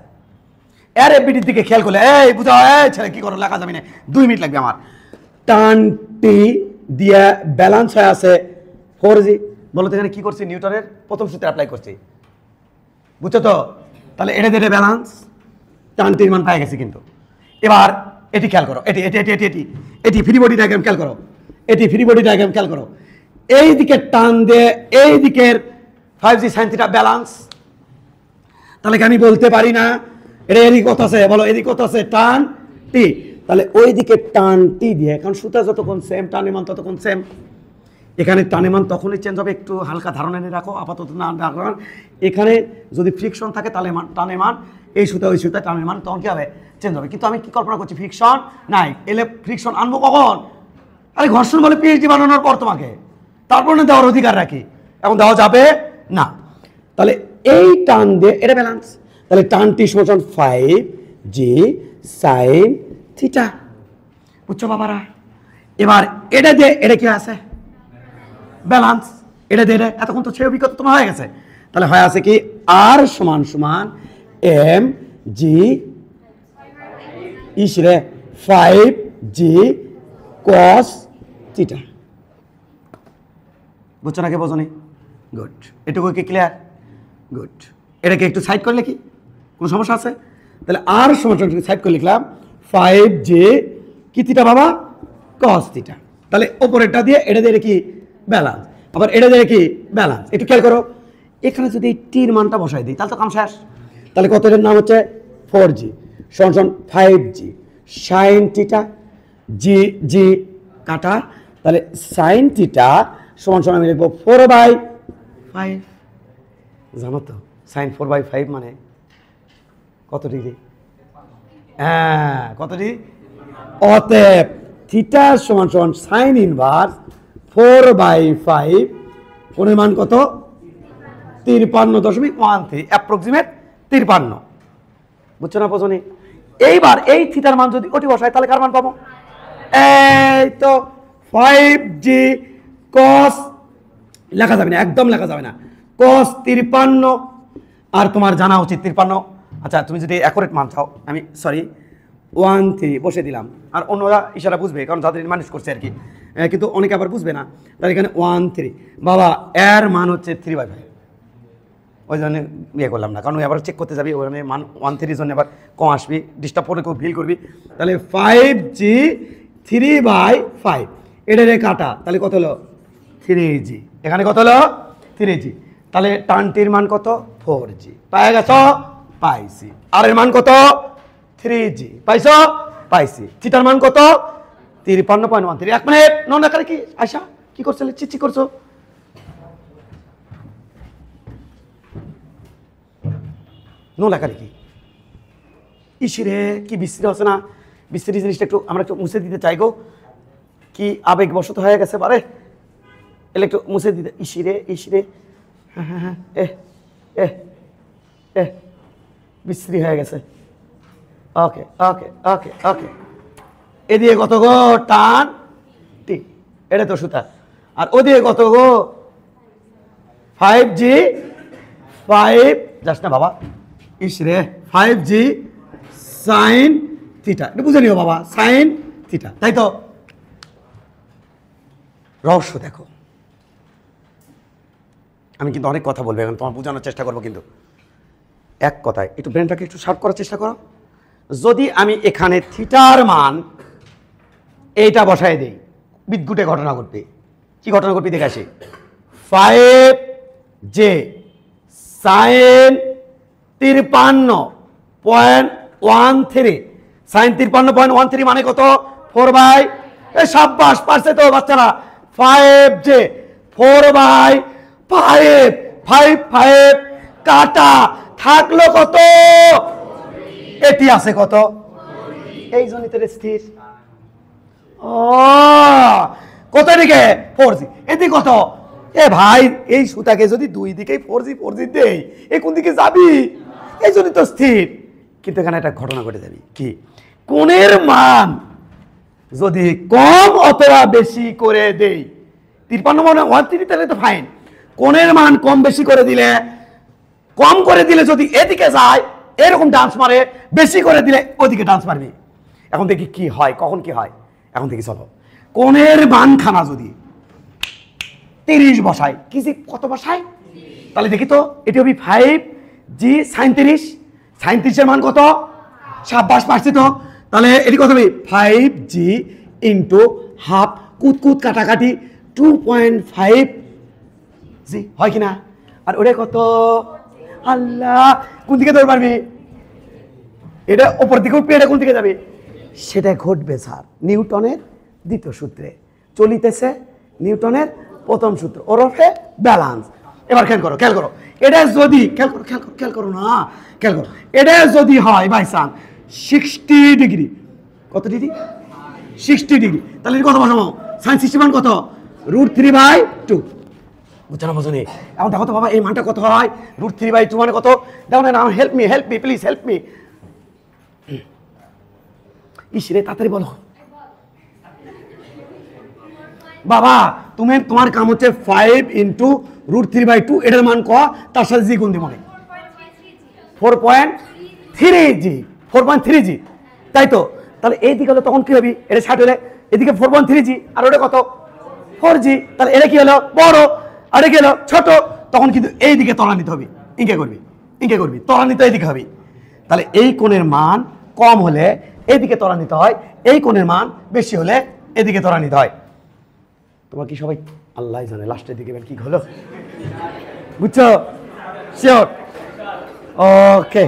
এর এফবিডির দিকে খেয়াল করলে এই বুঝা, এই ছেলে কি করো, লেখা যাবে না, 2 মিনিট লাগবে আমার। টানটি দিয়ে ব্যালেন্স হয়ে আছে 4G। বলো তো এখানে কি করছি? নিউটনের প্রথম সূত্র অ্যাপ্লাই করছি, বুঝছো তো? তাহলে এটা দিয়ে ব্যালেন্স, টানটির মান পাই গেছি। কিন্তু এবার এটি খেয়াল করো, এটি ফ্রি বডি ডায়াগ্রাম খেয়াল করো, এটি ফ্রি বডি ডায়াগ্রাম খেয়াল করো। এই দিকে টান দিয়ে এই দিকের 5G sin থিটা ব্যালেন্স। তাহলে কি আমি বলতে পারি না এটা এদিকে কত আছে? বলো এদিকে কত আছে? টান টি। তাহলে ওই দিকে টান টি দিয়ে, কারণ সুতা যতক্ষণ সেম টানের মান ততক্ষণ সেম। এখানে টানের মান তখনই চেঞ্জ হবে, একটু হালকা ধারণা নিয়ে রাখো, আপাতত না রাখো। এখানে যদি ফ্রিকশন থাকে তাহলে টানের মান, এই সুতা ওই সুতা টানের মান তখন কি হবে? চেঞ্জ হবে। কিন্তু আমি কি কল্পনা করছি? ফ্রিকশন নাই, এলে ফ্রিকশন আনবো কখন? আরে ঘর্ষণ বলে পিএইচডি বানানোর পর তোমাকে, তারপর না দেওয়ার অধিকার রাখি, এখন দেওয়া যাবে না। তাহলে এই টান দিয়ে এটা ব্যালেন্স, তাহলে টান টি সমান 5G sin থিটা, বুঝছো বাবারা? এবার এটা দিয়ে এটা কি আছে? ব্যালেন্স। এটা দিয়ে এতক্ষণ তো সেই অভিজ্ঞতা তোমার হয়ে গেছে। তাহলে হয় আছে কি আর সমান এম জি ইসরে 5G cos থিটা, বুঝছো নাকি বোঝনি? গুড, এটুকু কি ক্লিয়ার? গুড। এটাকে একটু সাইড করলে কি কোনো সমস্যা আছে? তাহলে আর সমান সাইড করে লিখলাম 5j কি থিটা বাবা, cos থিটা। তাহলে ওপরেরটা দিয়ে এটা দিয়ে কি ব্যালেন্স, আবার এটা দিয়ে কি ব্যালেন্স। একটু খেয়াল করো, এখানে যদি টির মানটা বসাই দিই তাহলে তো কাম শেষ। তাহলে কত, এর নাম হচ্ছে 4j সমান 5j সাইন থিটা, জি জি কাটা, তাহলে সাইন থিটা সমান সমান আমি লিখবো 4/5। জানো তো সাইন 4/5 মানে কত ডিগ্রি? হ্যাঁ, কত ডিগ্রি? অতএব থিটা সমান সমান সাইন ইনভার্স 4/5, কোণের মান কত? 53.13, অ্যাপ্রক্সিমেট 53। বুঝছো না বোঝনি? এইবার এই থিটার মান যদি ওটি বসায় তাহলে কার মান পাবো? এই তো 5j cos, লেখা যাবে না, একদম লেখা যাবে না, cos 53। আর তোমার জানা উচিত 53। আচ্ছা তুমি যদি অ্যাকুরেট মান চাও, আমি সরি 13 বসে দিলাম, আর অন্যরা ইশারা বুঝবে কারণ যাদের মানুষ করছে আর কি, কিন্তু অনেকে আবার বুঝবে না। তাহলে এখানে 13 বাবা এর মান হচ্ছে 3/5, ওই জন্য ইয়ে করলাম না, কারণ আবার চেক করতে যাবি ওখানে মান 13 জন্য আবার কম আসবি, ডিস্টার্ব করে কেউ ফিল করবি। তাহলে 5j 3/5 এটা রে কাটা, তাহলে কত হলো 3j, এখানে কত হলো 3j। তাহলে টানটির মান কত? 4j। পাই গেছ? পাইছি। আর এর মান কত? 3j। পাইছ? পাইছি। থিটার মান কত? 53.13। 1 মিনিট, নন আকারে কি আয়শা কি করছো? চিচি করছো? নো লেখালে কি ইসিরে কি বিশ্রী হচ্ছে না? বিশ্রী জিনিসটা একটু আমরা একটু মুছে দিতে চাই গো, কি আবেগবশত হয়ে গেছে বারে, এলে একটু মুছে দিতে। ইসিরে ইসিরে, হ্যাঁ হ্যাঁ হ্যাঁ, এ বিশ্রী হয়ে গেছে। ওকে ওকে ওকে ওকে, এদিকে কত গো? টান টি, এটা তো সুতা। আর ওদিকে কত গো? 5j 5, যাস না বাবা, ইসরে 5j সাইন থিটা, এটা বুঝে নিও বাবা, সাইন থিটা, তাই তো? রহস্য দেখো, আমি কিন্তু অনেক কথা বলবো এখন, তোমার বোঝানোর চেষ্টা করবো, কিন্তু এক কথায় একটু ব্রেনটাকে একটু শার্প করার চেষ্টা করো। যদি আমি এখানে থিটার মান এইটা বসায় দেই, বিদ্যুটে ঘটনা ঘটবে। কি ঘটনা ঘটবে দেখে আসি। 5j সাইন 53.13, সাইন 53.13 মানে কত? 4/, সাব্বাস পারছে তো বাচ্চারা। 5j 4/5, 5 কাটা থাকলো কত? এটি আছে কত? এই জনিতের স্থির। ও কত দিকে? 4j। এটি কত? এ ভাই এই সুতাকে যদি দুই দিকেই 4j দেই, এ কোন দিকে যাবি? এই জন্য তো স্থির। কিন্তু এখানে একটা ঘটনা ঘটে যাবে, কি? কোণের মান যদি কম অথবা বেশি করে দেই, 53.13 তাহলে তো ফাইন। কোণের মান কম বেশি করে দিলে, কম করে দিলে যদি এদিকে যায় এরকম ডান্স মারে, বেশি করে দিলে ওদিকে ডান্স মারবি। এখন দেখি কি হয়, কখন কি হয়, এখন দেখি চলো। কোণের মানখানা যদি 30 বসাই, কি যে কত বসাই, তাহলে দেখি তো এটি হবে 5j সাইন 30, সাইন 30 এর মান কত? সাব্বাস পারছি তো। তাহলে এটি কত হবে? 5j ইন্টু হাফ, কুত কাটাকাটি 2.5 জি হয় কিনা? আর ওটা কত? আল্লাহ, কোন দিকে দৌড় পারবি? এটা ওপর দিকে উঠবে, এটা কোন দিকে যাবে? সেটা ঘটবে স্যার নিউটনের দ্বিতীয় সূত্রে, চলিতেছে নিউটনের প্রথম সূত্র, ওরফে ব্যালেন্স। এবার খেয়াল করো, খেয়াল করো, এটা যদি খেয়াল করো না, খেয়াল করো, এটা যদি হয় বাই চান্স 60 ডিগ্রি, কত ডিগ্রি? 60 ডিগ্রি, তাহলে কত বসাবো? সাইন 60 মান কত? √3/2। বুঝছো না বোঝনি? এখন দেখো তো বাবা এই মানটা কত হয়? √3/2 মানে কত? দেখো না, help me please help me. ইসরে তাড়াতাড়ি বলো বাবা, তোমার কাম হচ্ছে 5 ইন্টু √3/2, এটার মান ক, তার সাথে জি গুণ দিব। 4.3g, 4.3g, তাই তো? তাহলে এই দিকে হলো তখন কি হবে? এটা 60 হলে এদিকে 4.3g, আর ওটা কত? 4g। তাহলে এটা কি হলো? বড়, আর এটা কি হলো? ছোট। তখন কিন্তু এই দিকে ত্বরান্বিত হবে, ইঙ্কে করবি তরান্বিত এইদিকে হবে। তাহলে এই কোণের মান কম হলে এদিকে ত্বরান্বিত হয়, এই কোণের মান বেশি হলে এদিকে ত্বরান্বিত হয়। তোমার কি সবাই আল্লাহ জানে লাস্টের দিকে কি হলো, বুঝছো? শিওর? ওকে।